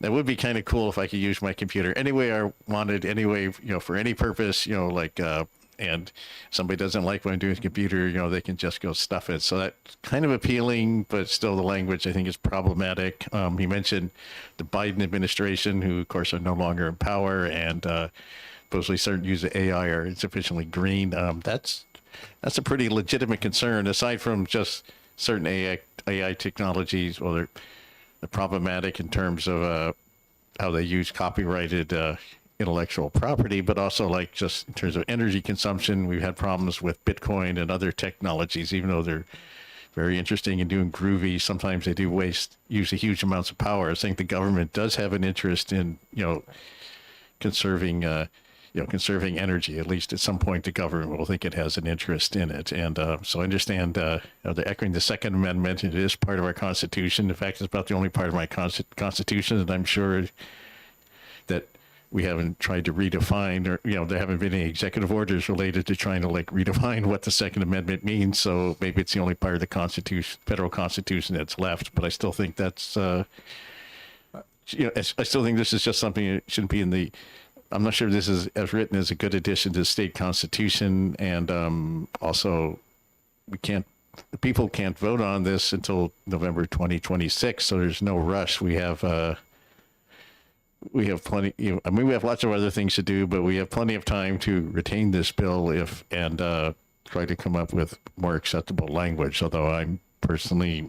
that would be kind of cool if I could use my computer any way I wanted, anyway, for any purpose, and somebody doesn't like what I'm doing with the computer, they can just go stuff it. So that's kind of appealing, but still the language, I think, is problematic. He mentioned the Biden administration, who, of course, are no longer in power, and supposedly certain use of AI are insufficiently green. That's a pretty legitimate concern, aside from just certain AI technologies. Well, they're problematic in terms of how they use copyrighted intellectual property, but also just in terms of energy consumption. We've had problems with Bitcoin and other technologies, even though they're very interesting and doing groovy. Sometimes they do use huge amounts of power. I think the government does have an interest in, conserving energy. At least at some point, the government will think it has an interest in it. And so I understand they're echoing the Second Amendment. It is part of our Constitution. In fact, it's about the only part of my Constitution that I'm sure that we haven't tried to redefine, or, there haven't been any executive orders related to trying to redefine what the Second Amendment means. So maybe it's the only part of the Constitution, federal Constitution, that's left. But I still think that's, I still think this is just something that shouldn't be in the, I'm not sure this is, as written, as a good addition to the state constitution. And also, people can't vote on this until November 2026. So there's no rush. We have plenty, we have lots of other things to do, but we have plenty of time to retain this bill and try to come up with more acceptable language. Although I'm personally,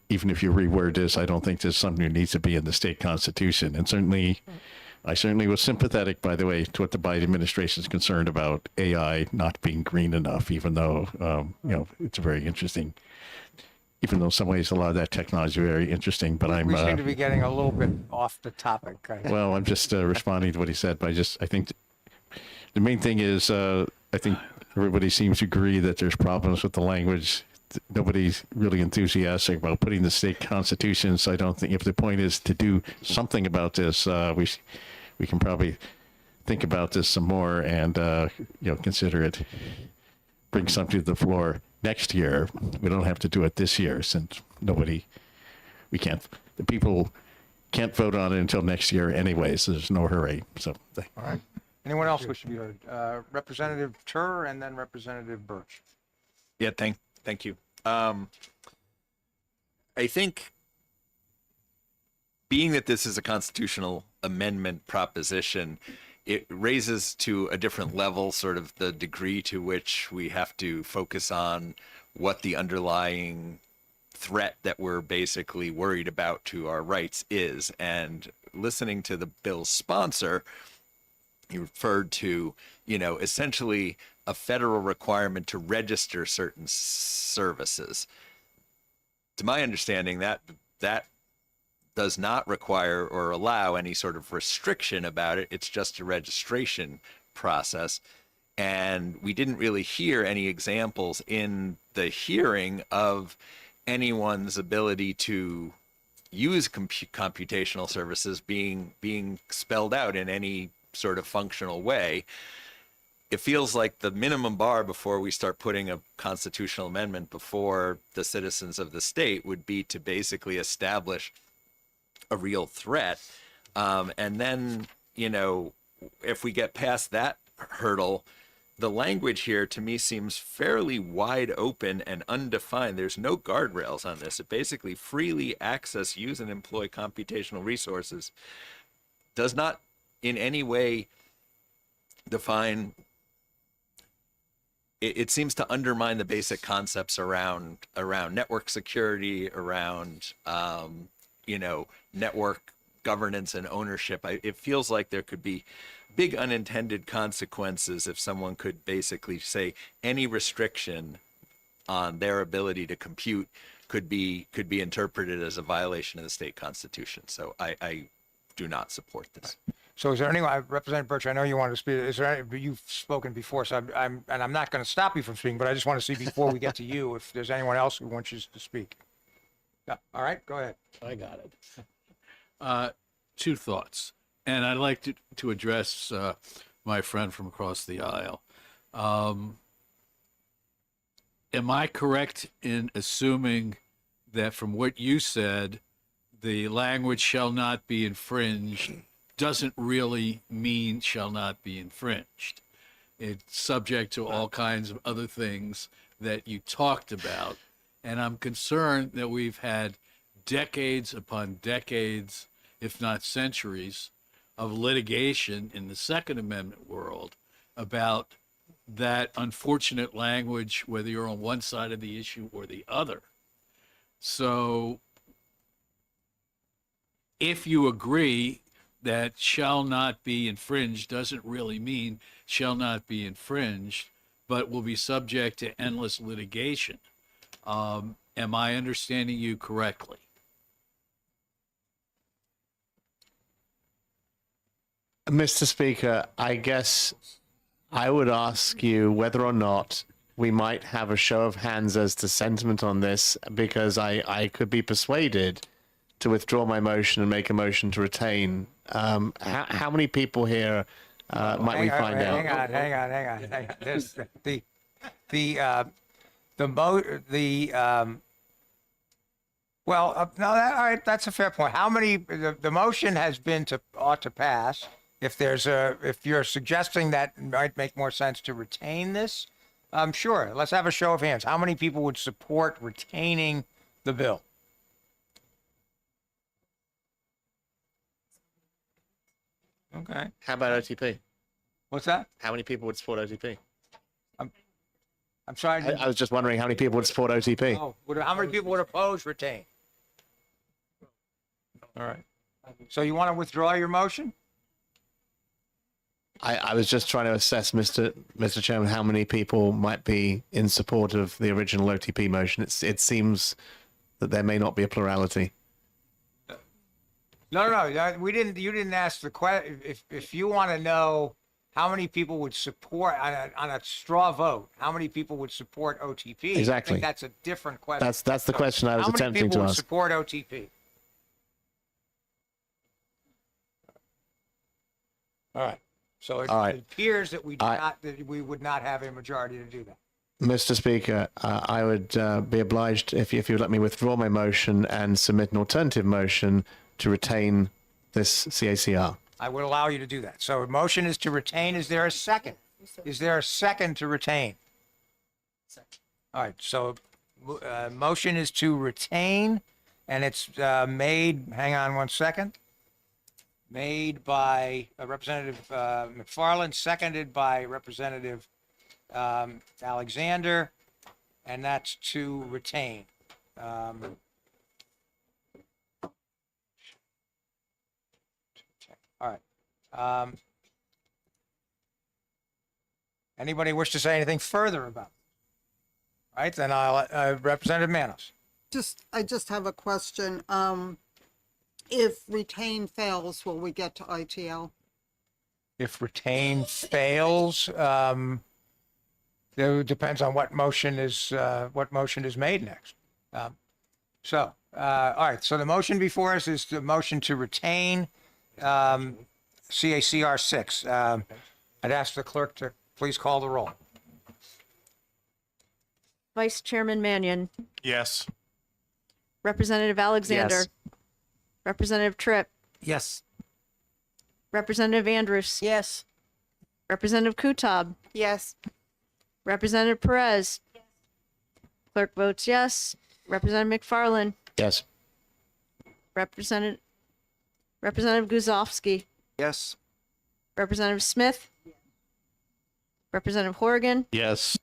even if you reword this, I don't think this is something that needs to be in the state constitution. And certainly I certainly was sympathetic, by the way, to what the Biden administration is concerned about AI not being green enough, even though, it's a very interesting, even though in some ways a lot of that technology is very interesting, but We seem to be getting a little bit off the topic. well, I'm just responding to what he said, but I think the main thing is, I think everybody seems to agree that there's problems with the language. Nobody's really enthusiastic about putting the state constitution. So I don't think, if the point is to do something about this, we can probably think about this some more and consider it. Bring something to the floor next year. We don't have to do it this year, since the people can't vote on it until next year anyway. So there's no hurry. So. All right. Anyone else wish to be heard? Representative Tur and then Representative Birch. Yeah, thank you. I think, being that this is a constitutional amendment proposition, it raises to a different level sort of the degree to which we have to focus on what the underlying threat that we're basically worried about to our rights is. And listening to the bill's sponsor, he referred to, essentially a federal requirement to register certain services. To my understanding, that does not require or allow any sort of restriction about it. It's just a registration process. And we didn't really hear any examples in the hearing of anyone's ability to use computational services being spelled out in any sort of functional way. It feels like the minimum bar before we start putting a constitutional amendment before the citizens of the state would be to basically establish a real threat. And then, if we get past that hurdle, the language here to me seems fairly wide open and undefined. There's no guardrails on this. It basically freely access, use, and employ computational resources. Does not in any way define. It seems to undermine the basic concepts around network security, around network governance and ownership. It feels like there could be big unintended consequences if someone could basically say any restriction on their ability to compute could be interpreted as a violation of the state constitution. So I do not support this. So is there anyone, Representative Birch, I know you wanted to speak. Is there any, you've spoken before, so I'm not going to stop you from speaking, but I just want to see before we get to you if there's anyone else who wants you to speak. Yeah. All right, go ahead. I got it. Two thoughts, and I'd like to address my friend from across the aisle. Am I correct in assuming that from what you said, the language shall not be infringed doesn't really mean shall not be infringed? It's subject to all kinds of other things that you talked about. And I'm concerned that we've had decades upon decades, if not centuries, of litigation in the Second Amendment world about that unfortunate language, whether you're on one side of the issue or the other. So if you agree that shall not be infringed doesn't really mean shall not be infringed, but will be subject to endless litigation. Am I understanding you correctly? Mr. Speaker, I guess I would ask you whether or not we might have a show of hands as to sentiment on this, because I could be persuaded to withdraw my motion and make a motion to retain. How many people here might we find out? Hang on. There's all right, that's a fair point. How many, the motion has been ought to pass. If you're suggesting that it might make more sense to retain this, sure, let's have a show of hands. How many people would support retaining the bill? Okay. How about OTP? What's that? How many people would support OTP? I'm sorry. I was just wondering how many people would support OTP. Oh, how many people would oppose retain? All right. So you want to withdraw your motion? I was just trying to assess, Mr. Chairman, how many people might be in support of the original OTP motion. It seems that there may not be a plurality. No. We didn't. You didn't ask the question. If you want to know how many people would support on a straw vote, how many people would support OTP? I Exactly. think that's a different question. That's the question I was How many attempting people to would ask. support OTP? All right. So it, All right. it appears that we would not have a majority to do that. Mr. Speaker, I would be obliged if you would let me withdraw my motion and submit an alternative motion to retain this CACR. I would allow you to do that. So a motion is to retain. Is there a second? Is there a second to retain? All right. So motion is to retain, and it's made. Hang on one second. Made by Representative McFarland, seconded by Representative Alexander, and that's to retain. All right. Anybody wish to say anything further about it? All right, then I'll, Representative Manos. I just have a question. If retain fails, will we get to ITL? If retain fails, it depends on what motion is made next. All right, so the motion before us is the motion to retain CACR 6. I'd ask the clerk to please call the roll. Vice Chairman Mannion, Yes. Representative Alexander, Yes. Representative Tripp, Yes. Representative Andrews, Yes. Representative Kutab, Yes. Representative Perez. Clerk votes yes. Representative McFarland, Yes. Representative Guzovsky, Yes. Representative Smith, Representative Horrigan, Yes.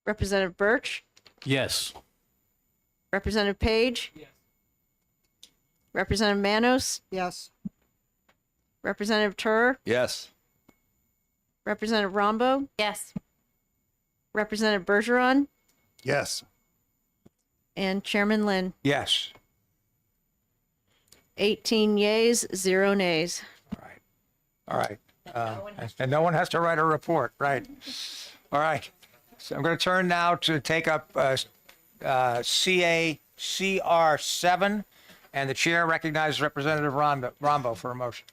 Representative Birch, Yes. Representative Page, Representative Manos, Yes. Representative Tur, Yes. Representative Rombo, Yes. Representative Bergeron, Yes. and Chairman Lynn. Yes. 18 yeas, 0 nays. All right. And no one has to write a report, right? All right. So I'm going to turn now to take up CACR 7, and the chair recognizes Representative Rombo for a motion.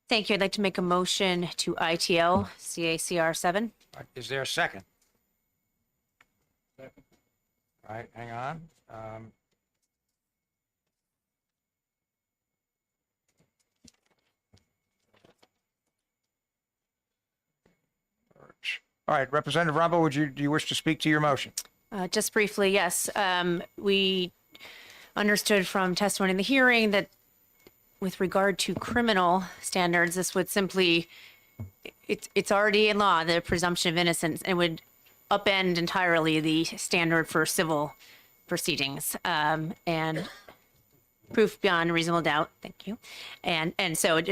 Thank you. I'd like to make a motion to ITL CACR 7. All right, is there a second? All right, hang on. All right, Representative Rombo, do you wish to speak to your motion? Just briefly, yes. We understood from testimony in the hearing that with regard to criminal standards, this would simply, it's already in law, the presumption of innocence, and would upend entirely the standard for civil proceedings and proof beyond reasonable doubt. Thank you. And so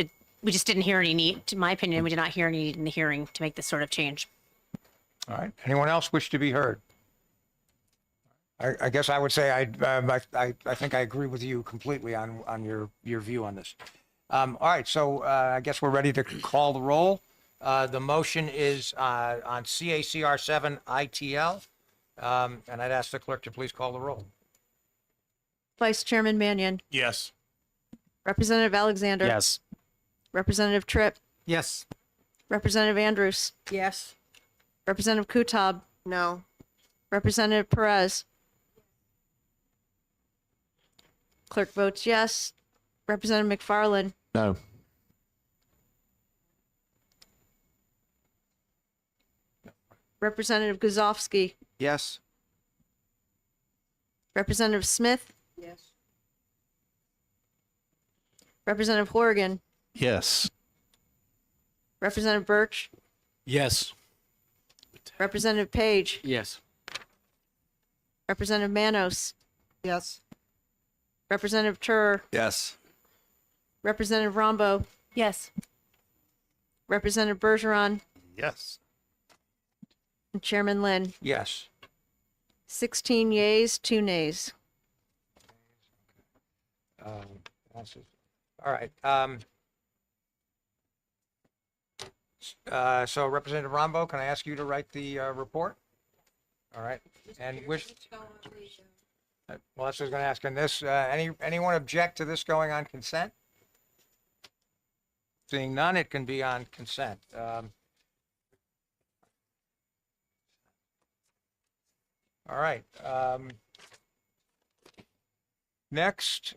we just didn't hear any need, to my opinion, we did not hear any need in the hearing to make this sort of change. All right, anyone else wish to be heard? I guess I would say I think I agree with you completely on your view on this. All right, so I guess we're ready to call the roll. The motion is on CACR 7 ITL, and I'd ask the clerk to please call the roll. Vice Chairman Mannion, Yes. Representative Alexander, Yes. Representative Tripp, Yes. Representative Andrews, Yes. Representative Kutab, No. Representative Perez. Clerk votes yes. Representative McFarland, No. Representative Guzovsky, Yes. Representative Smith, Yes. Representative Horrigan, Yes. Representative Birch, Yes. Representative Page, Yes. Representative Manos, Yes. Representative Tur, Yes. Representative Rombo, Yes. Representative Bergeron, Yes. and Chairman Lynn. Yes. 16 yeas, 2 nays. Passes. All right. So Representative Rombo, can I ask you to write the report? All right. And wish. Well, that's what I was going to ask. And this, anyone object to this going on consent? Seeing none, it can be on consent. All right. Next,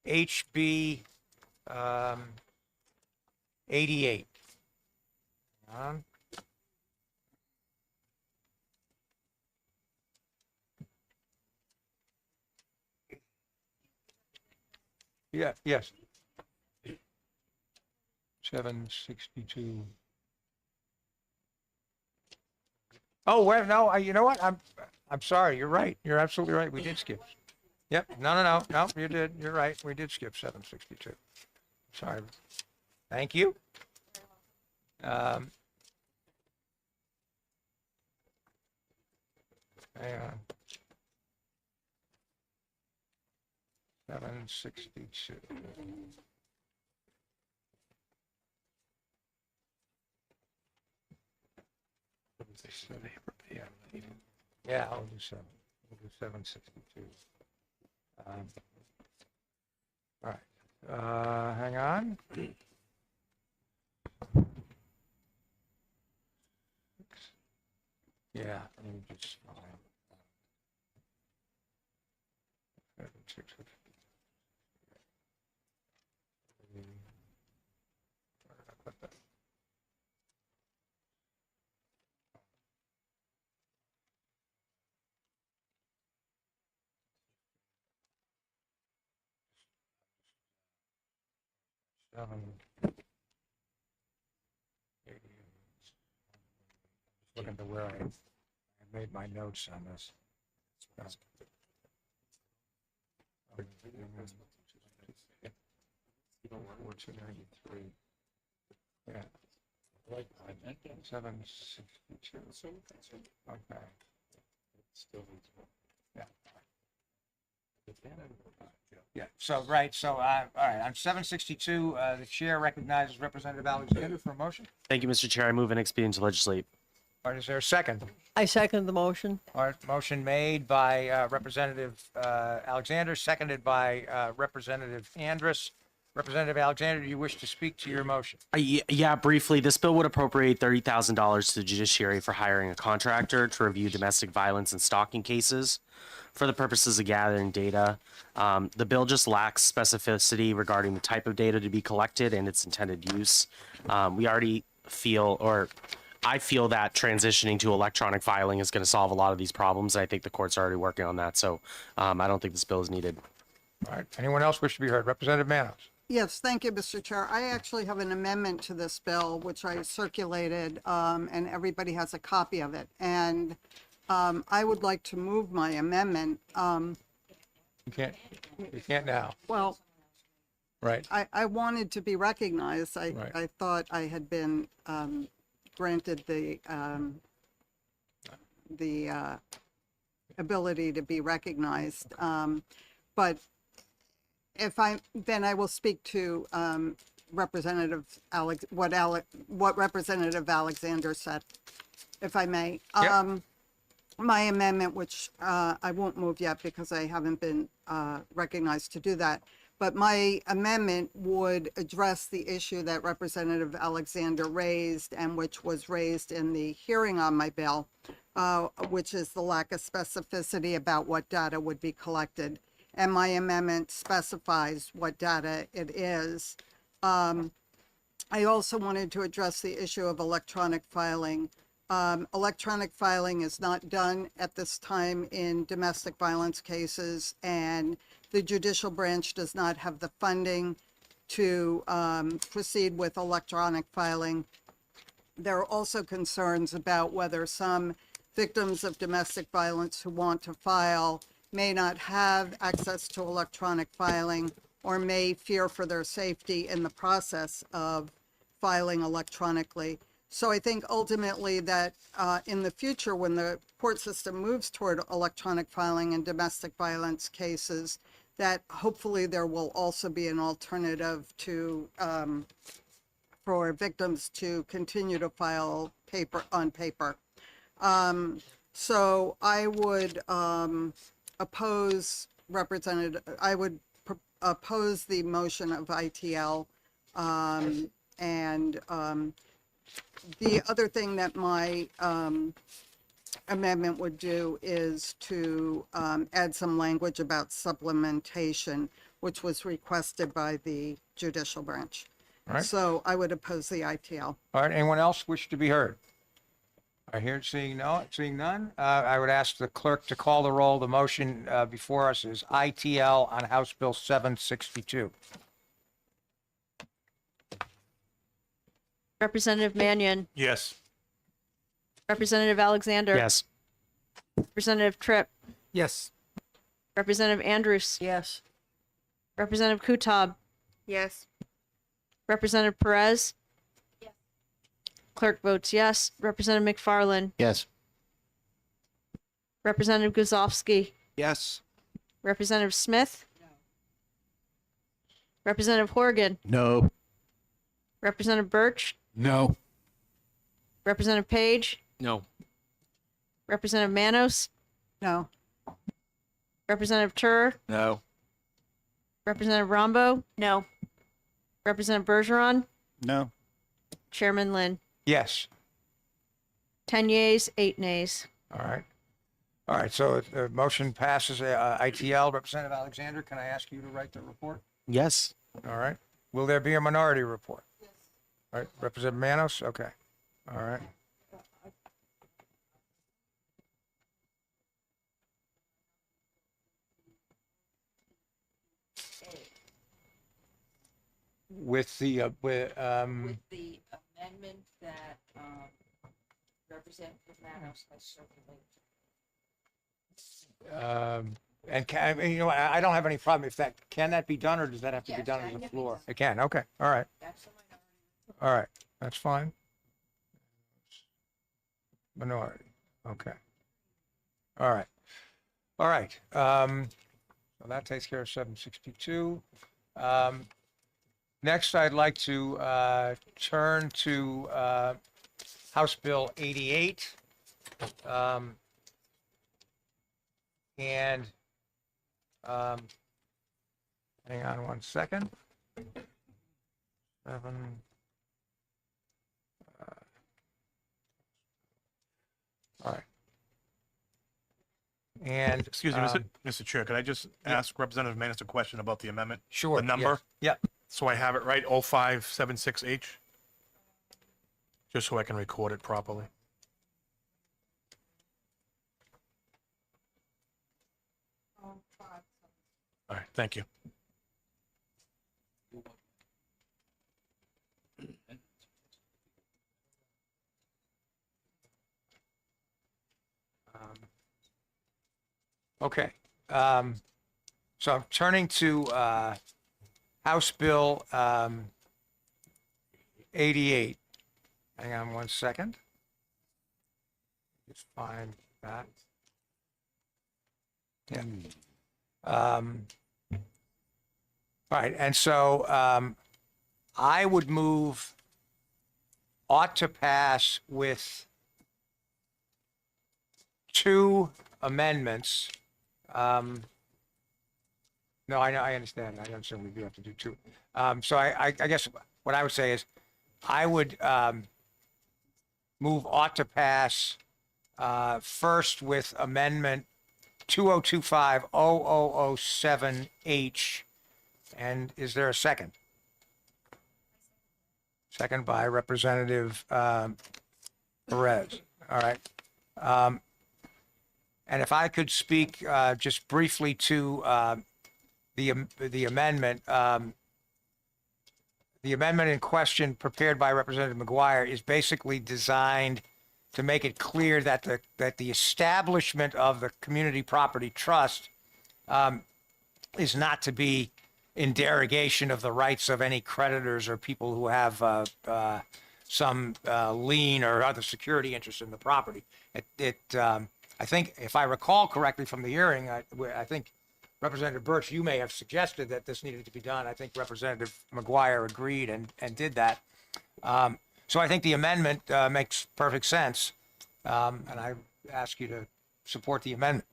HB 88. On. Yeah, yes. 762. Oh, well, no, you know what? I'm sorry. You're right. You're absolutely right. We did skip. Yep. No. You did. You're right. We did skip 762. Sorry. Thank you. Hang on. 762. Yeah, I'll do 7. We'll do 762. All right. Hang on. Yeah, let me just find. 762. Where did I put that? Looking to where I made my notes on this. 493. Yeah. 762. Okay. Yeah. Yeah, so, right, so, all right, on 762, the chair recognizes Representative Alexander for a motion. Thank you, Mr. Chair. I move an expedient to legislate. All right, is there a second? I second the motion. All right, motion made by Representative Alexander, seconded by Representative Andrus. Representative Alexander, do you wish to speak to your motion? Yeah, briefly, this bill would appropriate $30,000 to the judiciary for hiring a contractor to review domestic violence and stalking cases for the purposes of gathering data. The bill just lacks specificity regarding the type of data to be collected and its intended use. We already feel, or I feel, that transitioning to electronic filing is going to solve a lot of these problems. I think the court's already working on that, so I don't think this bill is needed. All right, anyone else wish to be heard? Representative Manos. Yes, thank you, Mr. Chair. I actually have an amendment to this bill, which I circulated, and everybody has a copy of it. And I would like to move my amendment. You can't now. Well, Right. I wanted to be recognized. Right. I thought I had been granted the ability to be recognized. But then I will speak to Representative what Representative Alexander said, if I may. Yep. My amendment, which I won't move yet because I haven't been recognized to do that, but my amendment would address the issue that Representative Alexander raised and which was raised in the hearing on my bill, which is the lack of specificity about what data would be collected. And my amendment specifies what data it is. I also wanted to address the issue of electronic filing. Electronic filing is not done at this time in domestic violence cases, and the judicial branch does not have the funding to proceed with electronic filing. There are also concerns about whether some victims of domestic violence who want to file may not have access to electronic filing or may fear for their safety in the process of filing electronically. So I think ultimately that in the future, when the court system moves toward electronic filing in domestic violence cases, that hopefully there will also be an alternative to for victims to continue to file on paper. So I would oppose oppose the motion of ITL. The other thing that my amendment would do is to add some language about supplementation, which was requested by the judicial branch. All right. So I would oppose the ITL. All right, anyone else wish to be heard? I hear, seeing none, I would ask the clerk to call the roll. The motion before us is ITL on House Bill 762. Representative Mannion, Yes. Representative Alexander. Yes. Representative Tripp, Yes. Representative Andrews, Yes. Representative Kutab, Yes. Representative Perez. Clerk votes yes. Representative McFarland, Yes. Representative Guzovsky, Yes. Representative Smith. Representative Horgan, No. Representative Birch, No. Representative Page, No. Representative Manos, No. Representative Tur, No. Representative Rombo, No. Representative Bergeron, No. Chairman Lynn. Yes. 10 yeas, 8 nays. All right. All right, so the motion passes. ITL. Representative Alexander, can I ask you to write the report? Yes. All right. Will there be a minority report? Yes. All right, Representative Manos? Okay. All right. With the, With the amendment that Representative Manos has circulated. and can, I mean, I don't have any problem if that, can that be done or does that have to be Yes, done that on can the be floor? done. It can, okay, all right, That's the minority. all right, that's fine. Minority, okay. All right, all right. So that takes care of 762. Next, I'd like to turn to House Bill 88. And hang on one second. 7. All right. And Excuse me, Mr. Chair, could I just ask Representative Manis a question about the amendment? sure. The number? Yes. Yeah. So I have it right, 0576H? Just so I can record it properly. All right, thank you. Okay. So I'm turning to House Bill 88. Hang on one second. Just find that. Yeah. All right, and so I would move ought to pass with 2 amendments. No, I understand. I understand we do have to do 2. So I guess what I would say is I would move ought to pass first with amendment 2025-0007H. And is there a second? Second by Representative Perez. All right. And if I could speak just briefly to the amendment. The amendment in question prepared by Representative McGuire is basically designed to make it clear that the establishment of the community property trust is not to be in derogation of the rights of any creditors or people who have some lien or other security interest in the property. I think, if I recall correctly from the hearing, I think Representative Birch, you may have suggested that this needed to be done. I think Representative McGuire agreed and did that. So I think the amendment makes perfect sense, and I ask you to support the amendment.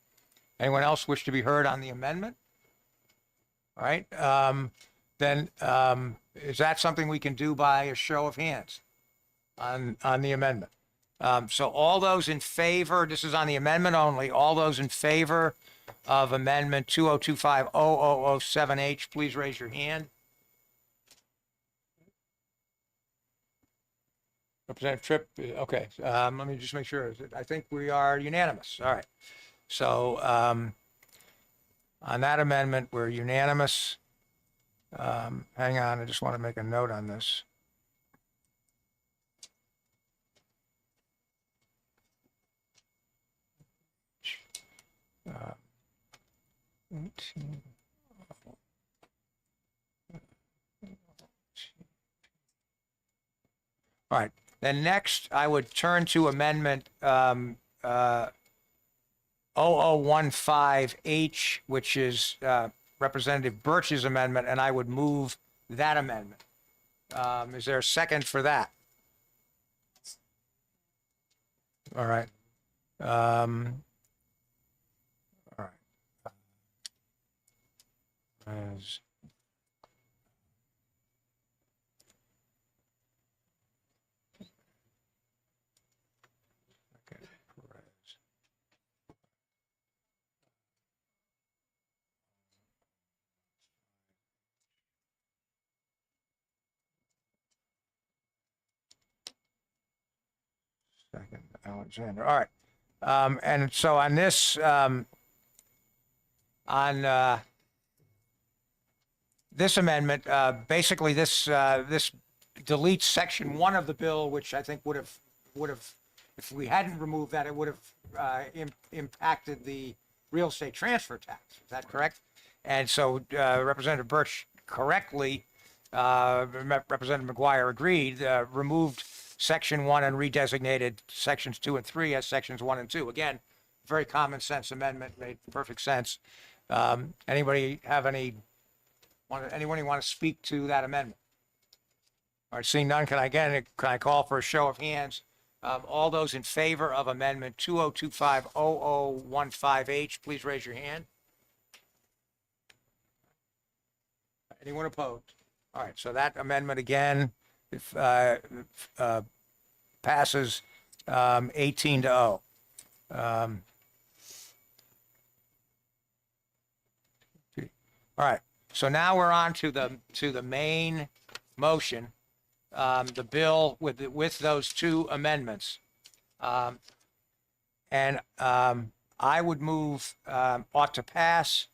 Anyone else wish to be heard on the amendment? All right, then is that something we can do by a show of hands on the amendment? So all those in favor, this is on the amendment only, all those in favor of amendment 2025-0007H, please raise your hand. Representative Tripp, okay, let me just make sure. I think we are unanimous. All right. So on that amendment, we're unanimous. Hang on, I just want to make a note on this. All right, then next I would turn to amendment 0015H, which is Representative Birch's amendment, and I would move that amendment. Is there a second for that? All right. All right. As okay, Perez. Second, Alexander. All right. And so on this, this amendment, basically this deletes section 1 of the bill, which I think would have, if we hadn't removed that, it would have impacted the real estate transfer tax. Is that correct? And so Representative Birch correctly, Representative McGuire agreed, removed section 1 and redesignated sections 2 and 3 as sections 1 and 2. Again, very common sense amendment, made perfect sense. Anybody have anyone want to speak to that amendment? All right, seeing none, can I call for a show of hands? All those in favor of amendment 2025-0015H, please raise your hand. Anyone opposed? All right, so that amendment again, if passes 18-0. All right, so now we're on to the main motion, the bill with those two amendments, and I would move ought to pass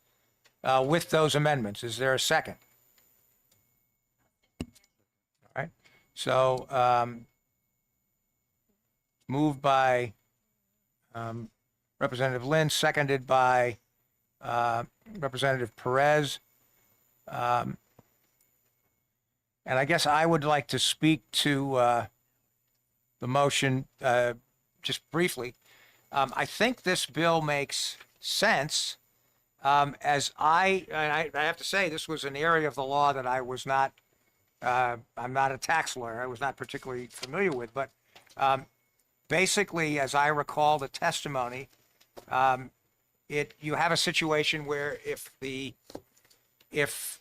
with those amendments. Is there a second? All right, so moved by Representative Lynn, seconded by Representative Perez. And I guess I would like to speak to the motion just briefly. I think this bill makes sense. As I have to say, this was an area of the law that I was not, I'm not a tax lawyer. I was not particularly familiar with, but basically, as I recall the testimony, you have a situation where if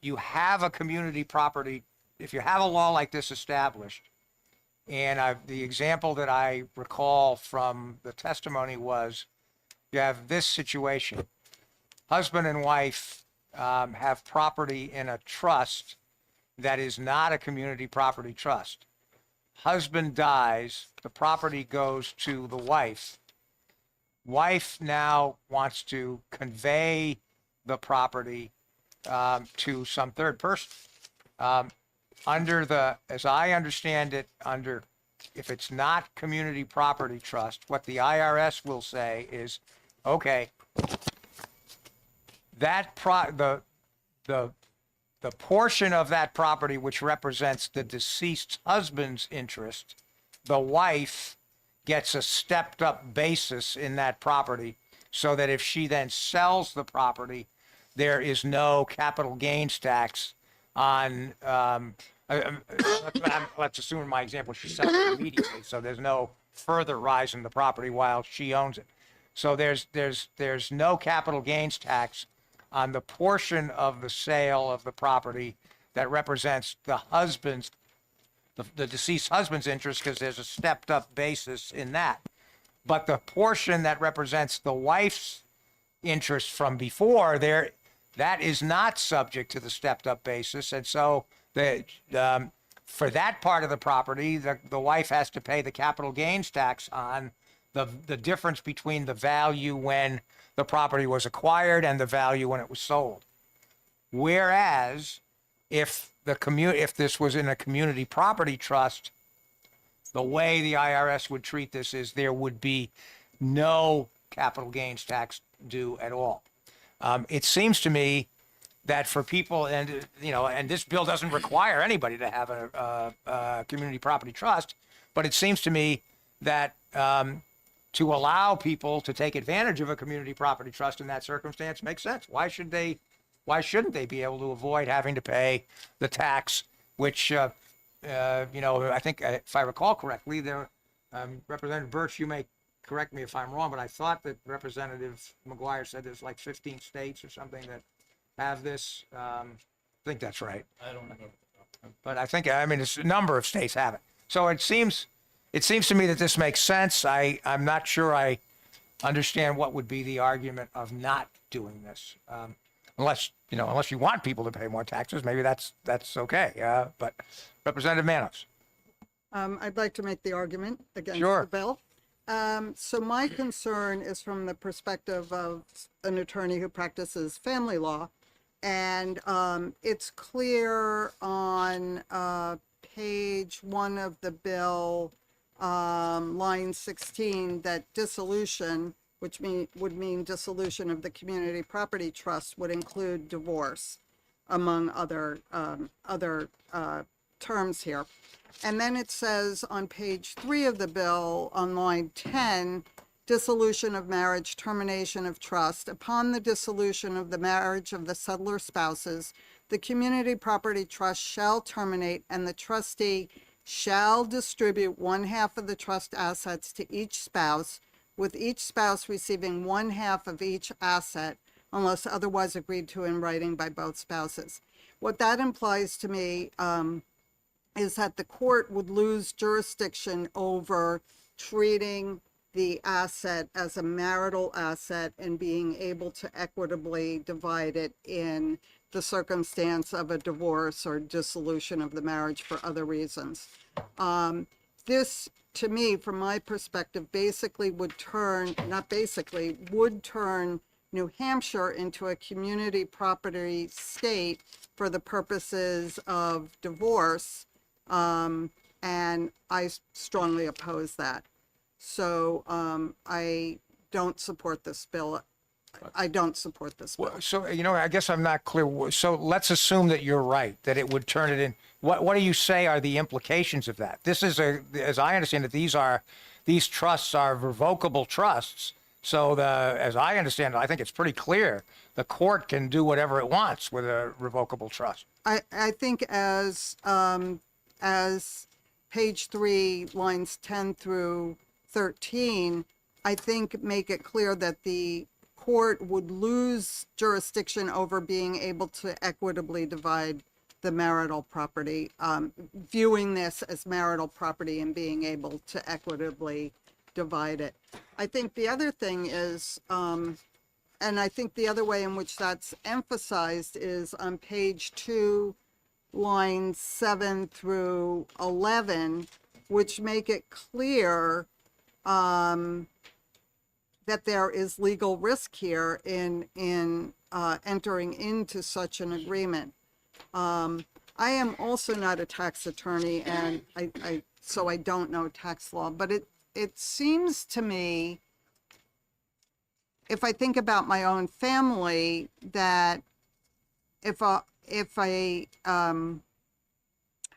you have a community property, if you have a law like this established, and the example that I recall from the testimony was, you have this situation: husband and wife have property in a trust that is not a community property trust. Husband dies, the property goes to the wife. Wife now wants to convey the property to some third person. As I understand it, if it's not community property trust, what the IRS will say is, okay, the portion of that property which represents the deceased husband's interest, the wife gets a stepped up basis in that property, so that if she then sells the property, there is no capital gains tax on, let's assume in my example, she sells it immediately, so there's no further rise in the property while she owns it. So there's no capital gains tax on the portion of the sale of the property that represents the husband's, the deceased husband's interest, because there's a stepped up basis in that. But the portion that represents the wife's interest from before, that is not subject to the stepped up basis. And so for that part of the property, the wife has to pay the capital gains tax on the difference between the value when the property was acquired and the value when it was sold. Whereas if this was in a community property trust, the way the IRS would treat this is there would be no capital gains tax due at all. It seems to me that for people, and this bill doesn't require anybody to have a community property trust, but it seems to me that to allow people to take advantage of a community property trust in that circumstance makes sense. Why shouldn't they be able to avoid having to pay the tax, which, I think if I recall correctly, Representative Birch, you may correct me if I'm wrong, but I thought that Representative McGuire said there's like 15 states or something that have this. I think that's right. I don't know. But it's a number of states have it. So it seems to me that this makes sense. I'm not sure I understand what would be the argument of not doing this. Unless you want people to pay more taxes, maybe that's okay. But Representative Manos. I'd like to make the argument against Sure. the bill. So my concern is from the perspective of an attorney who practices family law. And it's clear on page 1 of the bill, line 16, that dissolution, which would mean dissolution of the community property trust, would include divorce, among other terms here. And then it says on page 3 of the bill, on line 10, dissolution of marriage, termination of trust. Upon the dissolution of the marriage of the settlor spouses, the community property trust shall terminate, and the trustee shall distribute 1/2 of the trust assets to each spouse, with each spouse receiving 1/2 of each asset, unless otherwise agreed to in writing by both spouses. What that implies to me is that the court would lose jurisdiction over treating the asset as a marital asset and being able to equitably divide it in the circumstance of a divorce or dissolution of the marriage for other reasons. This, to me, from my perspective, would turn New Hampshire into a community property state for the purposes of divorce, and I strongly oppose that. So I don't support this bill. I don't support this bill. So, I guess I'm not clear. So let's assume that you're right, that it would turn it in. What do you say are the implications of that? This is as I understand it, these trusts are revocable trusts. So as I understand it, I think it's pretty clear the court can do whatever it wants with a revocable trust. I think as page 3, lines 10 through 13, I think make it clear that the court would lose jurisdiction over being able to equitably divide the marital property, viewing this as marital property and being able to equitably divide it. I think the other thing is, and I think the other way in which that's emphasized is on page 2, lines 7 through 11, which make it clear that there is legal risk here in entering into such an agreement. I am also not a tax attorney, and so I don't know tax law, but it seems to me if I think about my own family, that if a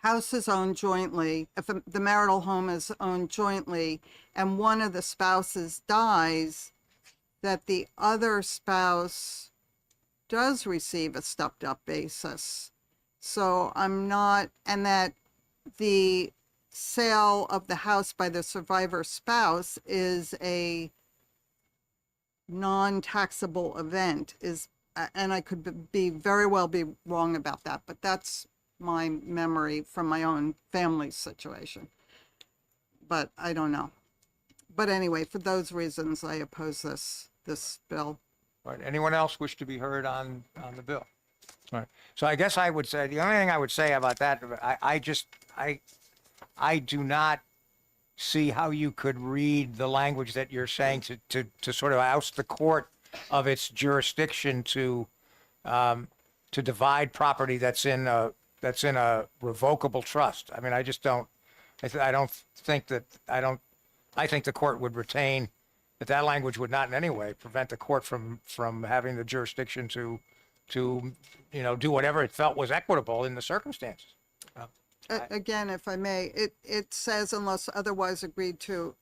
house is owned jointly, if the marital home is owned jointly, and one of the spouses dies, that the other spouse does receive a stepped up basis. So I'm not, and that the sale of the house by the survivor spouse is a non-taxable event, is, and I could be very well be wrong about that, but that's my memory from my own family situation. But I don't know. But anyway, for those reasons, I oppose this bill. All right, anyone else wish to be heard on the bill? All right, so I guess I would say, the only thing I would say about that, I do not see how you could read the language that you're saying to sort of oust the court of its jurisdiction to divide property that's in a revocable trust. I mean, I just don't, I don't think that, I think the court would retain that language would not in any way prevent the court from having the jurisdiction to do whatever it felt was equitable in the circumstances. Again, if I may, it says unless otherwise agreed to,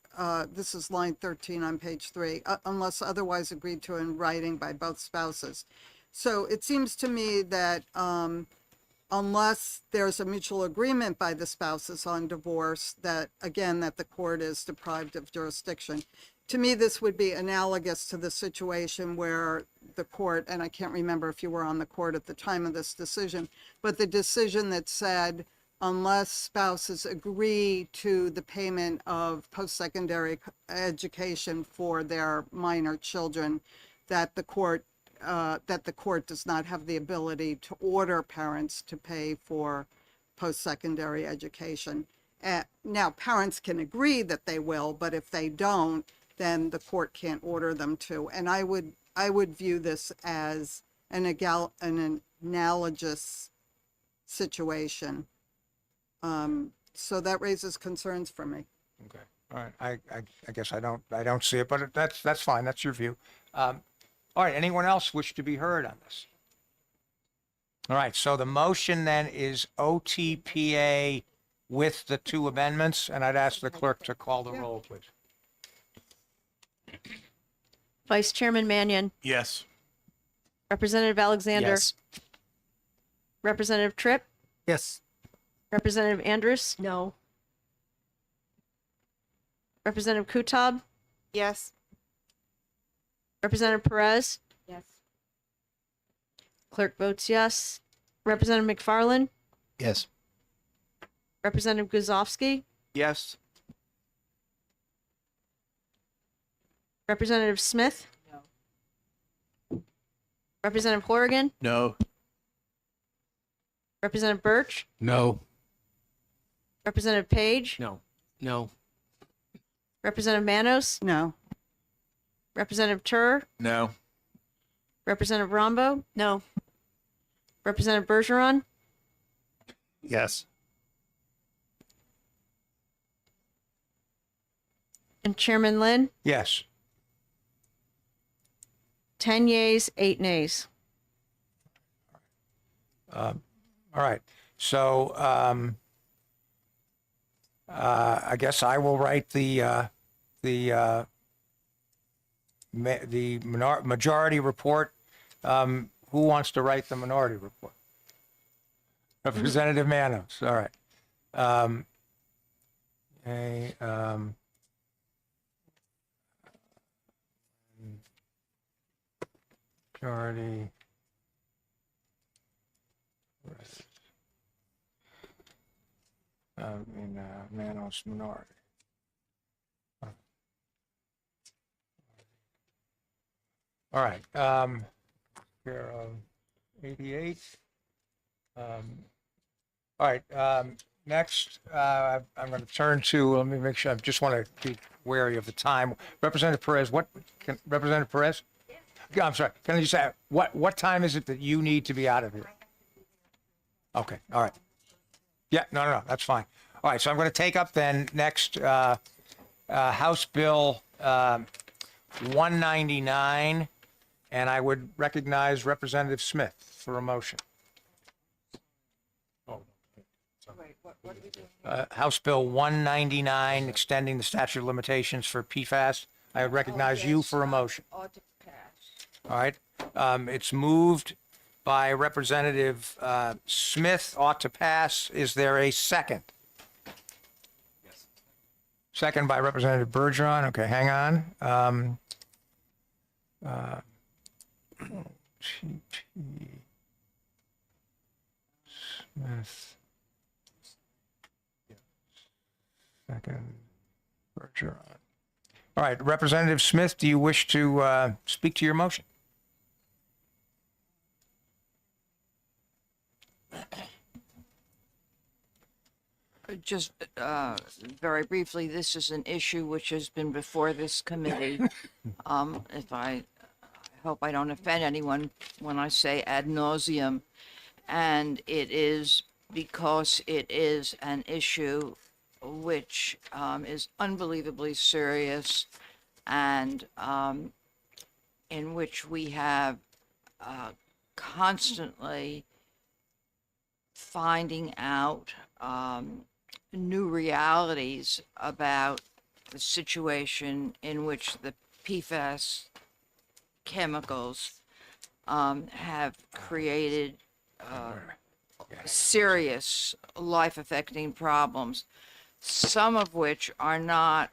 this is line 13 on page 3, unless otherwise agreed to in writing by both spouses. So it seems to me that unless there's a mutual agreement by the spouses on divorce, that again, that the court is deprived of jurisdiction. To me, this would be analogous to the situation where the court, and I can't remember if you were on the court at the time of this decision, but the decision that said, unless spouses agree to the payment of post-secondary education for their minor children, that the court does not have the ability to order parents to pay for post-secondary education. Now, parents can agree that they will, but if they don't, then the court can't order them to. And I would view this as an analogous situation. So that raises concerns for me. Okay. All right. I guess I don't see it, but that's fine. That's your view. All right. Anyone else wish to be heard on this? All right. So the motion then is OTPA with the 2 amendments, and I'd ask the clerk to call the roll, please. Vice Chairman Mannion, Yes. Representative Alexander, Yes. Representative Tripp, Yes. Representative Andrus, No. Representative Kutab, Yes. Representative Perez, Yes. clerk votes yes. Representative McFarland, Yes. Representative Guzovsky, Yes. Representative Smith, No. Representative Horrigan, No. Representative Birch, No. Representative Page, No. No. Representative Manos, No. Representative Tur, No. Representative Rombo, No. Representative Bergeron, Yes. and Chairman Lynn. Yes. 10 yeas, 8 nays. All right. So I guess I will write the majority report. Who wants to write the minority report? Representative Manos. All right. Majority. Manos minority. All right. Here of 88. All right. Next, I'm going to turn to. Let me make sure. I just want to be wary of the time. Representative Perez. Representative Perez? Yeah, I'm sorry. Can I just say what time is it that you need to be out of here? Okay. All right. Yeah. No. That's fine. All right. So I'm going to take up then next House Bill 199, and I would recognize Representative Smith for a motion. House Bill 199, extending the statute of limitations for PFAS. I would recognize you for a motion. All right. It's moved by Representative Smith, ought to pass. Is there a second? Yes. Second by Representative Bergeron. Okay, hang on. TP Smith. Second, Bergeron. All right, Representative Smith, do you wish to speak to your motion? Just very briefly, this is an issue which has been before this committee. If I hope I don't offend anyone when I say ad nauseum, and it is because it is an issue which is unbelievably serious, and in which we have constantly finding out new realities about the situation in which the PFAS chemicals have created serious life-affecting problems, some of which are not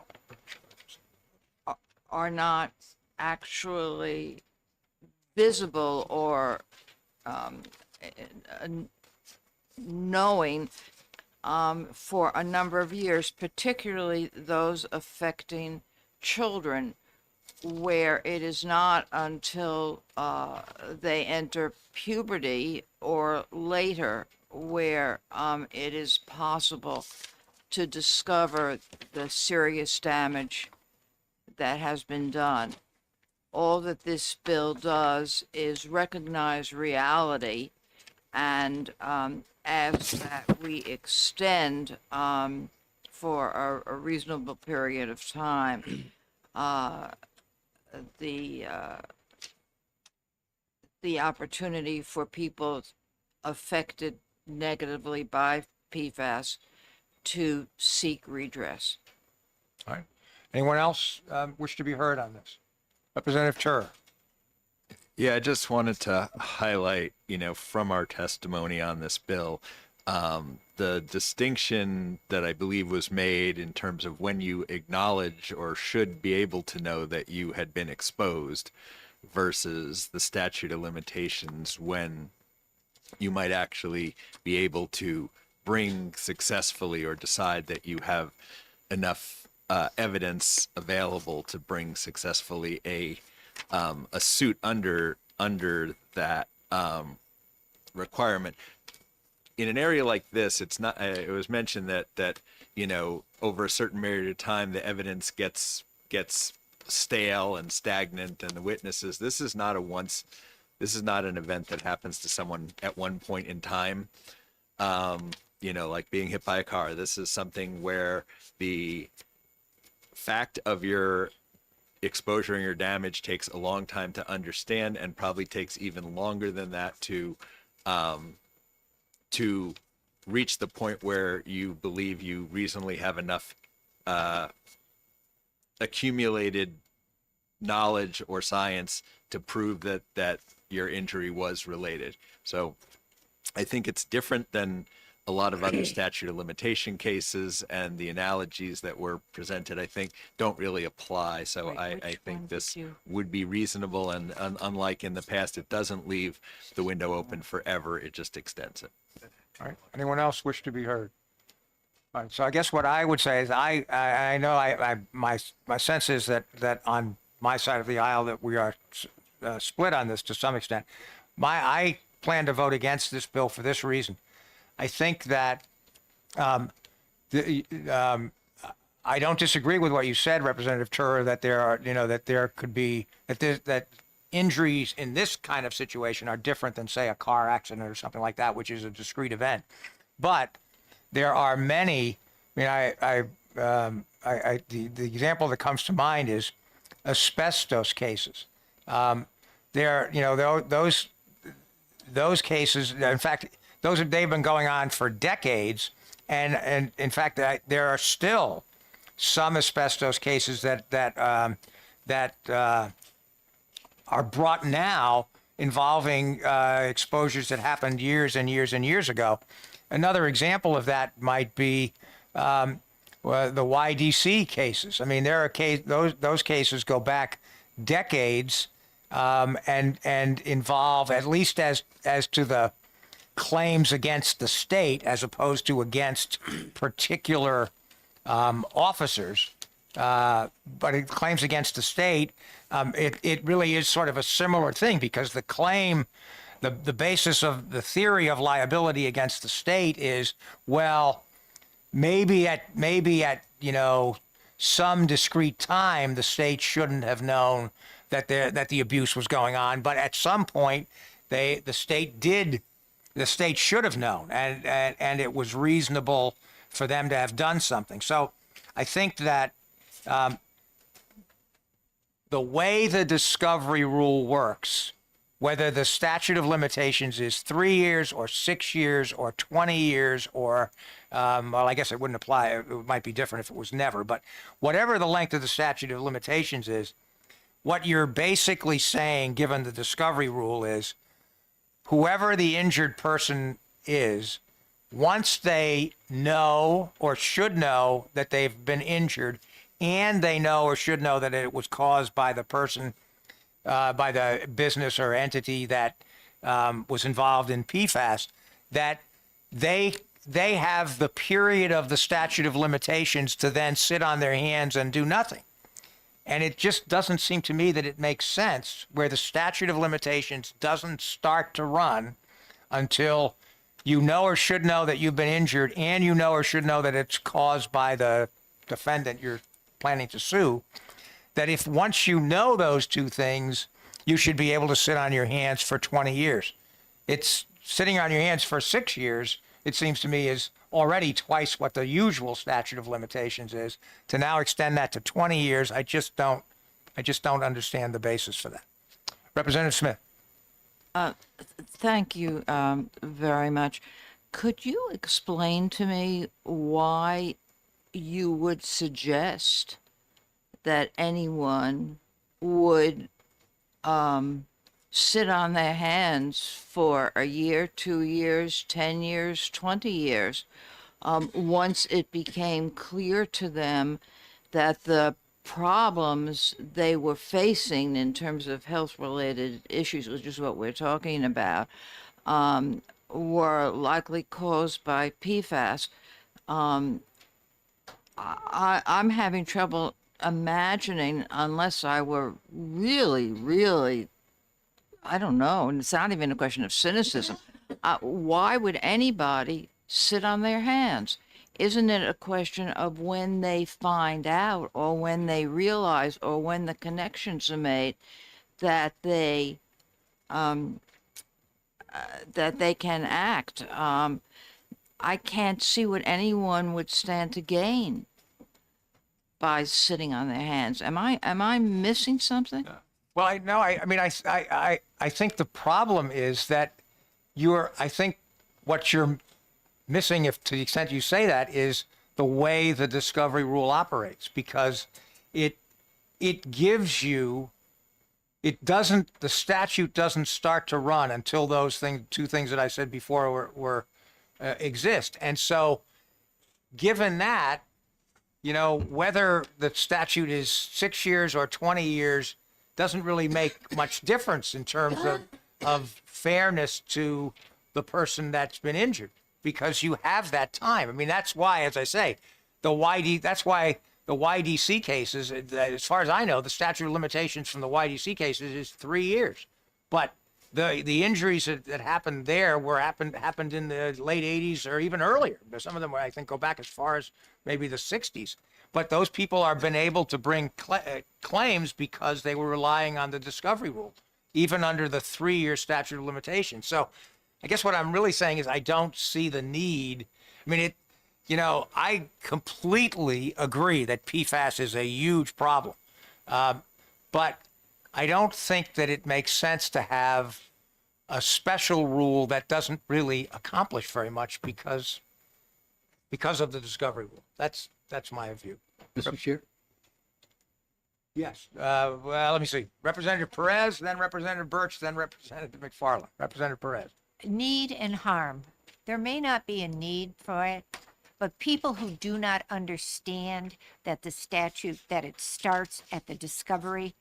actually visible or knowing for a number of years, particularly those affecting children, where it is not until they enter puberty or later where it is possible to discover the serious damage that has been done. All that this bill does is recognize reality, and as that we extend for a reasonable period of time the opportunity for people affected negatively by PFAS to seek redress. All right. Anyone else wish to be heard on this? Representative Tur. Yeah, I just wanted to highlight, from our testimony on this bill, the distinction that I believe was made in terms of when you acknowledge or should be able to know that you had been exposed versus the statute of limitations when you might actually be able to bring successfully or decide that you have enough evidence available to bring successfully a suit under that requirement. In an area like this, it's not. It was mentioned that over a certain period of time the evidence gets stale and stagnant, and the witnesses. This is not an event that happens to someone at one point in time. Like being hit by a car. This is something where the fact of your exposure and your damage takes a long time to understand, and probably takes even longer than that to reach the point where you believe you reasonably have enough accumulated knowledge or science to prove that your injury was related. So I think it's different than a lot of other statute of limitation cases, and the analogies that were presented, I think, don't really apply. So I think this would be reasonable, and unlike in the past, it doesn't leave the window open forever. It just extends it. All right. Anyone else wish to be heard? All right. So I guess what I would say is I know my sense is that on my side of the aisle that we are split on this to some extent. I plan to vote against this bill for this reason. I think that I don't disagree with what you said, Representative Tur, that there are, that there could be that injuries in this kind of situation are different than, say, a car accident or something like that, which is a discrete event. But there are many. I mean, the example that comes to mind is asbestos cases. There, you know, those cases, in fact, they've been going on for decades, and in fact, there are still some asbestos cases that are brought now involving exposures that happened years and years and years ago. Another example of that might be the YDC cases. I mean, there are those cases go back decades, and involve, at least as to the claims against the state as opposed to against particular officers, but it claims against the state. It really is sort of a similar thing, because the claim, the basis of the theory of liability against the state is, well, maybe at you know, some discrete time the state shouldn't have known that the abuse was going on, but at some point the state should have known, and it was reasonable for them to have done something. So I think that the way the discovery rule works, whether the statute of limitations is 3 years or 6 years or 20 years or, well, I guess it wouldn't apply. It might be different if it was never, but whatever the length of the statute of limitations is, what you're basically saying, given the discovery rule, is whoever the injured person is, once they know or should know that they've been injured, and they know or should know that it was caused by the person, by the business or entity that was involved in PFAS, that they have the period of the statute of limitations to then sit on their hands and do nothing. And it just doesn't seem to me that it makes sense where the statute of limitations doesn't start to run until you know or should know that you've been injured, and you know or should know that it's caused by the defendant you're planning to sue. That if once you know those two things, you should be able to sit on your hands for 20 years. It's sitting on your hands for 6 years, it seems to me, is already twice what the usual statute of limitations is. To now extend that to 20 years, I just don't understand the basis for that. Representative Smith. Thank you very much. Could you explain to me why you would suggest that anyone would sit on their hands for a year, 2 years, 10 years, 20 years, once it became clear to them that the problems they were facing in terms of health-related issues, which is what we're talking about, were likely caused by PFAS? I'm having trouble imagining, unless I were really, really, I don't know, and it's not even a question of cynicism, why would anybody sit on their hands? Isn't it a question of when they find out, or when they realize, or when the connections are made that they can act? I can't see what anyone would stand to gain by sitting on their hands. Am I missing something? Well, I think the problem is that I think what you're missing, if to the extent you say that, is the way the discovery rule operates, because it gives you, the statute doesn't start to run until those two things that I said before exist. And so given that, you know, whether the statute is 6 years or 20 years doesn't really make much difference in terms of fairness to the person that's been injured, because you have that time. I mean, that's why, as I say, that's why the YDC cases, as far as I know, the statute of limitations from the YDC cases is 3 years. But the injuries that happened there happened in the late 80s or even earlier. Some of them, I think, go back as far as maybe the 60s. But those people are been able to bring claims because they were relying on the discovery rule, even under the 3-year statute of limitations. So I guess what I'm really saying is I don't see the need. I mean, I completely agree that PFAS is a huge problem. But I don't think that it makes sense to have a special rule that doesn't really accomplish very much because of the discovery rule. That's my view. Mr. Chair? Yes. Well, let me see. Representative Perez, then Representative Birch, then Representative McFarland. Representative Perez. Need and harm. There may not be a need for it, but people who do not understand that the statute, that it starts at the discovery,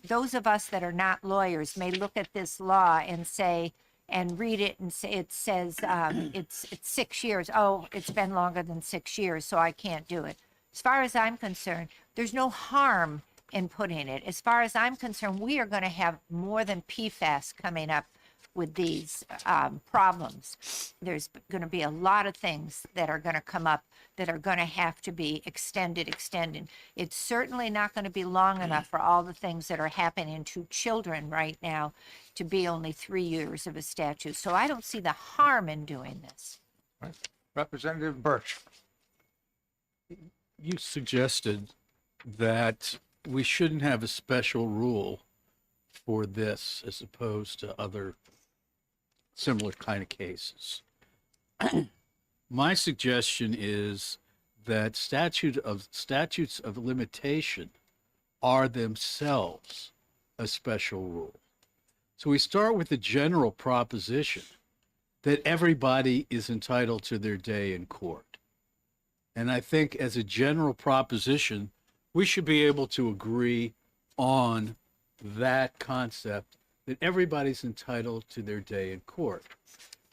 those of us that are not lawyers may look at this law and say, and read it and say, it says it's 6 years. Oh, it's been longer than 6 years, so I can't do it. As far as I'm concerned, there's no harm in putting it. As far as I'm concerned, we are going to have more than PFAS coming up with these problems. There's going to be a lot of things that are going to come up that are going to have to be extended. It's certainly not going to be long enough for all the things that are happening to children right now to be only 3 years of a statute. So I don't see the harm in doing this. Right. Representative Birch. You suggested that we shouldn't have a special rule for this as opposed to other similar kind of cases. My suggestion is that statutes of limitation are themselves a special rule. So we start with the general proposition that everybody is entitled to their day in court. And I think as a general proposition, we should be able to agree on that concept that everybody's entitled to their day in court.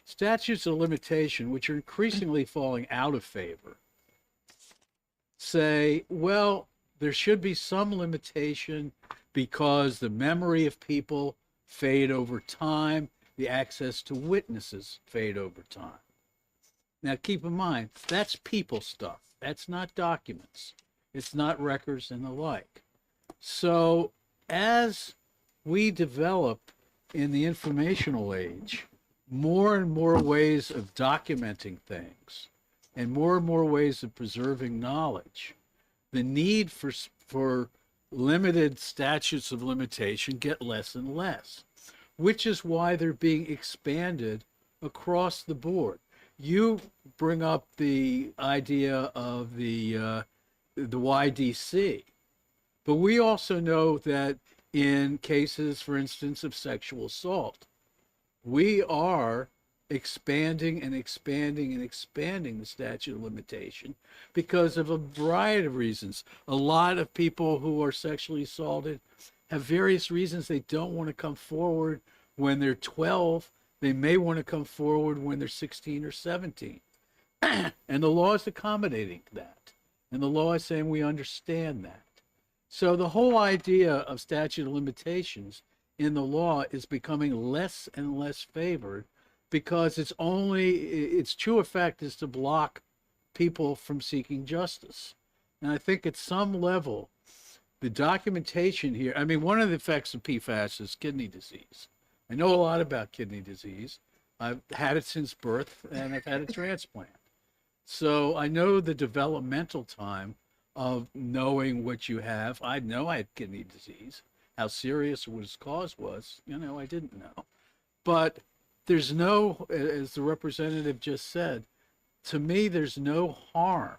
Statutes of limitation, which are increasingly falling out of favor, say, well, there should be some limitation because the memory of people fade over time, the access to witnesses fade over time. Now, keep in mind, that's people stuff. That's not documents. It's not records and the like. So as we develop in the informational age more and more ways of documenting things and more ways of preserving knowledge, the need for limited statutes of limitation get less and less, which is why they're being expanded across the board. You bring up the idea of the YDC, but we also know that in cases, for instance, of sexual assault, we are expanding the statute of limitation because of a variety of reasons. A lot of people who are sexually assaulted have various reasons they don't want to come forward when they're 12. They may want to come forward when they're 16 or 17. And the law is accommodating that. And the law is saying we understand that. So the whole idea of statute of limitations in the law is becoming less and less favored because its true effect is to block people from seeking justice. And I think at some level, the documentation here, I mean, one of the effects of PFAS is kidney disease. I know a lot about kidney disease. I've had it since birth and I've had a transplant. So I know the developmental time of knowing what you have. I know I had kidney disease. How serious its cause was, I didn't know. But there's no, as the representative just said, to me, there's no harm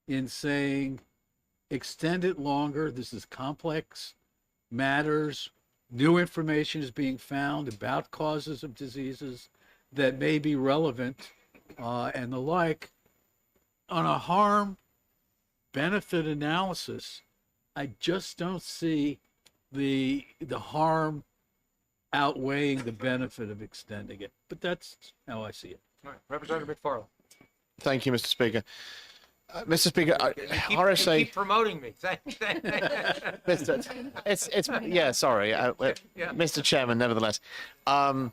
in saying extend it longer. This is complex matters. New information is being found about causes of diseases that may be relevant and the like. On a harm benefit analysis, I just don't see the harm outweighing the benefit of extending it. But that's how I see it. All right. Representative McFarland. Thank you, Mr. Speaker. Mr. Speaker, You RSA. keep promoting me. Yeah, sorry, Mr. Chairman. Nevertheless, RSA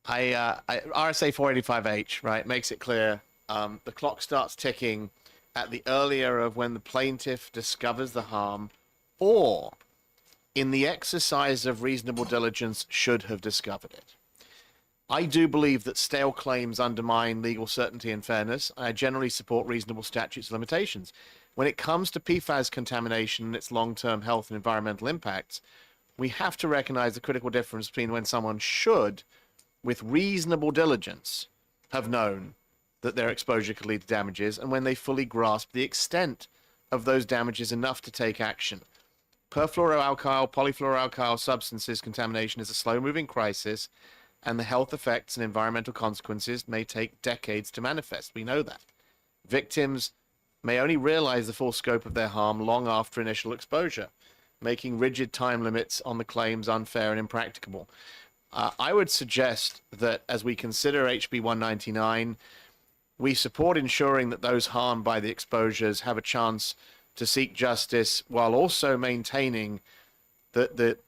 485H, right, makes it clear the clock starts ticking at the earlier of when the plaintiff discovers the harm, or in the exercise of reasonable diligence should have discovered it. I do believe that stale claims undermine legal certainty and fairness. I generally support reasonable statutes of limitations. when it comes to PFAS contamination and its long-term health and environmental impacts, we have to recognize the critical difference between when someone should, with reasonable diligence, have known that their exposure could lead to damages, and when they fully grasp the extent of those damages enough to take action. Perfluoroalkyl, polyfluoroalkyl substances contamination is a slow-moving crisis, and the health effects and environmental consequences may take decades to manifest. We know that. Victims may only realize the full scope of their harm long after initial exposure, making rigid time limits on the claims unfair and impracticable. I would suggest that as we consider HB 199, we support ensuring that those harmed by the exposures have a chance to seek justice while also maintaining that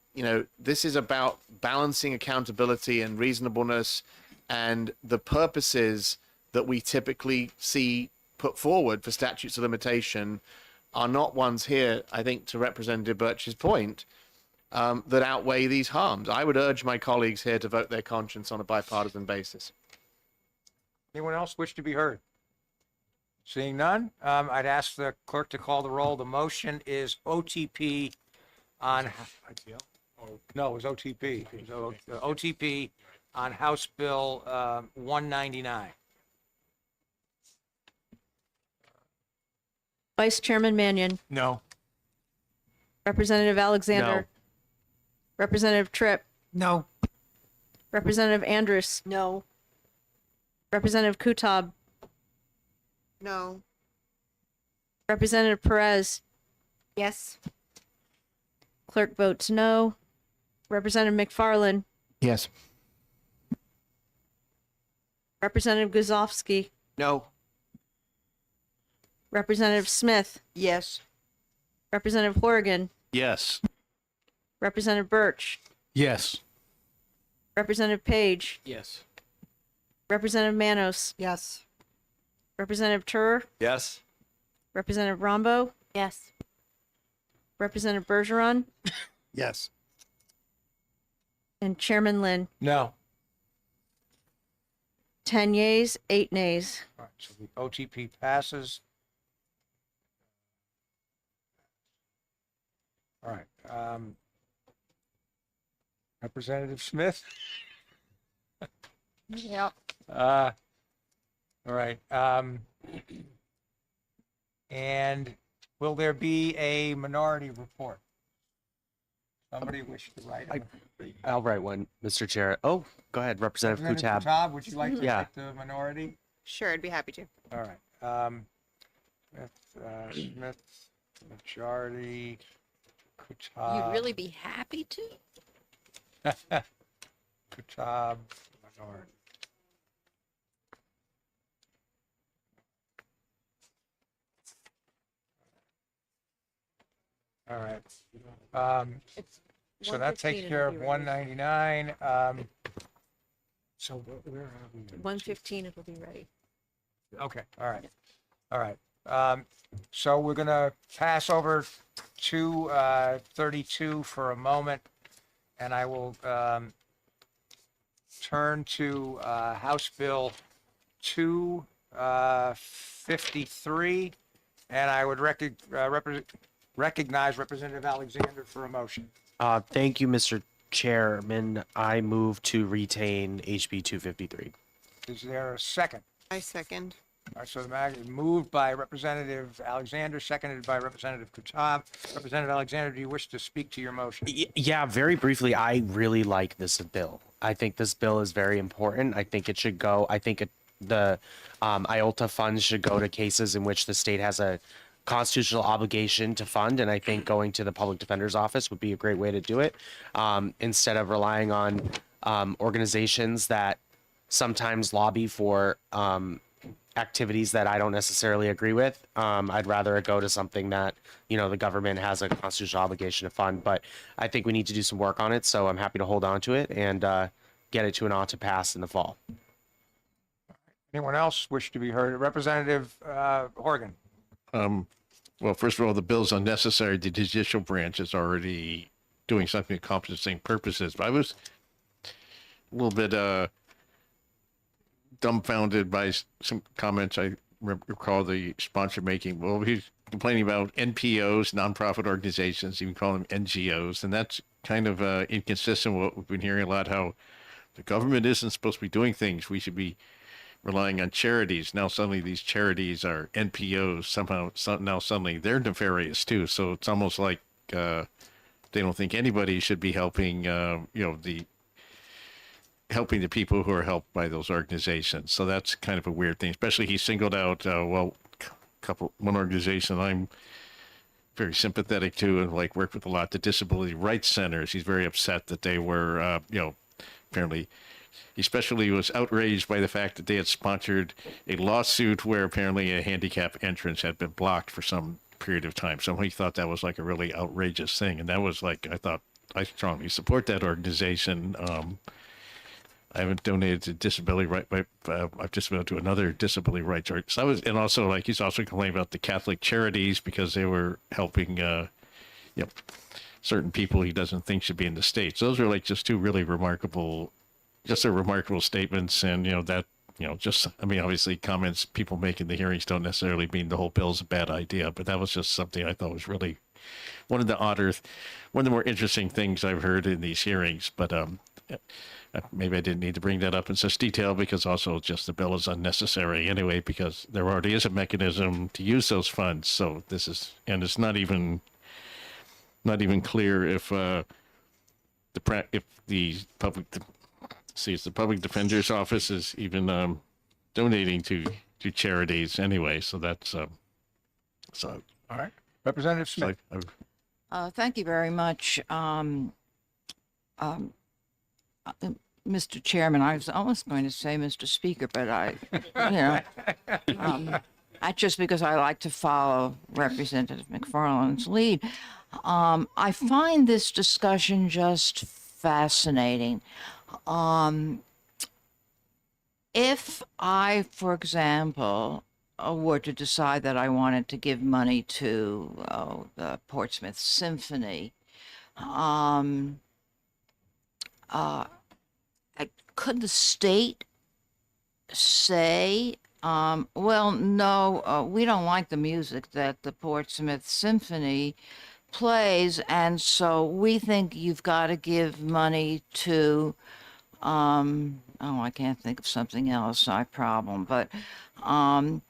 this is about balancing accountability and reasonableness, and the purposes that we typically see put forward for statutes of limitation are not ones here, I think, to Representative Birch's point, that outweigh these harms. I would urge my colleagues here to vote their conscience on a bipartisan basis. Anyone else wish to be heard? Seeing none, I'd ask the clerk to call the roll. The motion is OTP on, no, it was OTP. It was OTP on House Bill 199. Vice Chairman Mannion, No. Representative Alexander, No. Representative Tripp, No. Representative Andrus, No. Representative Kutab, No. Representative Perez, Yes. clerk votes no. Representative McFarland, Yes. Representative Guzovsky, No. Representative Smith, Yes. Representative Horrigan, Yes. Representative Birch, Yes. Representative Page, Yes. Representative Manos, Yes. Representative Tur, Yes. Representative Rombo, Yes. Representative Bergeron, Yes. and Chairman Lynn. No. 10 yeas, 8 nays. All right, so the OTP passes. All right. Representative Smith? Yep. All right. And will there be a minority report? Somebody wish to write it? I'll write one, Mr. Chair. Oh, go ahead, Representative Kutab. Kutab, would you like to Yeah. write the minority? Sure, I'd be happy to. All right. Smith, majority, Kutab. You'd really be happy to? Kutab, minority. All right. So that takes care of 199. So where are we? 115, it'll be ready. Okay, all right. All right. So we're going to pass over to 32 for a moment, and I will turn to House Bill 253, and I would recognize Representative Alexander for a motion. Thank you, Mr. Chairman. I move to retain HB 253. Is there a second? I second. All right, so the matter is moved by Representative Alexander, seconded by Representative Kutab. Representative Alexander, do you wish to speak to your motion? Yeah, very briefly, I really like this bill. I think this bill is very important. I think it should go, the IOLTA funds should go to cases in which the state has a constitutional obligation to fund, and I think going to the public defender's office would be a great way to do it, instead of relying on organizations that sometimes lobby for activities that I don't necessarily agree with. I'd rather it go to something that, the government has a constitutional obligation to fund, but I think we need to do some work on it, so I'm happy to hold on to it and get it to an ought to pass in the fall. Anyone else wish to be heard? Representative Horgan. Well, first of all, the bill's unnecessary. The judicial branch is already doing something to accomplish the same purposes. But I was a little bit dumbfounded by some comments I recall the sponsor making, well, he's complaining about NPOs, nonprofit organizations, even call them NGOs. And that's kind of inconsistent with what we've been hearing a lot, how the government isn't supposed to be doing things. We should be relying on charities. Now suddenly these charities are NPOs. Now suddenly they're nefarious too. So it's almost like they don't think anybody should be helping, helping the people who are helped by those organizations. So that's kind of a weird thing. Especially he singled out one organization I'm very sympathetic to and like worked with a lot, the disability rights centers. He's very upset that they were, apparently. He especially was outraged by the fact that they had sponsored a lawsuit where apparently a handicap entrance had been blocked for some period of time. So he thought that was like a really outrageous thing. And that was like, I strongly support that organization. I haven't donated to disability right, I've just been to another disability rights. So and also like, he's also complaining about the Catholic charities because they were helping, certain people he doesn't think should be in the state. So those are like just two really remarkable statements. And, obviously comments people make in the hearings don't necessarily mean the whole bill's a bad idea, but that was just something I thought was really one of the more interesting things I've heard in these hearings. But maybe I didn't need to bring that up in such detail because also just the bill is unnecessary anyway, because there already is a mechanism to use those funds. So it's not even clear if the public defender's office is even donating to charities anyway. So that's All right. Representative Smith. Thank you very much. Mr. Chairman, I was almost going to say Mr. Speaker, but that's just because I like to follow Representative McFarland's lead. I find this discussion just fascinating. If I, for example, were to decide that I wanted to give money to the Portsmouth Symphony, could the state say, well, no, we don't like the music that the Portsmouth Symphony plays, and so we think you've got to give money to, I can't think of something else, problem, but, and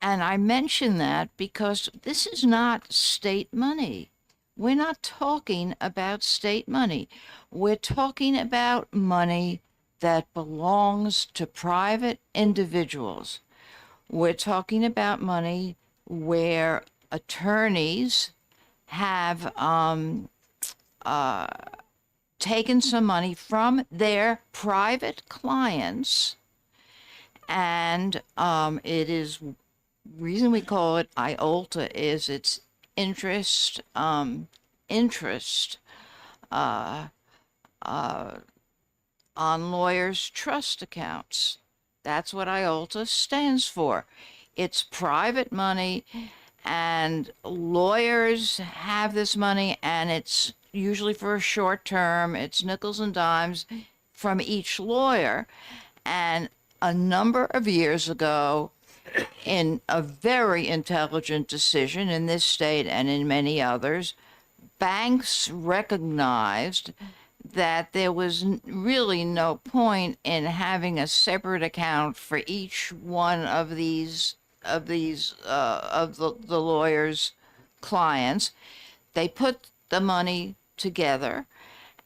I mention that because this is not state money. We're not talking about state money. We're talking about money that belongs to private individuals. We're talking about money where attorneys have taken some money from their private clients, and it is reason we call it IOLTA is its interest on lawyers' trust accounts. That's what IOLTA stands for. It's private money, and lawyers have this money, and it's usually for a short term. It's nickels and dimes from each lawyer. And a number of years ago, in a very intelligent decision in this state and in many others, banks recognized that there was really no point in having a separate account for each one of the lawyer's clients. They put the money together,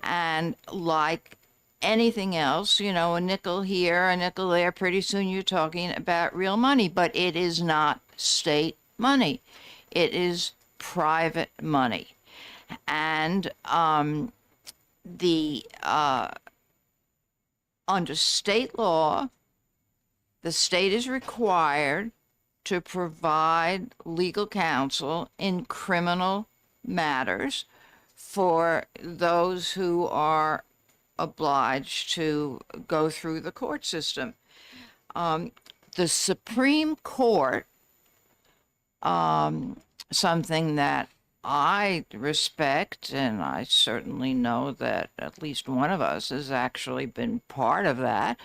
and like anything else, a nickel here, a nickel there, pretty soon you're talking about real money, but it is not state money. It is private money. And under state law, the state is required to provide legal counsel in criminal matters for those who are obliged to go through the court system. The Supreme Court, something that I respect, and I certainly know that at least one of us has actually been part of that.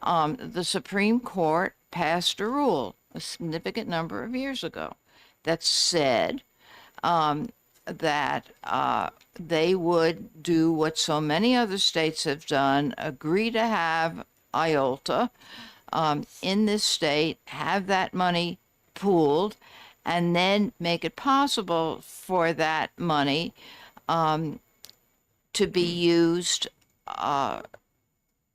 The Supreme Court passed a rule a significant number of years ago that said that they would do what so many other states have done, agree to have IOLTA in this state, have that money pooled, and then make it possible for that money to be used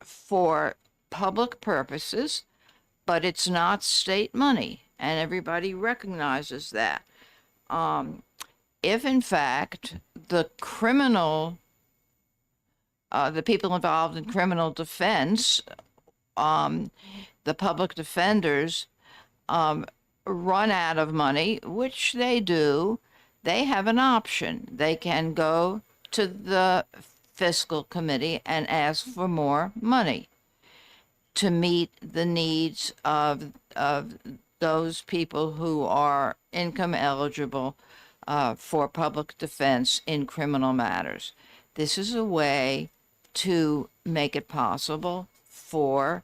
for public purposes, but it's not state money, and everybody recognizes that. If in fact the people involved in criminal defense, the public defenders, run out of money, which they do, they have an option. They can go to the fiscal committee and ask for more money to meet the needs of those people who are income eligible for public defense in criminal matters. This is a way to make it possible for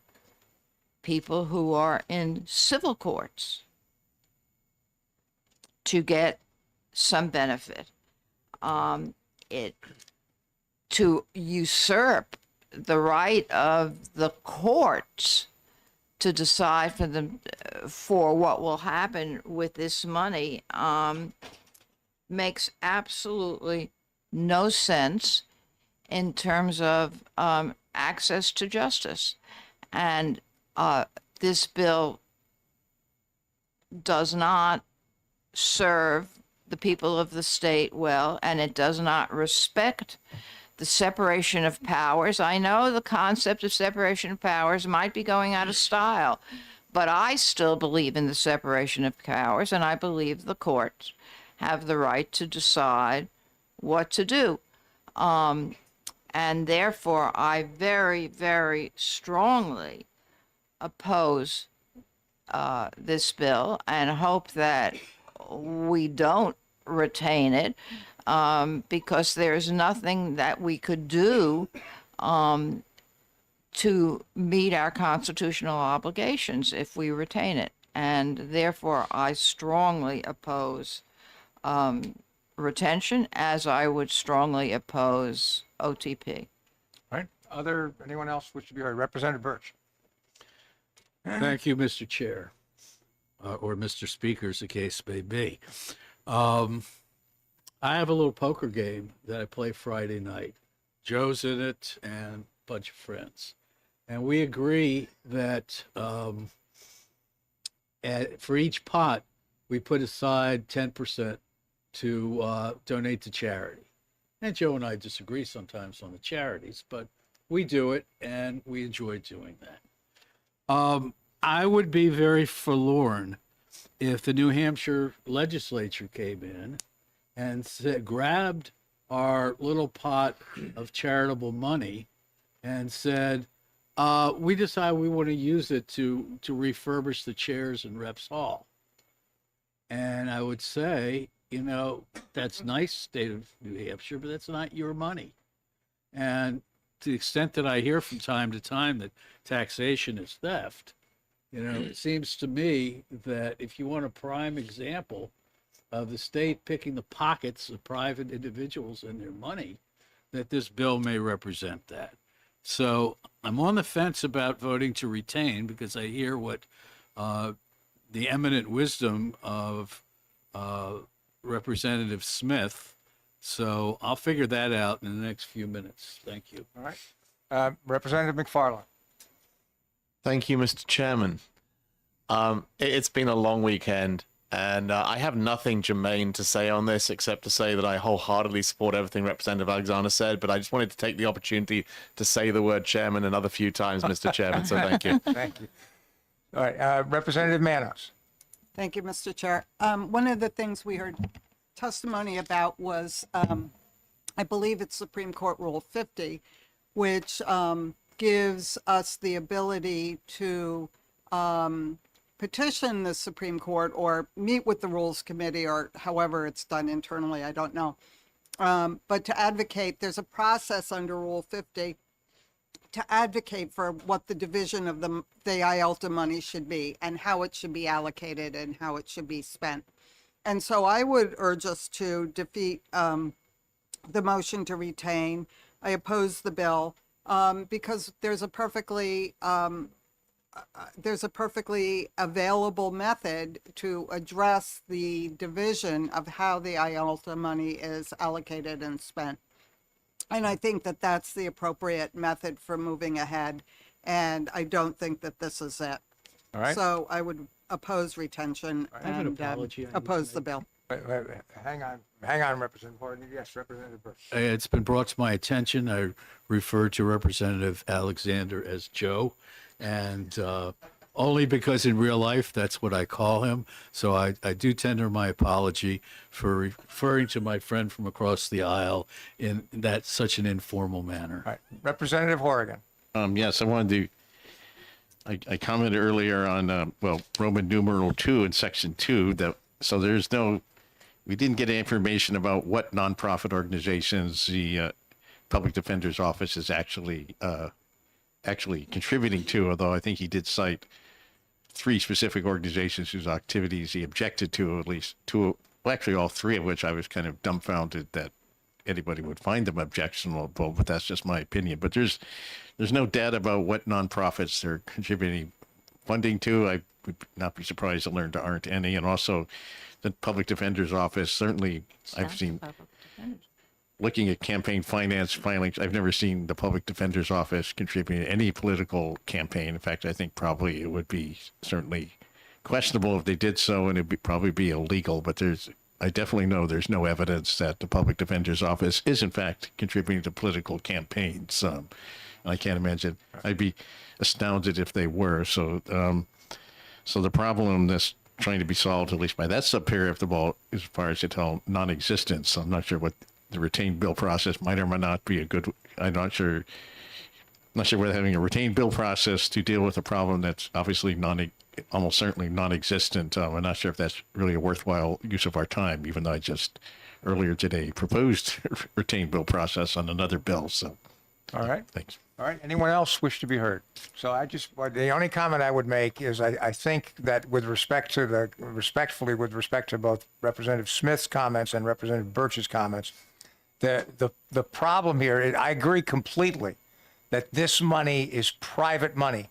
people who are in civil courts to get some benefit. To usurp the right of the courts to decide for what will happen with this money makes absolutely no sense in terms of access to justice. And this bill does not serve the people of the state well, and it does not respect the separation of powers. I know the concept of separation of powers might be going out of style, but I still believe in the separation of powers, and I believe the courts have the right to decide what to do. And therefore, I very, very strongly oppose this bill and hope that we don't retain it, because there's nothing that we could do to meet our constitutional obligations if we retain it. And therefore, I strongly oppose retention, as I would strongly oppose OTP. All right. Anyone else wish to be heard? Representative Birch. Thank you, Mr. Chair, or Mr. Speaker, as the case may be. I have a little poker game that I play Friday night. Joe's in it and a bunch of friends. And we agree that for each pot, we put aside 10% to donate to charity. And Joe and I disagree sometimes on the charities, but we do it and we enjoy doing that. I would be very forlorn if the New Hampshire legislature came in and grabbed our little pot of charitable money and said, we decide we want to use it to refurbish the chairs in Reps Hall. And I would say, that's nice, state of New Hampshire, but that's not your money. And to the extent that I hear from time to time that taxation is theft, it seems to me that if you want a prime example of the state picking the pockets of private individuals and their money, that this bill may represent that. So I'm on the fence about voting to retain, because I hear what the eminent wisdom of Representative Smith. So I'll figure that out in the next few minutes. Thank you. All right. Representative McFarland. Thank you, Mr. Chairman. It's been a long weekend, and I have nothing germane to say on this except to say that I wholeheartedly support everything Representative Alexander said, but I just wanted to take the opportunity to say the word chairman another few times, Mr. Chairman, so thank you. Thank you. All right. Representative Manos. Thank you, Mr. Chair. One of the things we heard testimony about was, I believe it's Supreme Court Rule 50, which gives us the ability to petition the Supreme Court or meet with the Rules Committee or however it's done internally, I don't know. But to advocate, there's a process under Rule 50 to advocate for what the division of the IELTA money should be and how it should be allocated and how it should be spent. And so I would urge us to defeat the motion to retain. I oppose the bill because there's a perfectly available method to address the division of how the IELTA money is allocated and spent. And I think that that's the appropriate method for moving ahead. And I don't think that this is it. All right. So I would oppose retention and oppose the bill. Wait, hang on, Representative Horgan. Yes, Representative Burch. It's been brought to my attention. I refer to Representative Alexander as Joe, and only because in real life that's what I call him. So I do tender my apology for referring to my friend from across the aisle in that such an informal manner. All right, Representative Horgan. Yes, I wanted to. I commented earlier on Roman numeral 2 in section 2 that so there's no. We didn't get information about what nonprofit organizations the public defender's office is actually contributing to. Although I think he did cite 3 specific organizations whose activities he objected to, at least 2. Well, actually, all 3 of which I was kind of dumbfounded that anybody would find them objectionable. But that's just my opinion. But there's no data about what nonprofits they're contributing funding to. I would not be surprised to learn there aren't any, and also. The public defender's office, certainly I've seen, looking at campaign finance filings, I've never seen the public defender's office contribute to any political campaign. In fact, I think probably it would be certainly questionable if they did so, and it'd probably be illegal. But I definitely know there's no evidence that the public defender's office is in fact contributing to political campaigns. I can't imagine. I'd be astounded if they were. So the problem that's trying to be solved, at least by that sub-area of the ball, as far as I tell, non-existent. So I'm not sure what the retained bill process might or might not be a good. I'm not sure whether having a retained bill process to deal with a problem that's obviously almost certainly non-existent. I'm not sure if that's really a worthwhile use of our time, even though I just earlier today proposed retained bill process on another bill. So, all right. Thanks. All right. Anyone else wish to be heard? So the only comment I would make is I think that respectfully with respect to both Representative Smith's comments and Representative Birch's comments, the problem here, I agree completely that this money is private money.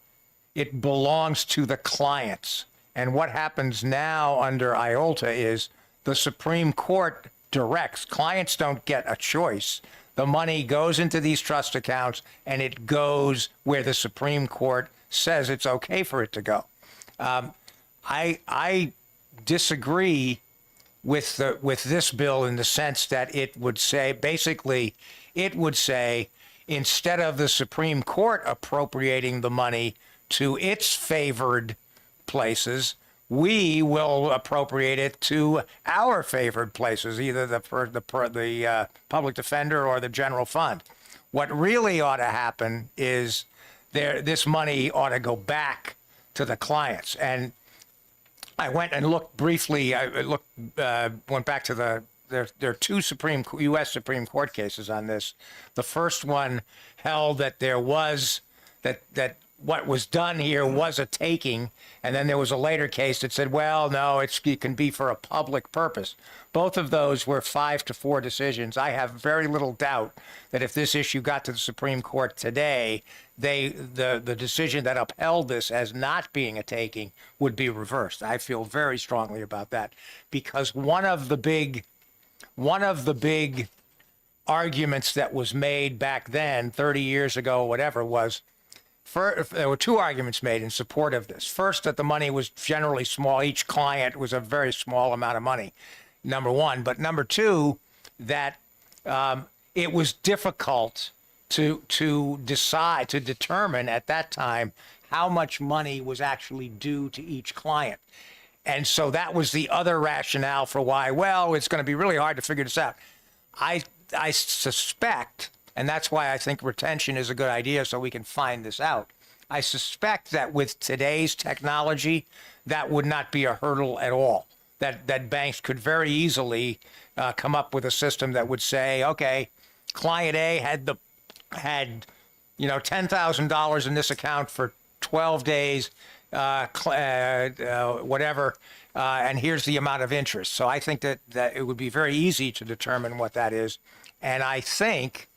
It belongs to the clients. And what happens now under IELTA is the Supreme Court directs. Clients don't get a choice. The money goes into these trust accounts, and it goes where the Supreme Court says it's okay for it to go. I disagree with this bill in the sense that it would say, basically, instead of the Supreme Court appropriating the money to its favored places, we will appropriate it to our favored places, either the public defender or the general fund. What really ought to happen is this money ought to go back to the clients. And I went and looked briefly. Went back to there are 2 U.S. Supreme Court cases on this. The first one held that there was that what was done here was a taking, and then there was a later case that said, well, no, it can be for a public purpose. Both of those were 5-4 decisions. I have very little doubt that if this issue got to the Supreme Court today, the decision that upheld this as not being a taking would be reversed. I feel very strongly about that, because one of the big arguments that was made back then, 30 years ago, whatever, was there were 2 arguments made in support of this. First, that the money was generally small. Each client was a very small amount of money, number one. But number 2, that it was difficult to determine at that time how much money was actually due to each client. And so that was the other rationale for why, well, it's going to be really hard to figure this out. I suspect, and that's why I think retention is a good idea, so we can find this out. I suspect that with today's technology, that would not be a hurdle at all. That banks could very easily come up with a system that would say, okay, client A had $10,000 in this account for 12 days, whatever, and here's the amount of interest. So I think that it would be very easy to determine what that is. And I think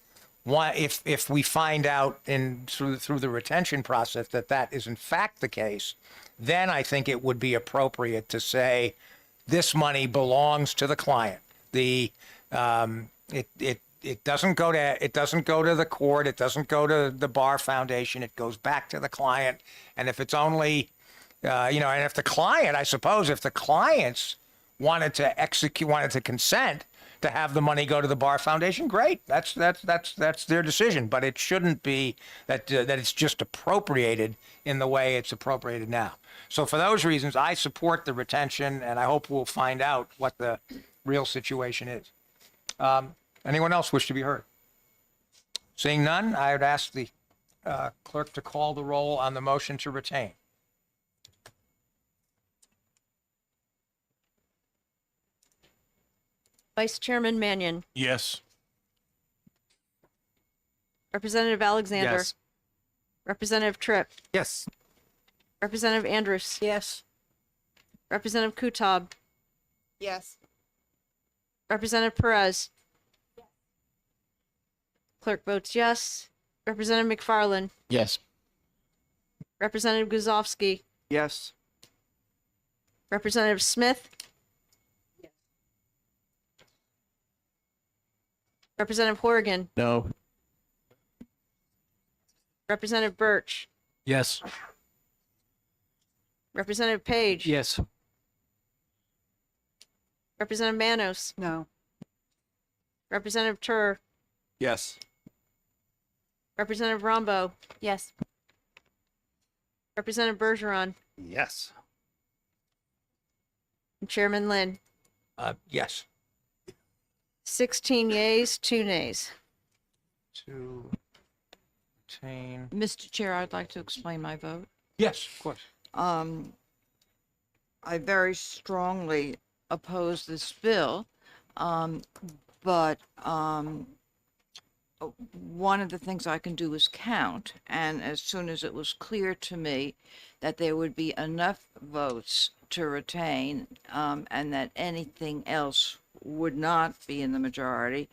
if we find out through the retention process that is in fact the case, then I think it would be appropriate to say this money belongs to the client. It doesn't go to the court. It doesn't go to the Bar Foundation. It goes back to the client. And if it's only, and if the client, I suppose, if the clients wanted to consent to have the money go to the Bar Foundation, great. That's their decision. But it shouldn't be that it's just appropriated in the way it's appropriated now. So for those reasons, I support the retention, and I hope we'll find out what the real situation is. Anyone else wish to be heard? Seeing none, I would ask the clerk to call the roll on the motion to retain. Vice Chairman Mannion, Yes. Representative Alexander, Yes. Representative Tripp, Yes. Representative Andrews, Yes. Representative Kutab, Yes. Representative Perez. Clerk votes yes. Representative McFarland, Yes. Representative Guzovsky, Yes. Representative Smith. Representative Horrigan, No. Representative Birch, Yes. Representative Page, Yes. Representative Manos, No. Representative Tur, Yes. Representative Rombo, Yes. Representative Bergeron, Yes. and Chairman Lynn. Yes. 16 yeas, 2 nays. To retain. Mr. Chair, I'd like to explain my vote. Yes, of course. I very strongly oppose this bill, but one of the things I can do is count, and as soon as it was clear to me that there would be enough votes to retain, and that anything else would not be in the majority,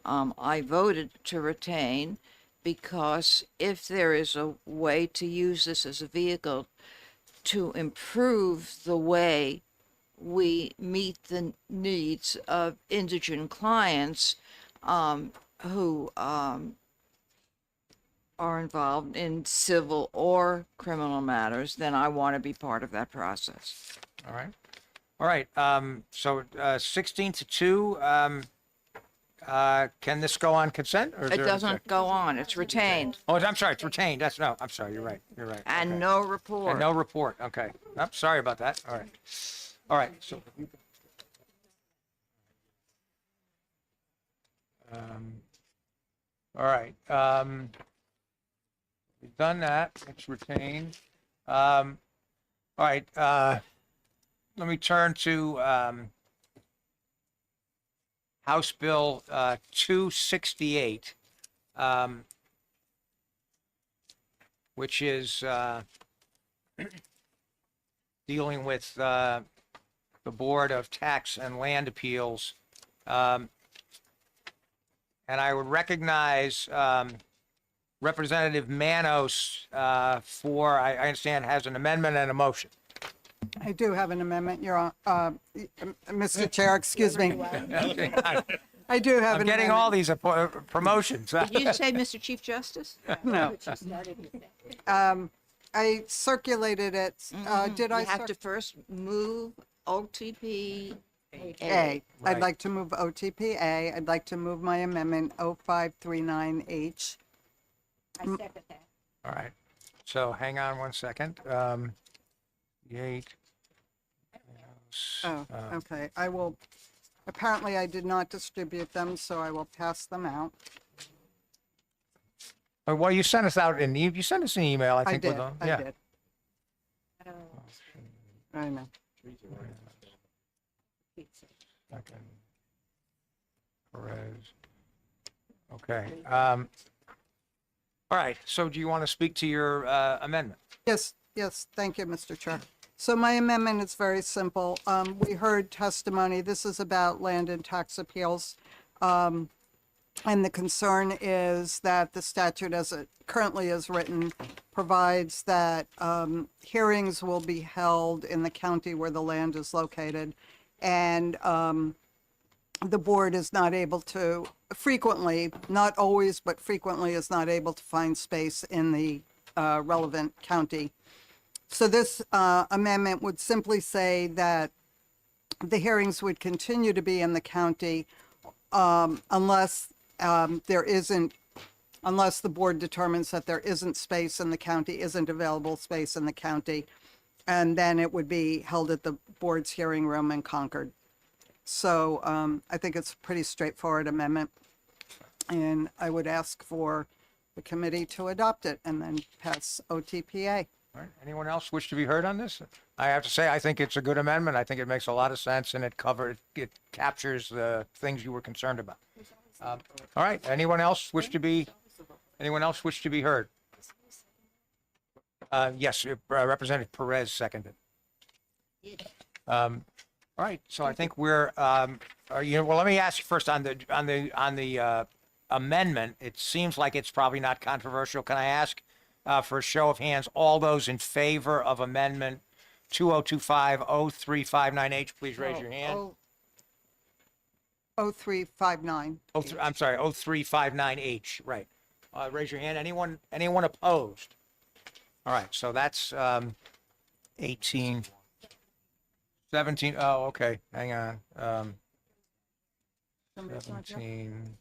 I voted to retain, because if there is a way to use this as a vehicle to improve the way we meet the needs of indigent clients who are involved in civil or criminal matters, then I want to be part of that process. All right. All right. So 16 to 2. Can this go on consent? Or is It there- doesn't go on, it's retained, Oh, I'm sorry. It's retained. I'm sorry. You're right. and Okay. no report. And no report. Okay. Oh, sorry about that. All right. All right. So. All right. We've done that. It's retained. All right. Let me turn to House Bill 268, which is dealing with the Board of Tax and Land Appeals. And I would recognize Representative Manos for, I understand, has an amendment and a motion. I do have an amendment, Mr. Chair, excuse me. I do have I'm an getting amendment. all these promotions. Did you say Mr. Chief Justice? No. I circulated it. Did I? You have to first move OTP A. Right. I'd like to move OTP A. I'd like to move my amendment 0539H. All right. So hang on one second. Eight. Oh, okay. I will, apparently I did not distribute them, so I will pass them out. Well, you sent us out you sent us an email, I I think. did, with them. I Yeah. did. I know. Okay. Perez. Okay. All right. So do you want to speak to your amendment? Yes, yes, thank you, Mr. Chair. So my amendment is very simple. We heard testimony, this is about land and tax appeals. And the concern is that the statute as it currently is written provides that hearings will be held in the county where the land is located. And the board is not able to frequently, not always, but frequently is not able to find space in the relevant county. So this amendment would simply say that the hearings would continue to be in the county unless unless the board determines that there isn't space in the county, isn't available space in the county, and then it would be held at the board's hearing room in Concord. So I think it's a pretty straightforward amendment, and I would ask for the committee to adopt it and then pass OTPA. All right. Anyone else wish to be heard on this? I have to say, I think it's a good amendment. I think it makes a lot of sense, and it captures the things you were concerned about. All right. Anyone else wish to be heard? Yes, Representative Perez seconded. All right. So I think we're, well, let me ask you first on the amendment. It seems like it's probably not controversial. Can I ask for a show of hands, all those in favor of amendment 2025-0359H, please raise your hand. 0359. I'm sorry, 0359H, right. Raise your hand. Anyone opposed? All right, so that's 18, 17, oh, okay, hang on. 17,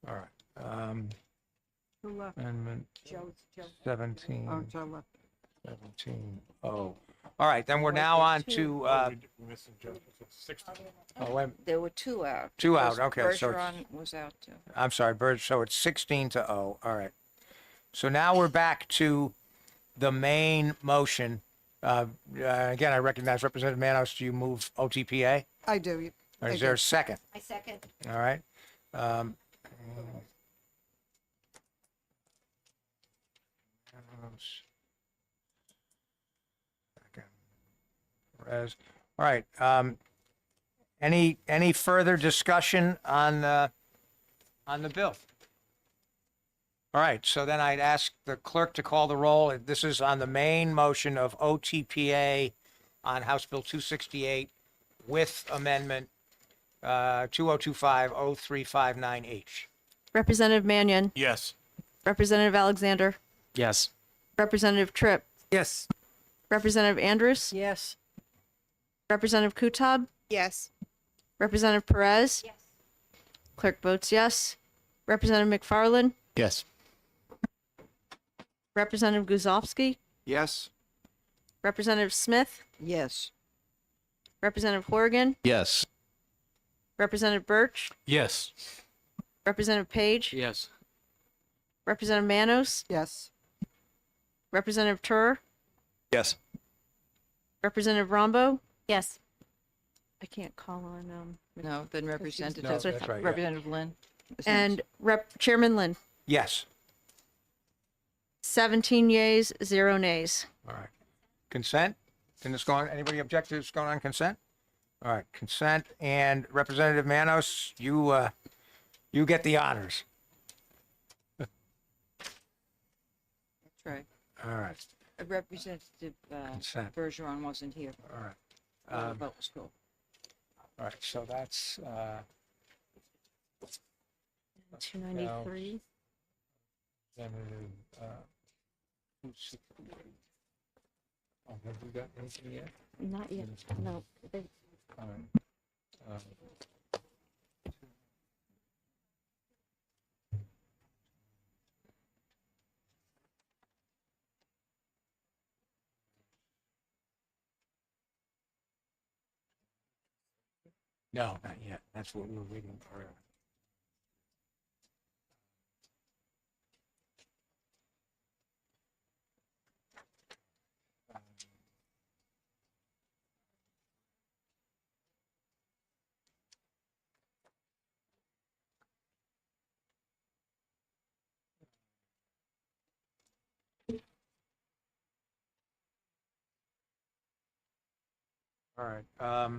all right. Who left? Amendment Joe. 17. Oh, Joe left. 17. Oh. All right, then we're now on to, There were two out. Two out, okay, so Bergeron was out too. I'm sorry, Bird, so it's 16-0. All right. So now we're back to the main motion. Again, I recognize Representative Manos. Do you move OTPA? I do. Or is there a second? I second. All right. Perez. All right. Any further discussion on the bill? All right. So then I'd ask the clerk to call the roll. This is on the main motion of OTPA on House Bill 268 with amendment 2025-0359H. Representative Mannion, Yes. Representative Alexander, Yes. Representative Tripp, Yes. Representative Andrews, Yes. Representative Kutab, Yes. Representative Perez. Yes. Clerk votes yes. Representative McFarland, Yes. Representative Guzovsky, Yes. Representative Smith, Yes. Representative Horrigan, Yes. Representative Birch, Yes. Representative Page, Yes. Representative Manos, Yes. Representative Tur, Yes. Representative Rombo. Yes. I can't call on No, then Representative. No, that's right, yeah. Representative Lynn. is and Chairman Lynn. Yes. 17 yeas, 0 nays. All right. Consent? Can this go on? Anybody object to this going on consent? All right, consent. And Representative Manos, you get the honors. next. That's right. All right. Representative Consent. Bergeron wasn't here. All right. The vote was cool. All right. So that's 293. Representative. Oh, have we got anything yet? Not yet. No. All right. No, not yet. That's what we were waiting for. All right. All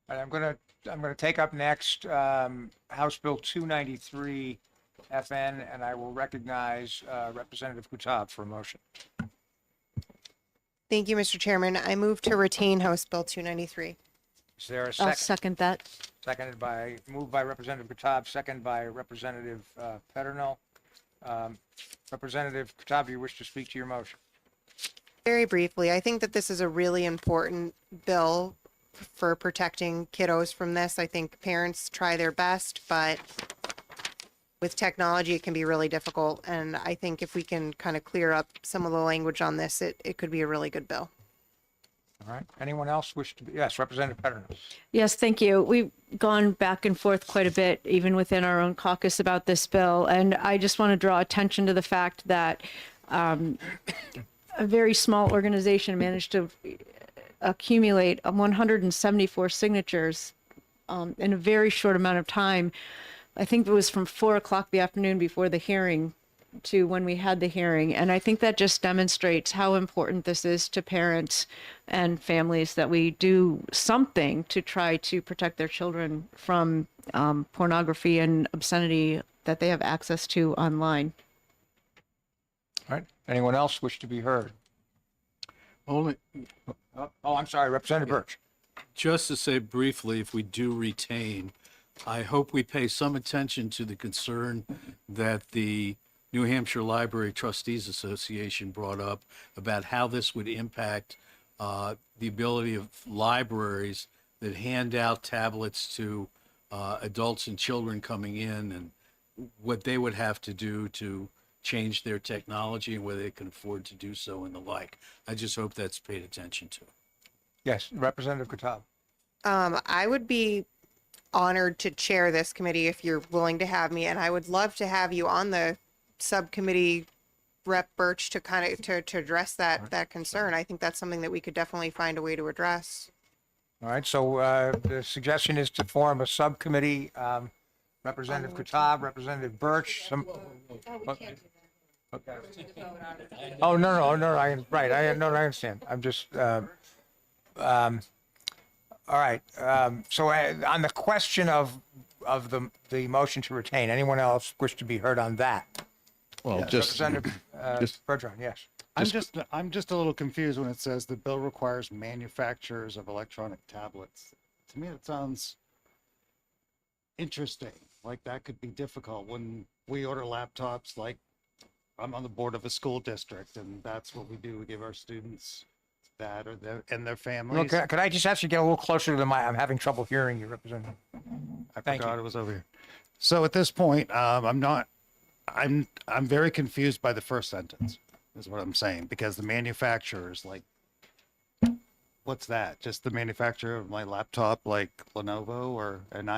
right, I'm gonna take up next, House Bill 293 FN, and I will recognize, Representative Kutab for a motion. Thank you, Mr. Chairman. I move to retain House Bill 293. Is there a I'll second? second that. Moved by Representative Kutab, second by Representative, Peternel. Representative Kutab, do you wish to speak to your motion? Very briefly, I think that this is a really important bill for protecting kiddos from this. I think parents try their best, but with technology, it can be really difficult. And I think if we can kind of clear up some of the language on this, it could be a really good bill. All right. Anyone else wish to be? Yes, Representative Peternel. Yes, thank you. We've gone back and forth quite a bit, even within our own caucus, about this bill. And I just want to draw attention to the fact that a very small organization managed to accumulate 174 signatures in a very short amount of time. I think it was from 4:00 the afternoon before the hearing to when we had the hearing. And I think that just demonstrates how important this is to parents and families, that we do something to try to protect their children from pornography and obscenity that they have access to online. All right. Anyone else wish to be heard? Only, Oh, I'm sorry, Representative Birch. just to say briefly, if we do retain, I hope we pay some attention to the concern that the New Hampshire Library Trustees Association brought up about how this would impact the ability of libraries that hand out tablets to adults and children coming in, and what they would have to do to change their technology and whether they can afford to do so and the like. I just hope that's paid attention to. Yes, Representative Kutab. I would be honored to chair this committee if you're willing to have me, and I would love to have you on the subcommittee, Rep Birch, to kind of to address that concern. I think that's something that we could definitely find a way to address. All right, so the suggestion is to form a subcommittee. Representative Kutab, Representative Birch, some. Okay. Oh, no, right, I understand. I'm just, all right, so on the question of the motion to retain, anyone else wish to be heard on that? Well, just Representative just- Bergeron, yes. I'm just a little confused when it says the bill requires manufacturers of electronic tablets. To me, it sounds interesting. Like that could be difficult when we order laptops. Like I'm on the board of a school district, and that's what we do. We give our students that or their families. Could I just ask you to get a little closer to the mic? I'm having trouble hearing you, Representative. I Thank forgot you. it was over here. So at this point, I'm very confused by the first sentence, is what I'm saying, because the manufacturers, like, what's that? Just the manufacturer of my laptop, like Lenovo, and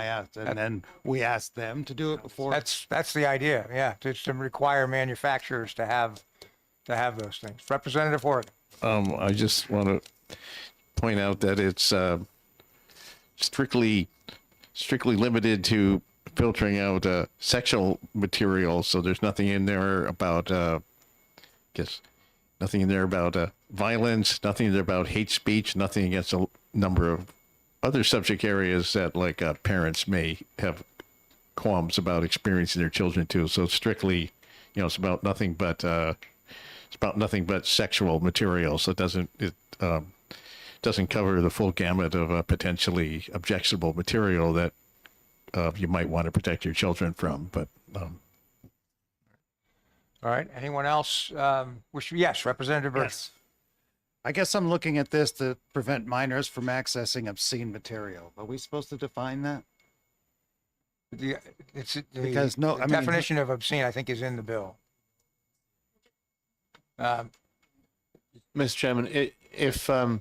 then we asked them to do it before. That's the idea, yeah, to require manufacturers to have those things. Representative Horgan. I just want to point out that it's strictly limited to filtering out sexual material. So there's nothing in there about, nothing in there about violence, nothing in there about hate speech, nothing against a number of other subject areas that like parents may have qualms about experiencing their children to. So strictly, it's about nothing but sexual material. So it doesn't cover the full gamut of potentially objectionable material that you might want to protect your children from. But All right, anyone else yes, Representative Bergeron. Yes. I guess I'm looking at this to prevent minors from accessing obscene material. Are we supposed to define that? Because The definition of obscene, I think, is in the bill. Mr. Chairman, if a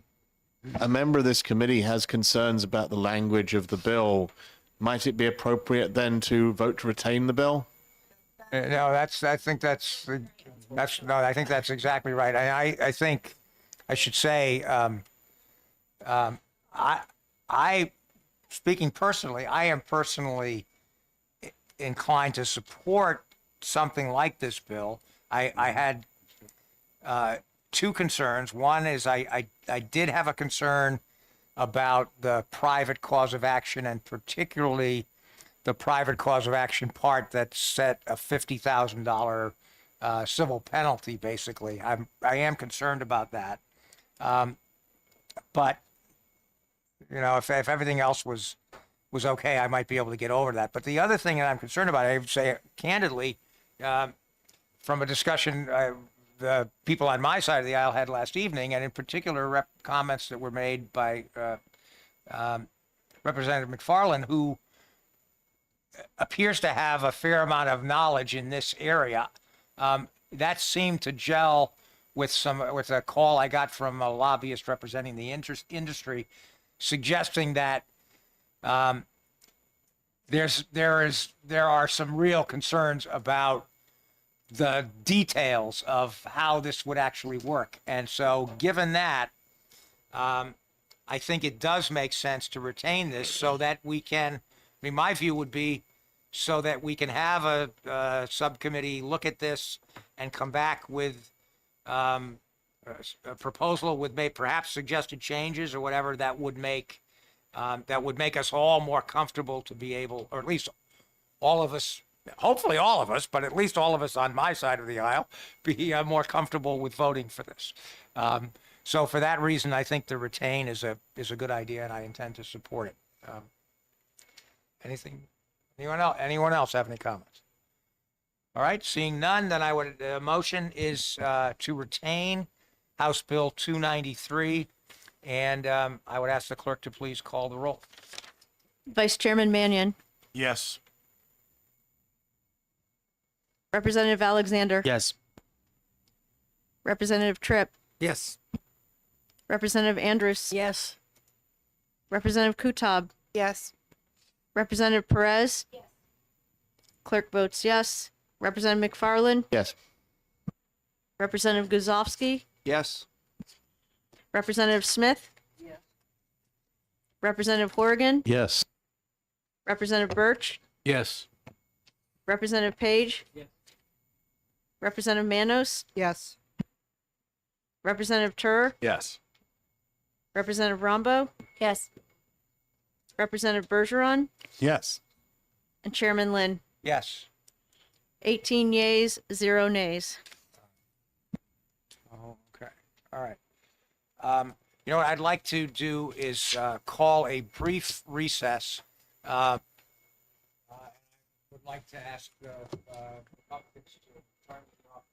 member of this committee has concerns about the language of the bill, might it be appropriate then to vote to retain the bill? No, I think that's exactly right. I think I should say, speaking personally, I am personally inclined to support something like this bill. I had two concerns. One is I did have a concern about the private cause of action, and particularly the private cause of action part that set a $50,000 civil penalty. Basically, I am concerned about that. But if everything else was okay, I might be able to get over that. But the other thing that I'm concerned about, I would say candidly, from a discussion the people on my side of the aisle had last evening, and in particular comments that were made by Representative McFarland, who appears to have a fair amount of knowledge in this area. That seemed to gel with a call I got from a lobbyist representing the industry, suggesting that there are some real concerns about the details of how this would actually work. And so given that, I think it does make sense to retain this so that we can, my view would be so that we can have a subcommittee look at this and come back with a proposal with perhaps suggested changes or whatever that would make us all more comfortable to be able, or at least all of us, hopefully all of us, but at least all of us on my side of the aisle, be more comfortable with voting for this. So for that reason, I think the retain is a good idea, and I intend to support it. Anyone else have any comments? All right, seeing none, then motion is to retain House Bill 293, and I would ask the clerk to please call the roll. Vice Chairman Mannion, Yes. Representative Alexander, Yes. Representative Tripp, Yes. Representative Andrews, Yes. Representative Kutab, Yes. Representative Perez. Yes. Clerk votes yes. Representative McFarland, Yes. Representative Guzovsky, Yes. Representative Smith. Yes. Representative Horrigan, Yes. Representative Birch, Yes. Representative Page. Yes. Representative Manos, Yes. Representative Tur, Yes. Representative Rombo, Yes. Representative Bergeron, Yes. and Chairman Lynn. Yes. 18 yeas, 0 nays. Okay. All right. What I'd like to do is call a brief recess. I would like to ask the Republicans to return to the office.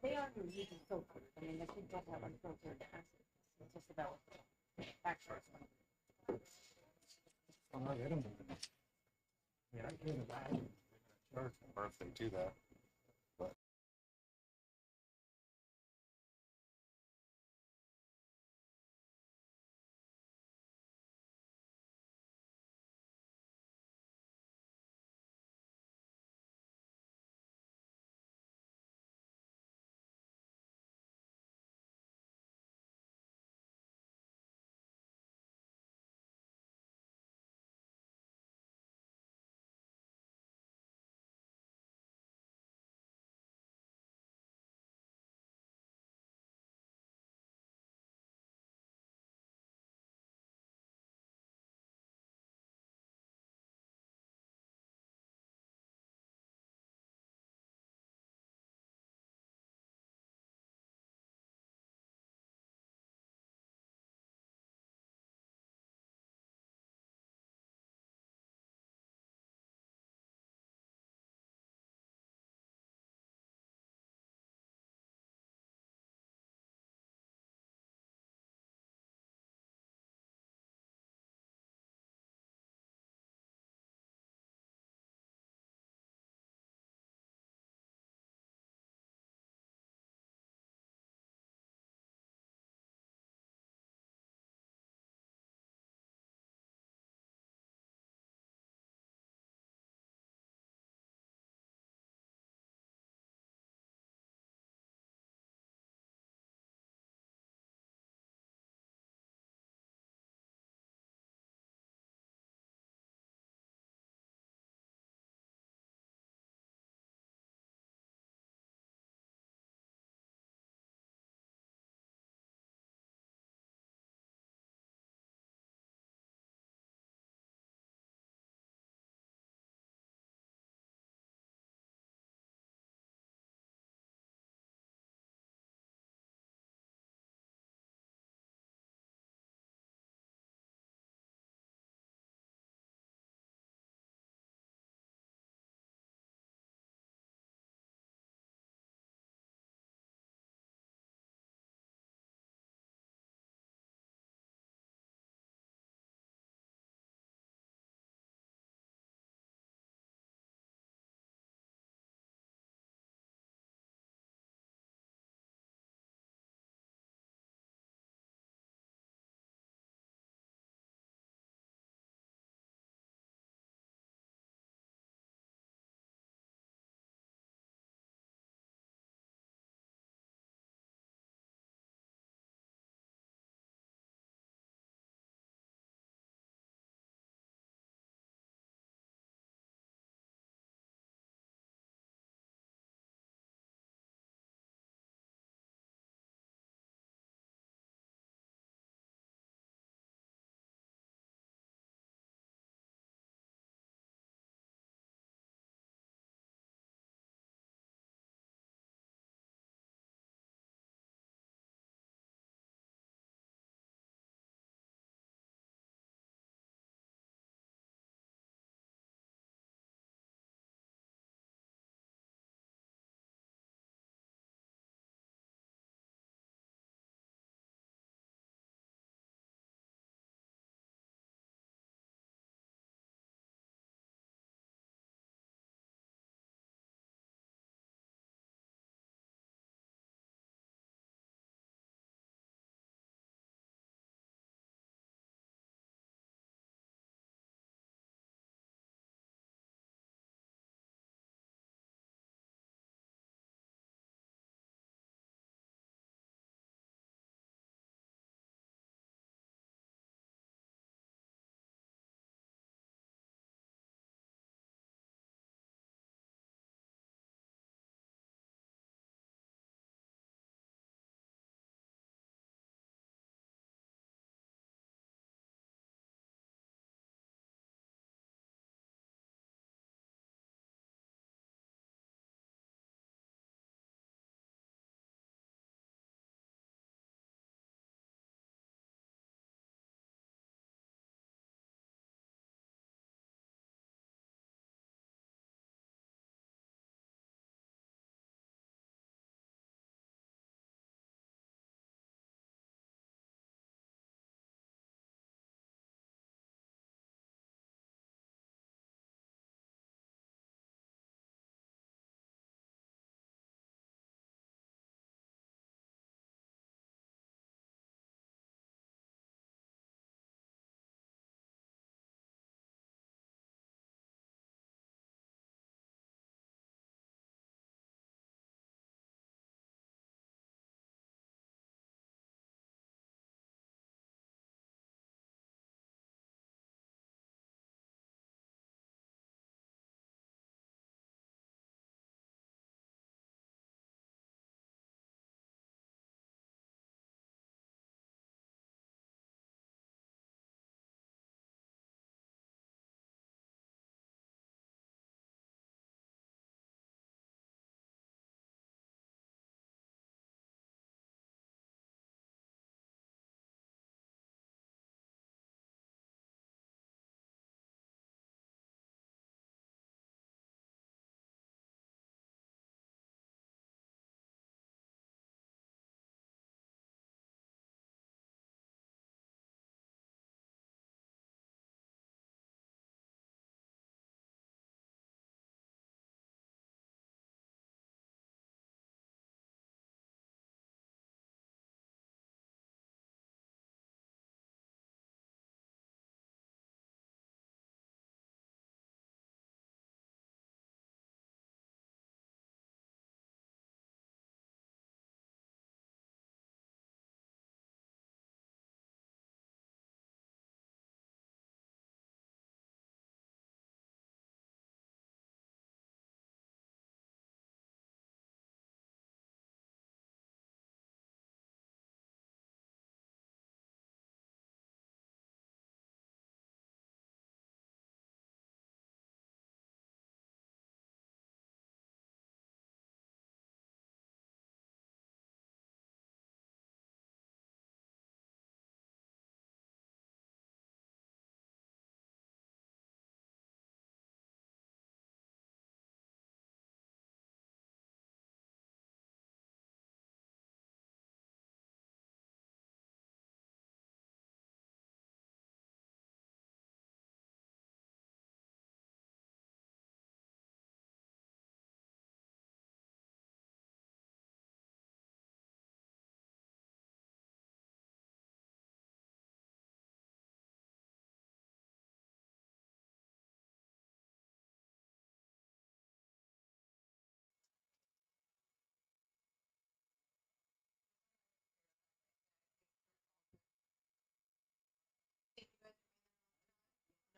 They are using filters. I mean, they could get that one filtered acid. It's just about actual. Or if they do that.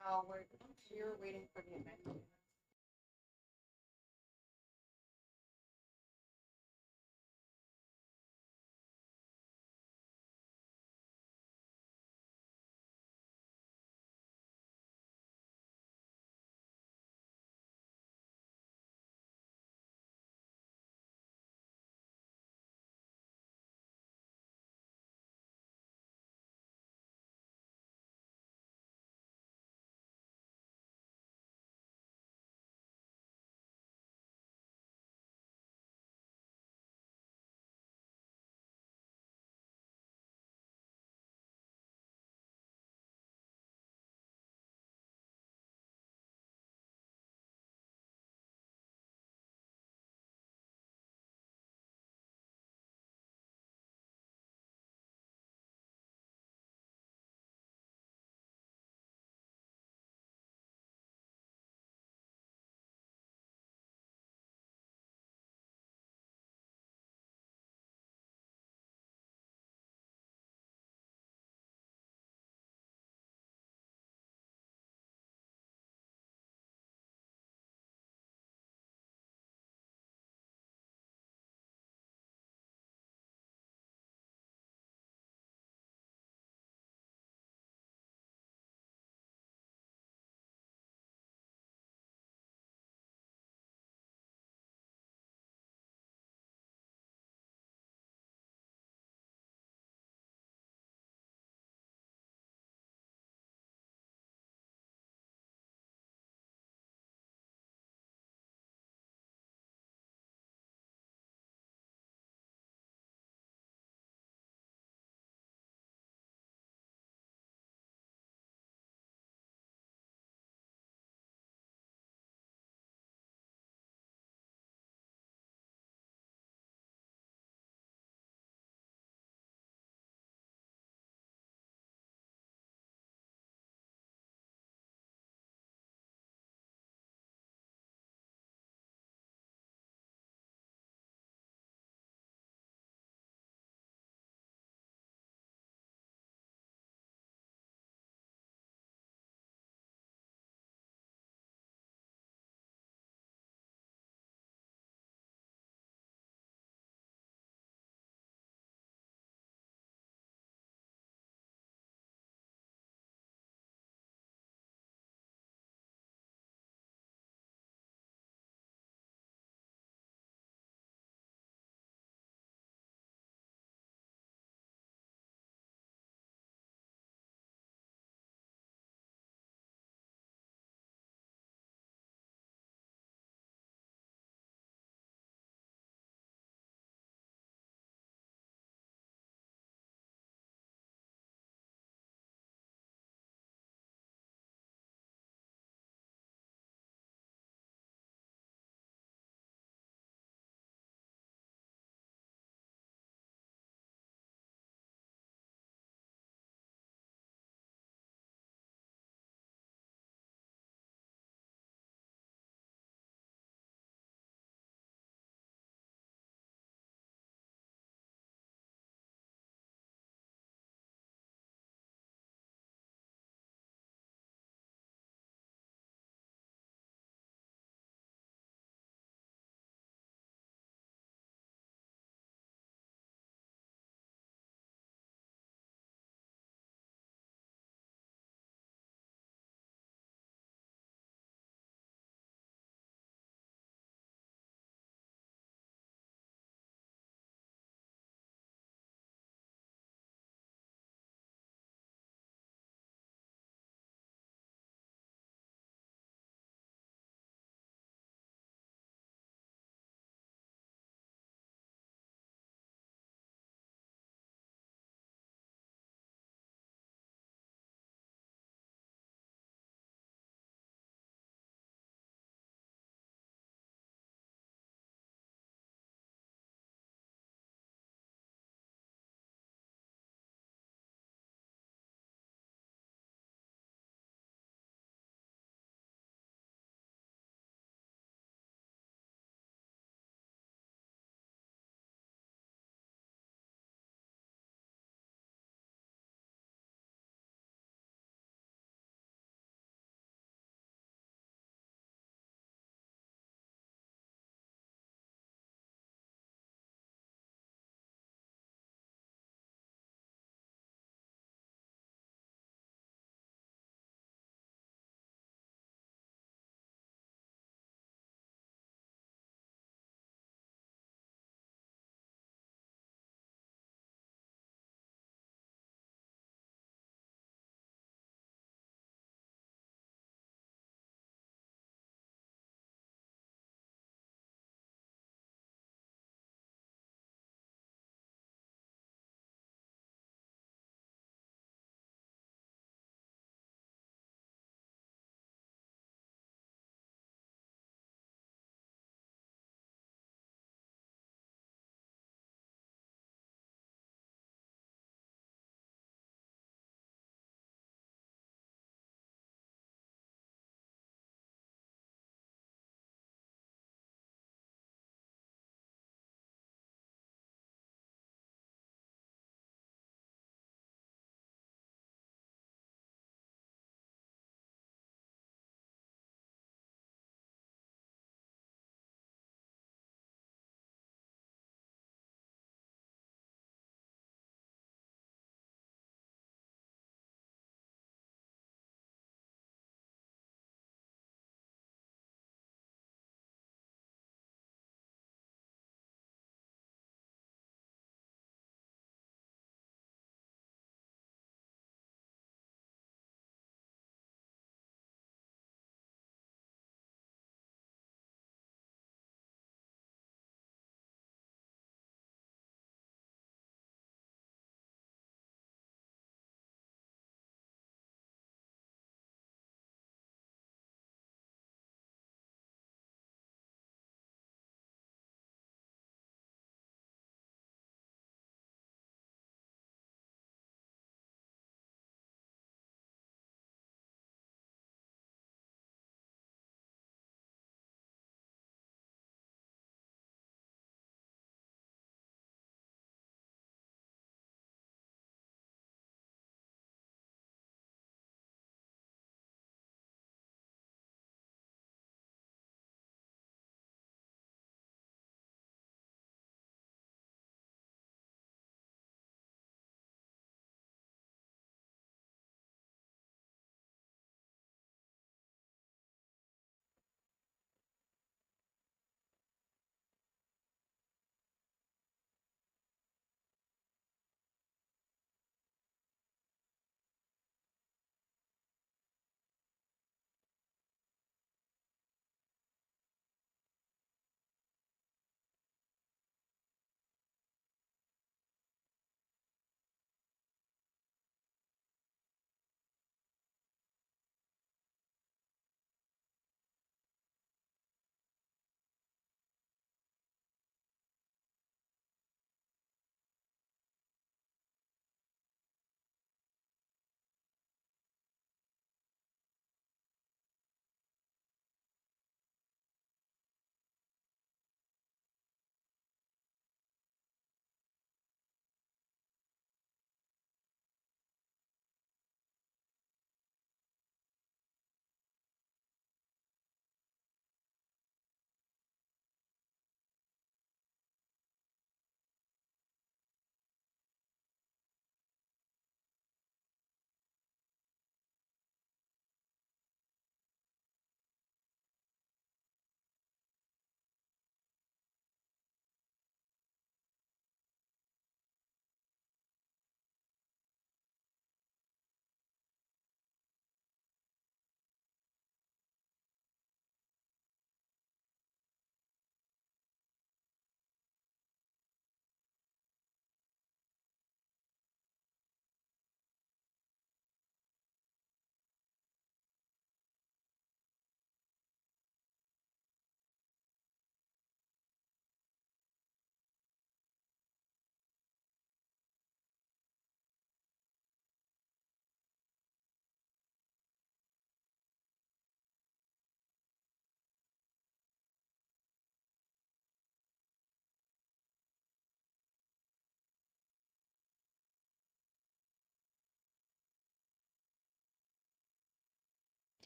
We're waiting for the amendment.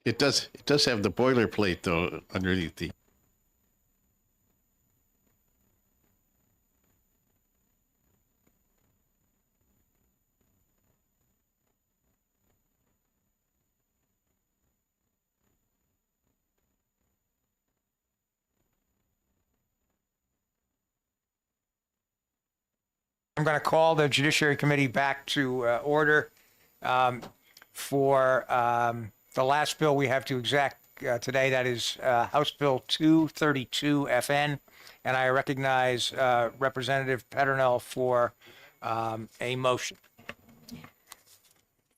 It does have the boilerplate though underneath the. I'm going to call the Judiciary Committee back to order for the last bill we have to exec today. That is House Bill 232 FN. And I recognize Representative Peternell for a motion.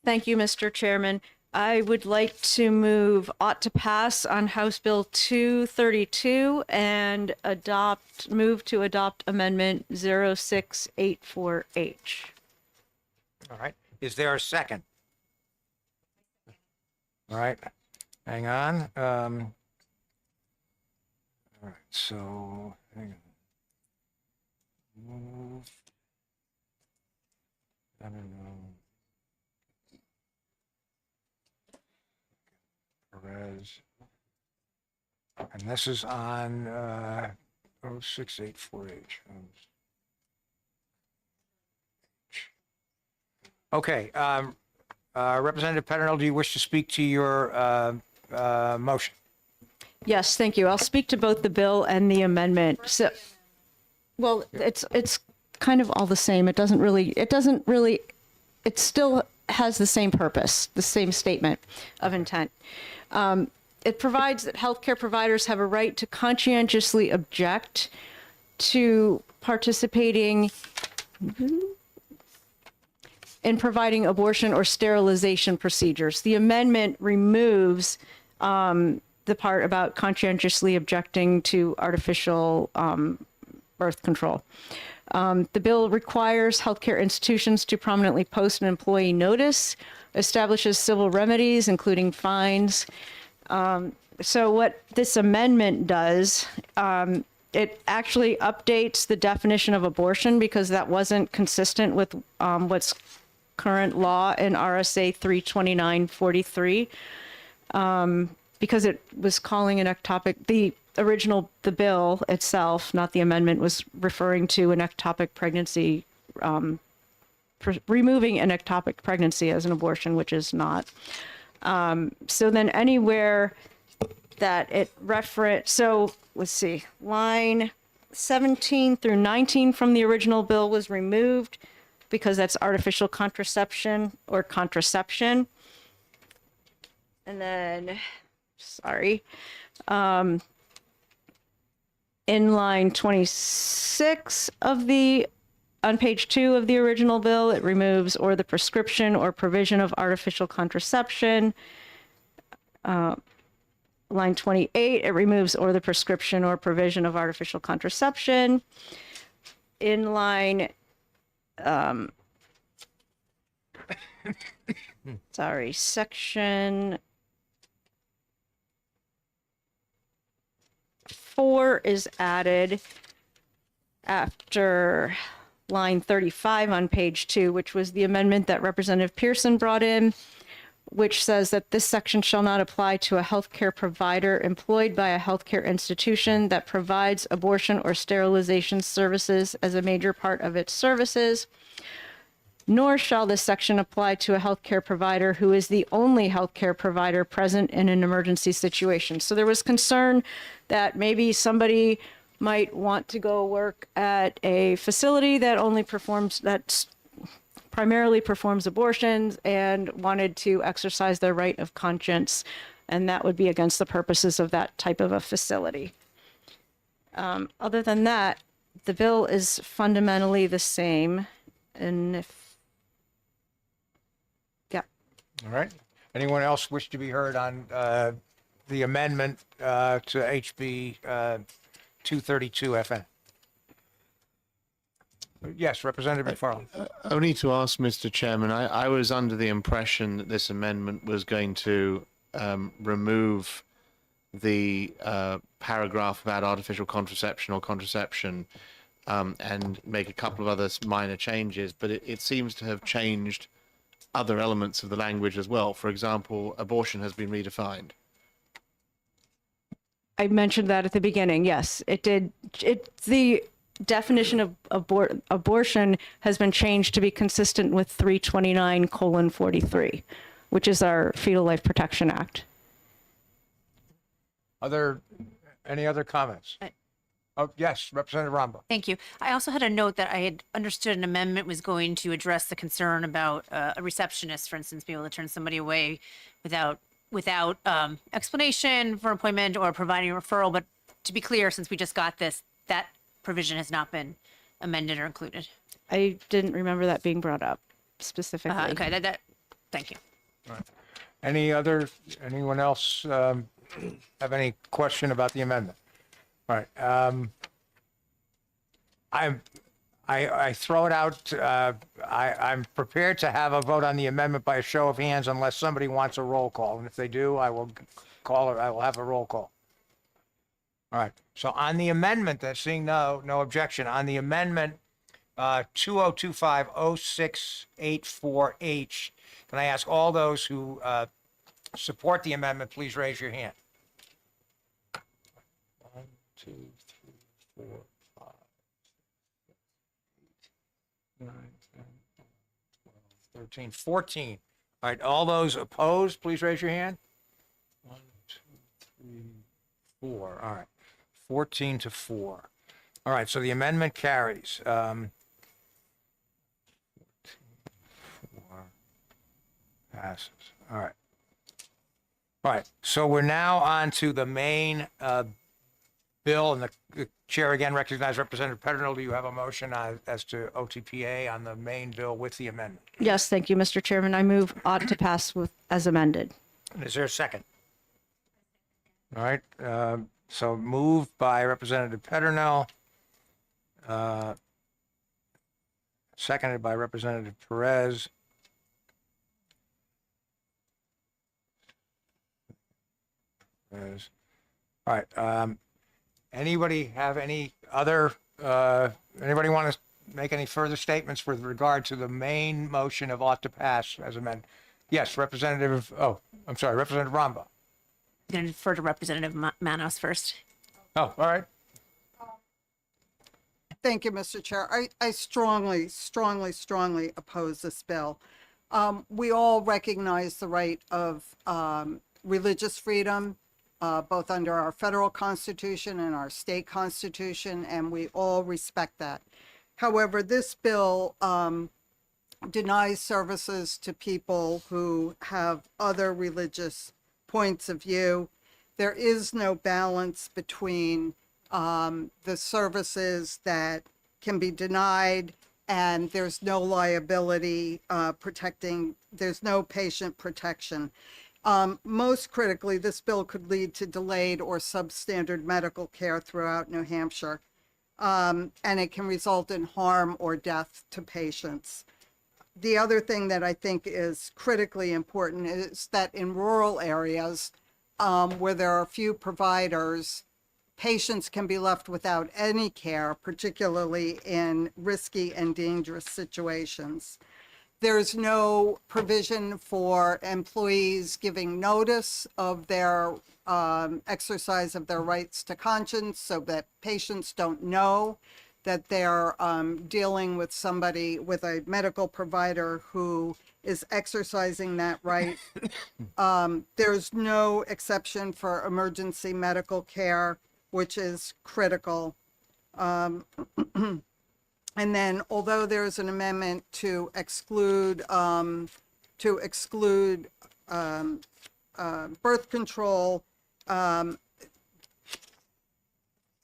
Thank you, Mr. Chairman. I would like to move ought to pass on House Bill 232 and move to adopt Amendment 0684H. All right. Is there a second? All right. Hang on. All right. So, hang on. Move. I don't know. Perez. And this is on 0684H. Okay. Representative Peternell, do you wish to speak to your motion? Yes, thank you. I'll speak to both the bill and the amendment. So, well, it's kind of all the same. It still has the same purpose, the same statement of intent. It provides that healthcare providers have a right to conscientiously object to participating in providing abortion or sterilization procedures. The amendment removes the part about conscientiously objecting to artificial birth control. The bill requires healthcare institutions to prominently post an employee notice, establishes civil remedies, including fines. So what this amendment does, it actually updates the definition of abortion because that wasn't consistent with what's current law in RSA 32943, because it was calling an ectopic, the bill itself, not the amendment, was referring to an ectopic pregnancy, removing an ectopic pregnancy as an abortion, which is not. So then anywhere that it so let's see, line 17 through 19 from the original bill was removed because that's artificial contraception or contraception. And then, sorry, in line 26 of on page 2 of the original bill, it removes or the prescription or provision of artificial contraception. Line 28, it removes or the prescription or provision of artificial contraception. In line, section 4 is added after line 35 on page 2, which was the amendment that Representative Pearson brought in, which says that this section shall not apply to a healthcare provider employed by a healthcare institution that provides abortion or sterilization services as a major part of its services, nor shall this section apply to a healthcare provider who is the only healthcare provider present in an emergency situation. So there was concern that maybe somebody might want to go work at a facility that primarily performs abortions and wanted to exercise their right of conscience, and that would be against the purposes of that type of a facility. Other than that, the bill is fundamentally the same, and All right. Anyone else wish to be heard on the amendment to HB 232 FN? Yes, Representative McFarland. Only to ask, Mr. Chairman, I was under the impression that this amendment was going to remove the paragraph about artificial contraception or contraception and make a couple of other minor changes, but it seems to have changed other elements of the language as well. For example, abortion has been redefined. I mentioned that at the beginning. Yes, it did. The definition of abortion has been changed to be consistent with 329:43, which is our Fetal Life Protection Act. Any other comments? Oh, yes, Representative Rombo. Thank you. I also had a note that I had understood an amendment was going to address the concern about a receptionist, for instance, being able to turn somebody away without explanation for appointment or providing a referral. But to be clear, since we just got this, that provision has not been amended or included. I didn't remember that being brought up specifically. Okay, thank you. Anyone else have any question about the amendment? All right. I throw it out. I'm prepared to have a vote on the amendment by a show of hands unless somebody wants a roll call. And if they do, I will have a roll call. All right. So on the amendment, seeing no objection, on the amendment 2025-0684H, can I ask all those who support the amendment, please raise your hand. 1, 2, 3, 4, 5, 6, 8, 9, 10, 12, 13, 14. All right, all those opposed, please raise your hand. 1, 2, 3, 4. All right, 14 to 4. All right, so the amendment carries. 14, 4 passes. All right. All right, so we're now on to the main bill, and the chair again recognizes Representative Peternel. Do you have a motion as to OTPA on the main bill with the amendment? Yes, thank you, Mr. Chairman. I move ought to pass as amended. Is there a second? All right, so moved by Representative Peternel, seconded by Representative Perez. All right. Anybody have any other, anybody want to make any further statements with regard to the main motion of ought to pass as amended? Yes, Representative Rombo. I'm going to defer to Representative Manos first. Oh, all right. Thank you, Mr. Chair. I strongly, strongly, strongly oppose this bill. We all recognize the right of religious freedom, both under our federal constitution and our state constitution, and we all respect that. However, this bill denies services to people who have other religious points of view. There is no balance between the services that can be denied, and there's no liability protecting, there's no patient protection. Most critically, this bill could lead to delayed or substandard medical care throughout New Hampshire, and it can result in harm or death to patients. The other thing that I think is critically important is that in rural areas where there are few providers, patients can be left without any care, particularly in risky and dangerous situations. There's no provision for employees giving notice of their exercise of their rights to conscience so that patients don't know that they're dealing with somebody, with a medical provider who is exercising that right. There's no exception for emergency medical care, which is critical. And then, although there's an amendment to exclude birth control,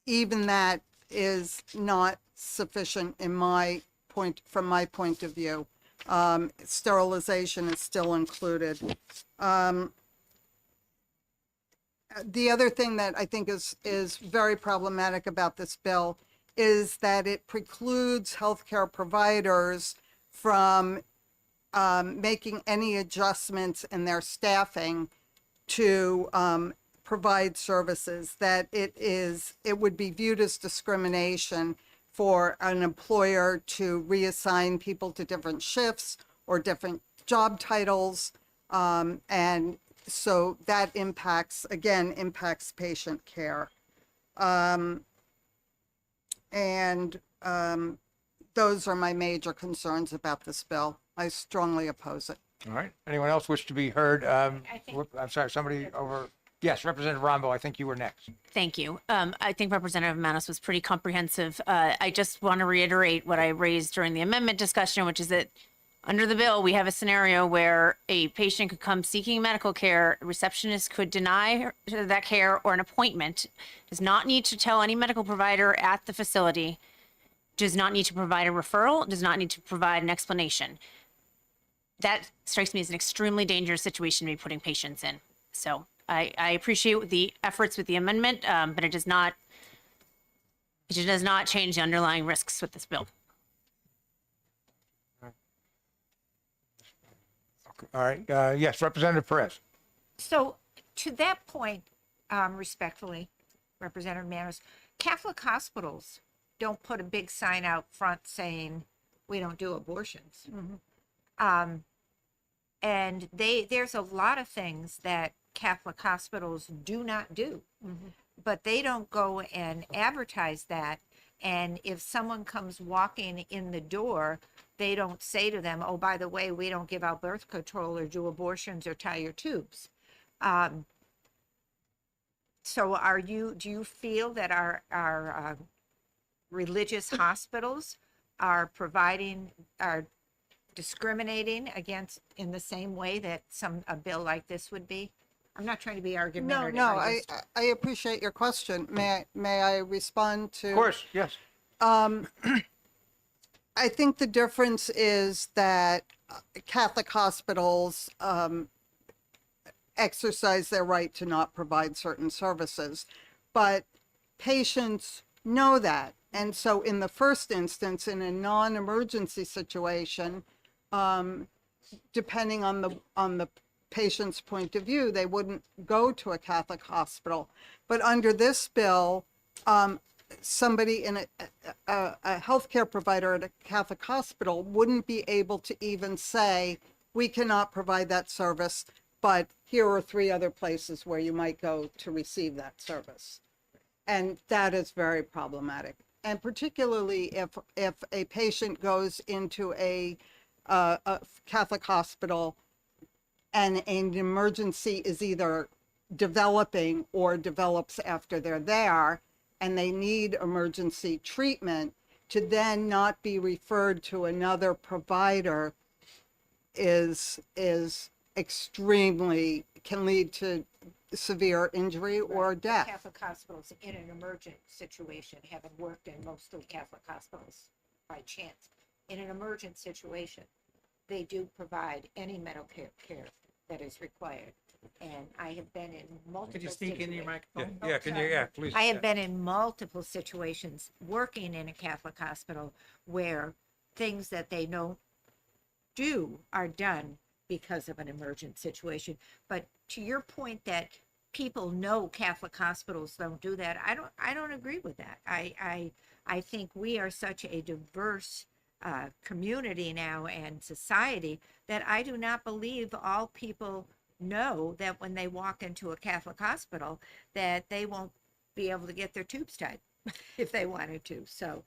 even that is not sufficient from my point of view. Sterilization is still included. The other thing that I think is very problematic about this bill is that it precludes healthcare providers from making any adjustments in their staffing to provide services, that it would be viewed as discrimination for an employer to reassign people to different shifts or different job titles, and so that impacts patient care. And those are my major concerns about this bill. I strongly oppose it. All right. Anyone else wish to be heard? I'm sorry, somebody over. Yes, Representative Rombo, I think you were next. Thank you. I think Representative Manos was pretty comprehensive. I just want to reiterate what I raised during the amendment discussion, which is that under the bill, we have a scenario where a patient could come seeking medical care, a receptionist could deny that care or an appointment, does not need to tell any medical provider at the facility, does not need to provide a referral, does not need to provide an explanation. That strikes me as an extremely dangerous situation to be putting patients in. So I appreciate the efforts with the amendment, but it does not change the underlying risks with this bill. All right. Yes, Representative Perez. So to that point, respectfully, Representative Manos, Catholic hospitals don't put a big sign out front saying we don't do abortions. And there's a lot of things that Catholic hospitals do not do, but they don't go and advertise that. And if someone comes walking in the door, they don't say to them, oh, by the way, we don't give out birth control or do abortions or tie your tubes. So do you feel that our religious hospitals are discriminating against in the same way that a bill like this would be? I'm not trying to be argumentative. No, I appreciate your question. May I respond to? Of course, yes. I think the difference is that Catholic hospitals exercise their right to not provide certain services, but patients know that. And so in the first instance, in a non-emergency situation, depending on the patient's point of view, they wouldn't go to a Catholic hospital. But under this bill, somebody in a healthcare provider at a Catholic hospital wouldn't be able to even say, we cannot provide that service, but here are 3 other places where you might go to receive that service. And that is very problematic. And particularly if a patient goes into a Catholic hospital and an emergency is either developing or develops after they're there, and they need emergency treatment, to then not be referred to another provider is extremely, can lead to severe injury or death. Catholic hospitals in an emergent situation, having worked in mostly Catholic hospitals by chance, in an emergent situation, they do provide any medical care that is required. And I have been in multiple. Could you speak into your microphone? Oh, Yeah, can you? sorry. Yeah, please. I have been in multiple situations working in a Catholic hospital where things that they don't do are done because of an emergent situation. But to your point that people know Catholic hospitals don't do that, I don't agree with that. I think we are such a diverse community now and society that I do not believe all people know that when they walk into a Catholic hospital that they won't be able to get their tubes tied if they wanted to. So,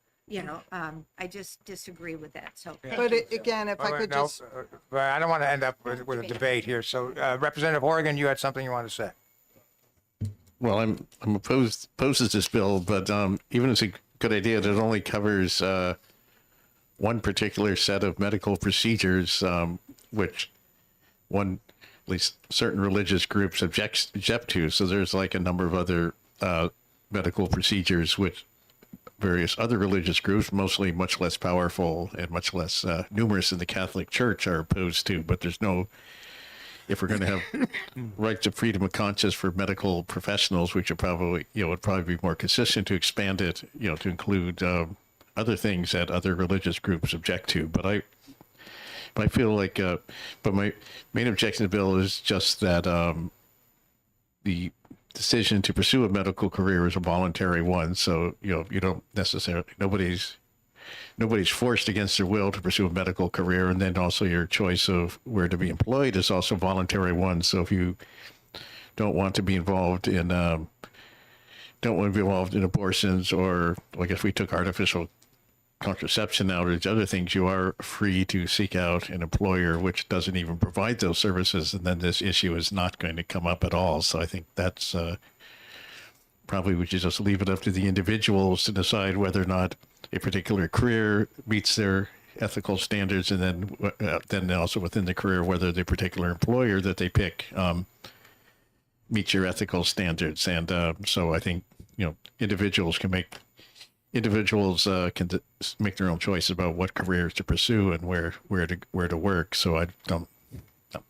I just disagree with that. So, But again, if I could just. But I don't want to end up with a debate here. So, Representative Horgan, you had something you wanted to say. Well, I'm opposed to this bill, but even it's a good idea that it only covers one particular set of medical procedures, which at least certain religious groups object to. So there's like a number of other medical procedures which various other religious groups, mostly much less powerful and much less numerous in the Catholic Church, are opposed to. But there's no, if we're going to have rights of freedom of conscience for medical professionals, which are probably, would probably be more consistent to expand it, to include other things that other religious groups object to. But I feel like, but my main objection to the bill is just that the decision to pursue a medical career is a voluntary one. So, you don't necessarily, nobody's nobody's forced against their will to pursue a medical career, and then also your choice of where to be employed is also a voluntary one. So if you don't want to be involved in abortions, or I guess we took artificial contraception out, or these other things, you are free to seek out an employer which doesn't even provide those services, and then this issue is not going to come up at all. So I think that's probably we should just leave it up to the individuals to decide whether or not a particular career meets their ethical standards, and then also within the career whether the particular employer that they pick meets your ethical standards. And so I think individuals can make their own choices about what careers to pursue and where to work. So I don't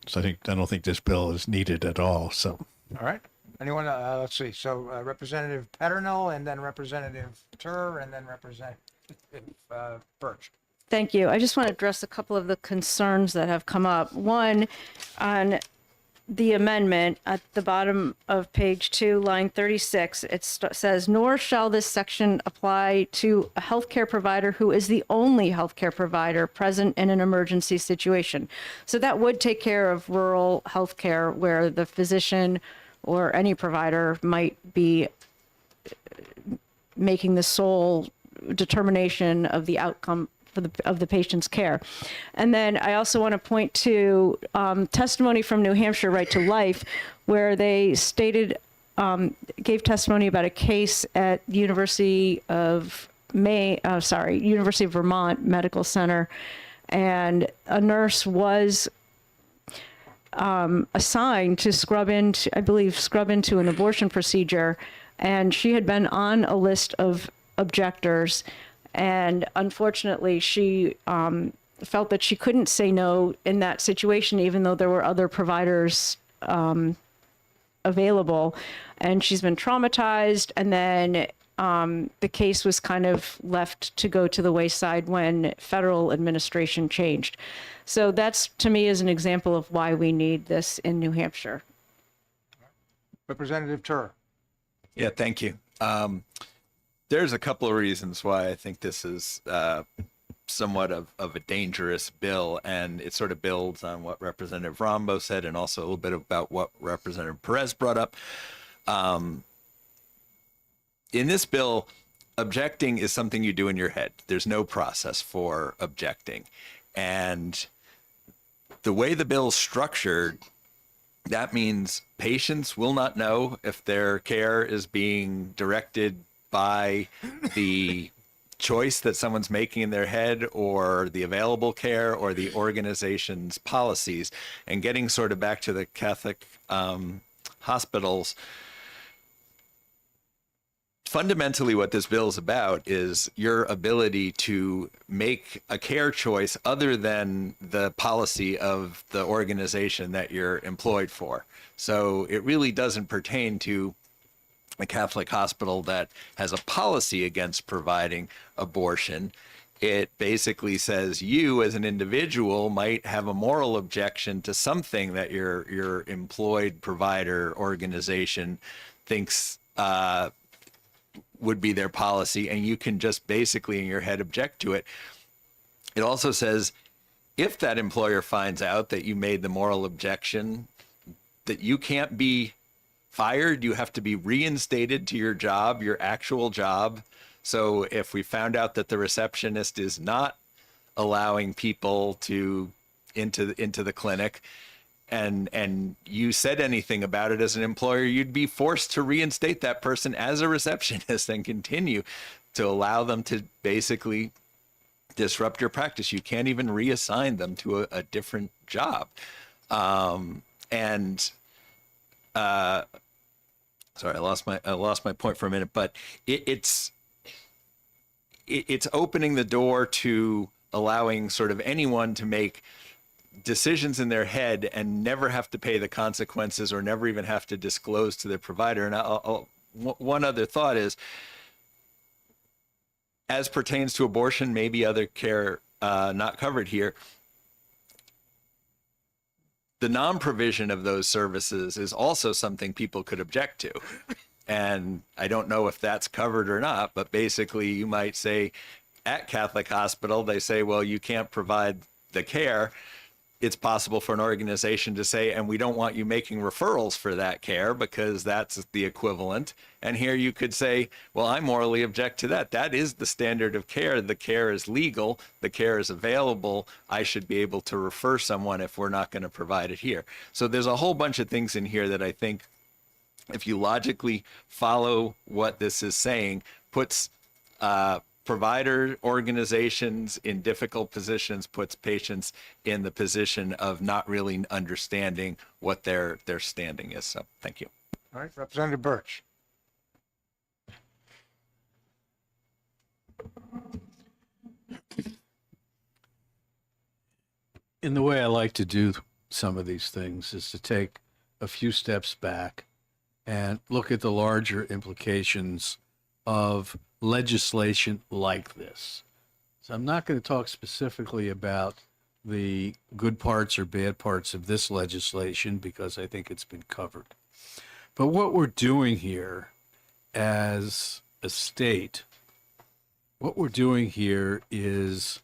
think this bill is needed at all. So All right. Anyone, let's see. So Representative Peternell, and then Representative Tur, and then Representative Birch. Thank you. I just want to address a couple of the concerns that have come up. One, on the amendment at the bottom of page 2, line 36, it says, nor shall this section apply to a healthcare provider who is the only healthcare provider present in an emergency situation. So that would take care of rural healthcare where the physician or any provider might be making the sole determination of the outcome of the patient's care. And then I also want to point to testimony from New Hampshire Right to Life, where they stated, gave testimony about a case at University of Vermont Medical Center, and a nurse was assigned to scrub into an abortion procedure, and she had been on a list of objectors, and unfortunately she felt that she couldn't say no in that situation, even though there were other providers available, and she's been traumatized. And then the case was kind of left to go to the wayside when federal administration changed. So that's, to me, is an example of why we need this in New Hampshire. Representative Tur. Yeah, thank you. There's a couple of reasons why I think this is somewhat of a dangerous bill, and it sort of builds on what Representative Rombo said, and also a little bit about what Representative Perez brought up. In this bill, objecting is something you do in your head. There's no process for objecting. And the way the bill is structured, that means patients will not know if their care is being directed by the choice that someone's making in their head, or the available care, or the organization's policies. And getting sort of back to the Catholic hospitals, fundamentally what this bill is about is your ability to make a care choice other than the policy of the organization that you're employed for. So it really doesn't pertain to a Catholic hospital that has a policy against providing abortion. It basically says you as an individual might have a moral objection to something that your employed provider organization thinks would be their policy, and you can just basically in your head object to it. It also says if that employer finds out that you made the moral objection, that you can't be fired, you have to be reinstated to your job, your actual job. So if we found out that the receptionist is not allowing people into the clinic, and you said anything about it as an employer, you'd be forced to reinstate that person as a receptionist and continue to allow them to basically disrupt your practice. You can't even reassign them to a different job. Sorry, I lost my point for a minute, but it's opening the door to allowing sort of anyone to make decisions in their head and never have to pay the consequences, or never even have to disclose to their provider. And one other thought is, as pertains to abortion, maybe other care not covered here, the non-provision of those services is also something people could object to. And I don't know if that's covered or not, but basically you might say, at Catholic Hospital, they say, well, you can't provide the care. It's possible for an organization to say, and we don't want you making referrals for that care because that's the equivalent. And here you could say, well, I morally object to that. That is the standard of care. The care is legal. The care is available. I should be able to refer someone if we're not going to provide it here. So there's a whole bunch of things in here that I think, if you logically follow what this is saying, puts provider organizations in difficult positions, puts patients in the position of not really understanding what their standing is. So thank you. All right, Representative Birch. In the way I like to do some of these things is to take a few steps back and look at the larger implications of legislation like this. So I'm not going to talk specifically about the good parts or bad parts of this legislation because I think it's been covered. But what we're doing here as a state, what we're doing here is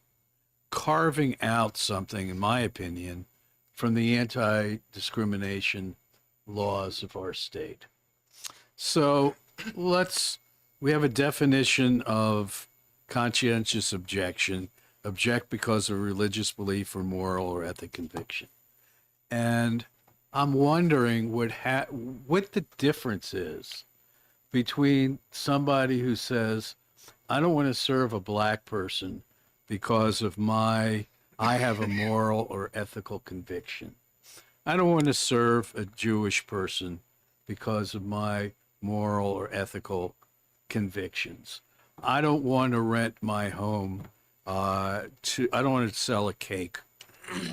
carving out something, in my opinion, from the anti-discrimination laws of our state. So we have a definition of conscientious objection, object because of religious belief or moral or ethic conviction. And I'm wondering what the difference is between somebody who says, I don't want to serve a black person because of I have a moral or ethical conviction. I don't want to serve a Jewish person because of my moral or ethical convictions. I don't want to rent my home I don't want to sell a cake,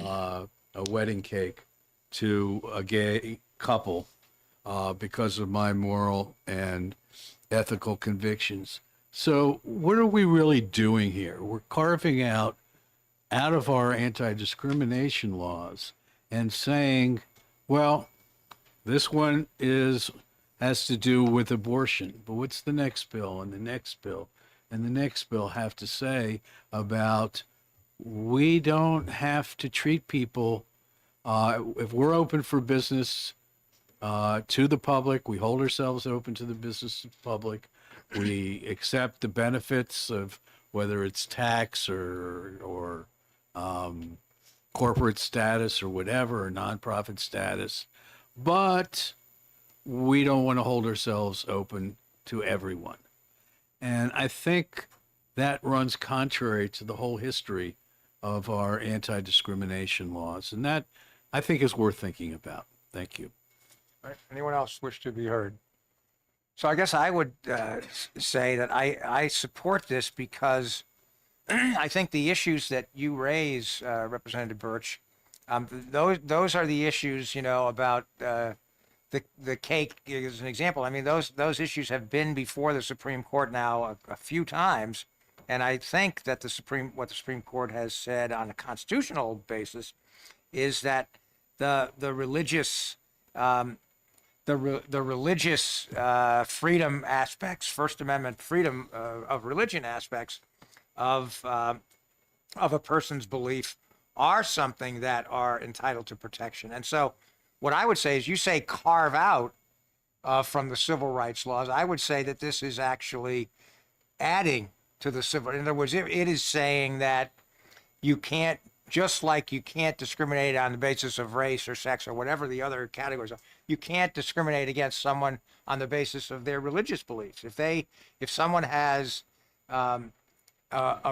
a wedding cake to a gay couple because of my moral and ethical convictions. So what are we really doing here? We're carving out of our anti-discrimination laws and saying, well, this one has to do with abortion, but what's the next bill and the next bill and the next bill have to say about we don't have to treat people, if we're open for business to the public, we hold ourselves open to the business public, we accept the benefits of whether it's tax or corporate status or whatever, or nonprofit status, but we don't want to hold ourselves open to everyone. And I think that runs contrary to the whole history of our anti-discrimination laws. And that, I think, is worth thinking about. Thank you. All right. Anyone else wish to be heard? So I guess I would say that I support this because I think the issues that you raise, Representative Birch, those are the issues, about the cake as an example. I mean, those issues have been before the Supreme Court now a few times, and I think that what the Supreme Court has said on a constitutional basis is that the religious freedom aspects, First Amendment freedom of religion aspects of a person's belief are something that are entitled to protection. And so what I would say is, you say carve out from the civil rights laws. I would say that this is actually adding to the civil. In other words, it is saying that you can't, just like you can't discriminate on the basis of race or sex or whatever the other categories are, you can't discriminate against someone on the basis of their religious beliefs. If someone has a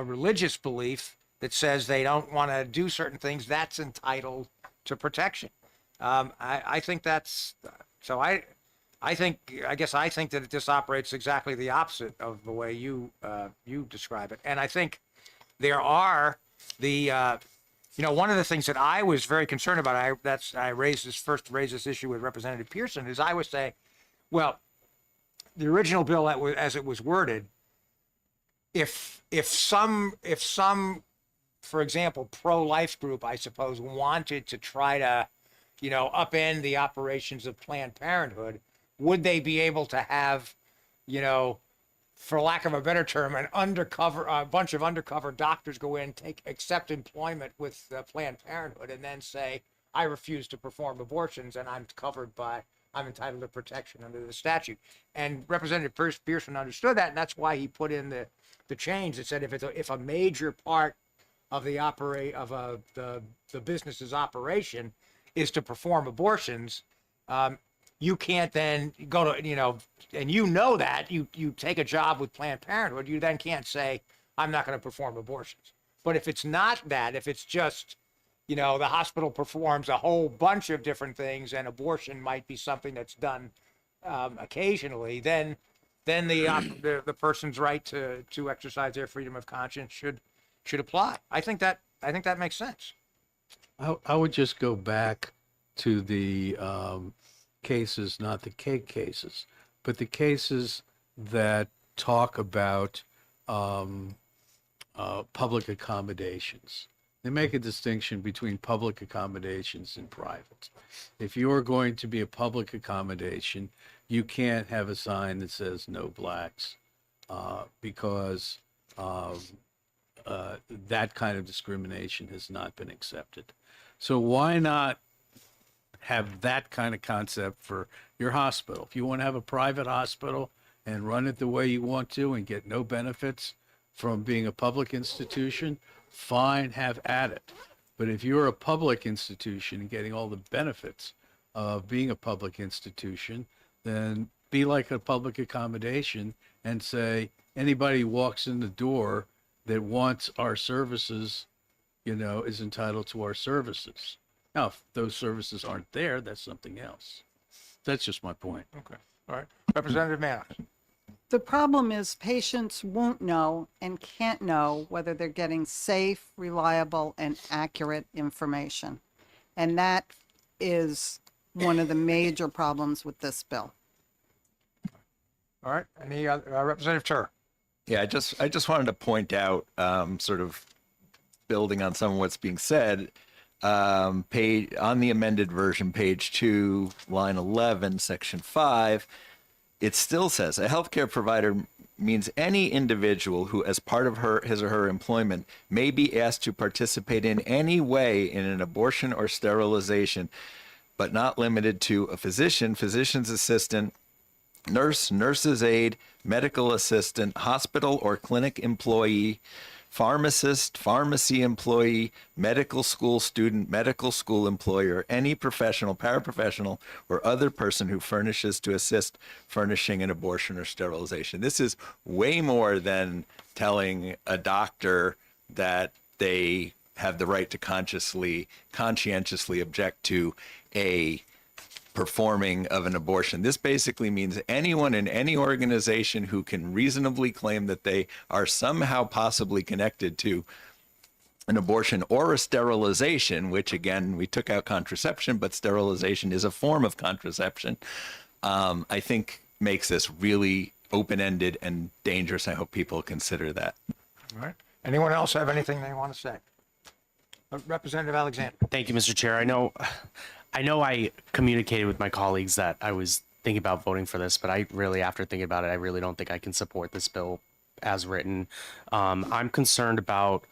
religious belief that says they don't want to do certain things, that's entitled to protection. I think that's so. I guess I think that this operates exactly the opposite of the way you describe it. And I think there are one of the things that I was very concerned about. I raised this issue with Representative Pearson, is I was saying, well, the original bill as it was worded, if some, for example, pro-life group, I suppose, wanted to try to, upend the operations of Planned Parenthood, would they be able to have, for lack of a better term, a bunch of undercover doctors go in, accept employment with Planned Parenthood, and then say, I refuse to perform abortions, and I'm entitled to protection under the statute. And Representative Pearson understood that, and that's why he put in the change that said if a major part of the business's operation is to perform abortions, you can't then go to, and that you take a job with Planned Parenthood, you then can't say, I'm not going to perform abortions. But if it's not that, if it's just, the hospital performs a whole bunch of different things and abortion might be something that's done occasionally, then the person's right to exercise their freedom of conscience should apply. I think that makes sense. I would just go back to the cases, not the cake cases, but the cases that talk about public accommodations. They make a distinction between public accommodations and private. If you're going to be a public accommodation, you can't have a sign that says no blacks because that kind of discrimination has not been accepted. So why not have that kind of concept for your hospital? If you want to have a private hospital and run it the way you want to and get no benefits from being a public institution, fine, have at it. But if you're a public institution and getting all the benefits of being a public institution, then be like a public accommodation and say anybody who walks in the door that wants our services, is entitled to our services. Now, if those services aren't there, that's something else. That's just my point. Okay. All right. Representative Manos. The problem is patients won't know and can't know whether they're getting safe, reliable, and accurate information. And that is one of the major problems with this bill. All right. Any other, Representative Tur? Yeah, I just wanted to point out, sort of building on some of what's being said, on the amended version, page 2, line 11, section 5, it still says a healthcare provider means any individual who, as part of his or her employment, may be asked to participate in any way in an abortion or sterilization, but not limited to a physician, physician's assistant, nurse, nurse's aide, medical assistant, hospital or clinic employee, pharmacist, pharmacy employee, medical school student, medical school employer, any professional, paraprofessional, or other person who furnishes to assist furnishing an abortion or sterilization. This is way more than telling a doctor that they have the right to conscientiously object to a performing of an abortion. This basically means anyone in any organization who can reasonably claim that they are somehow possibly connected to an abortion or a sterilization, which again, we took out contraception, but sterilization is a form of contraception, I think makes this really open-ended and dangerous. I hope people consider that. All right. Anyone else have anything they want to say? Representative Alexander. Thank you, Mr. Chair. I know I communicated with my colleagues that I was thinking about voting for this, but after thinking about it, I really don't think I can support this bill as written. I'm concerned about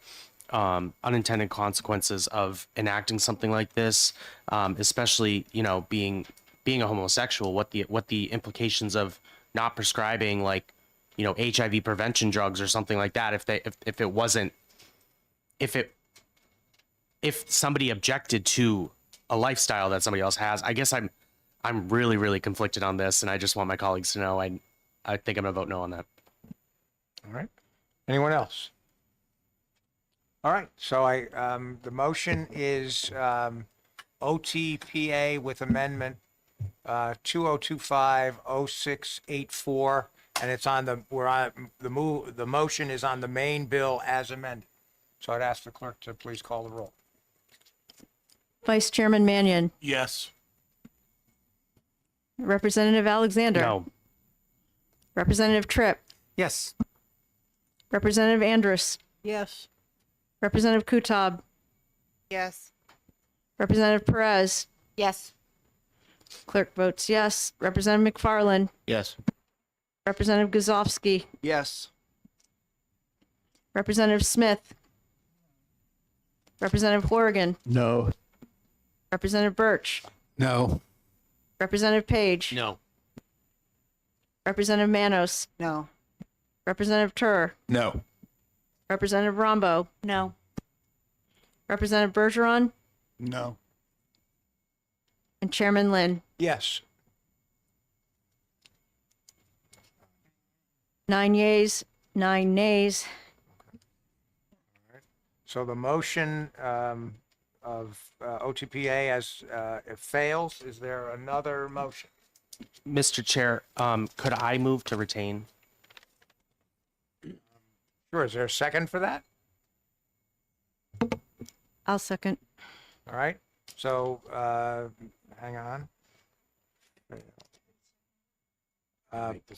unintended consequences of enacting something like this, especially, being a homosexual, what the implications of not prescribing HIV prevention drugs or something like that. If somebody objected to a lifestyle that somebody else has, I guess I'm really, really conflicted on this, and I just want my colleagues to know I think I'm gonna vote no on that. All right. Anyone else? All right. So the motion is OTPA with amendment 2025-0684, and it's on the motion is on the main bill as amended. So I'd ask the clerk to please call the roll. Vice Chairman Mannion, Yes. Representative Alexander. No. Representative Tripp, Yes. Representative Andrus, Yes. Representative Kutab, Yes. Representative Perez, Yes. clerk votes yes. Representative McFarland, Yes. Representative Guzovsky, Yes. Representative Smith, Representative Horrigan, No. Representative Birch, No. Representative Page, No. Representative Manos, No. Representative Tur, No. Representative Rombo, No. Representative Bergeron, No. and Chairman Lynn. Yes. 9 yeas, 9 nays. So the motion of OTPA as it fails. Is there another motion? Mr. Chair, could I move to retain? Sure. Is there a second for that? I'll second. All right. So hang on.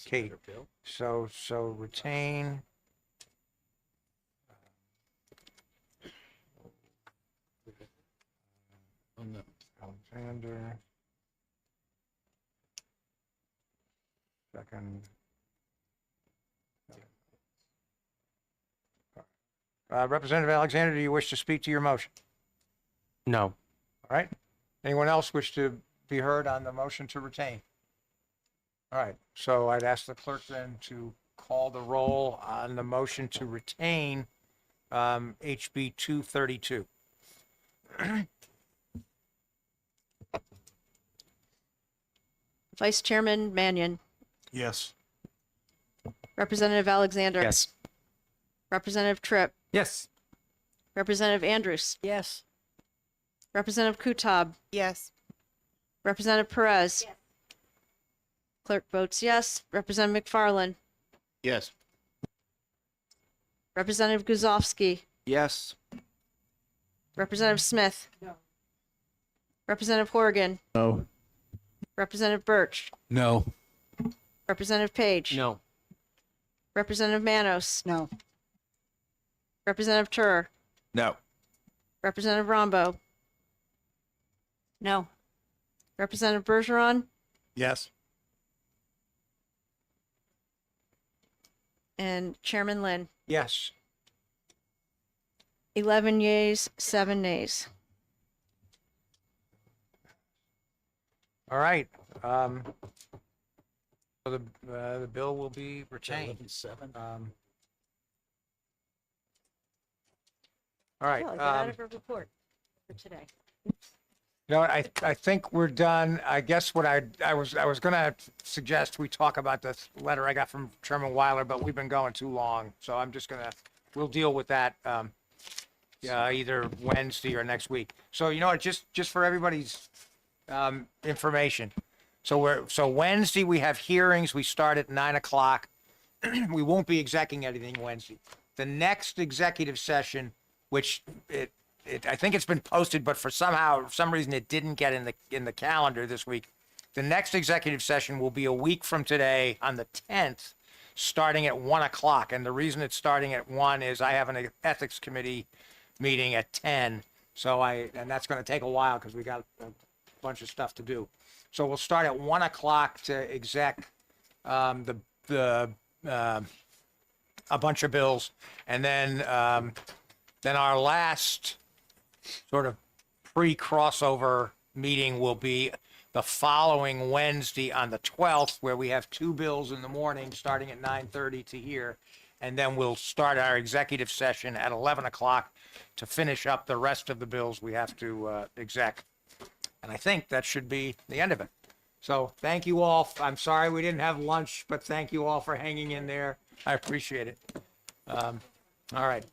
Kate. So retain. Alexander. Second. Representative Alexander, do you wish to speak to your motion? No. All right. Anyone else wish to be heard on the motion to retain? All right. So I'd ask the clerk then to call the roll on the motion to retain HB 232. Vice Chairman Mannion, Yes. Representative Alexander. Yes. Representative Tripp, Yes. Representative Andrews, Yes. Representative Kutab, Yes. Representative Perez. Clerk votes yes. Representative McFarland, Yes. Representative Guzovsky, Yes. Representative Smith. Representative Horrigan, No. Representative Birch, No. Representative Page. No. Representative Manos, No. Representative Tur, No. Representative Rombo, No. Representative Bergeron, Yes. and Chairman Lynn. Yes. 11 yeas, 7 nays. All right. So the bill will be retained. All right. Well, get out of her report for today. You know, I think we're done. I guess what I was going to suggest we talk about this letter I got from Chairman Weiler, but we've been going too long, so I'm just we'll deal with that either Wednesday or next week. So you know what? Just for everybody's information. So Wednesday we have hearings. We start at 9:00. We won't be executing anything Wednesday. The next executive session, which I think it's been posted, but for some reason it didn't get in the calendar this week. The next executive session will be a week from today on the 10th, starting at 1:00. And the reason it's starting at 1 is I have an ethics committee meeting at 10. And that's going to take a while because we got a bunch of stuff to do. So we'll start at 1:00 to exec a bunch of bills, and then our last sort of pre-crossover meeting will be the following Wednesday on the 12th, where we have 2 bills in the morning starting at 9:30 to here, and then we'll start our executive session at 11:00 to finish up the rest of the bills we have to exec. And I think that should be the end of it. So thank you all. I'm sorry we didn't have lunch, but thank you all for hanging in there. I appreciate it. All right.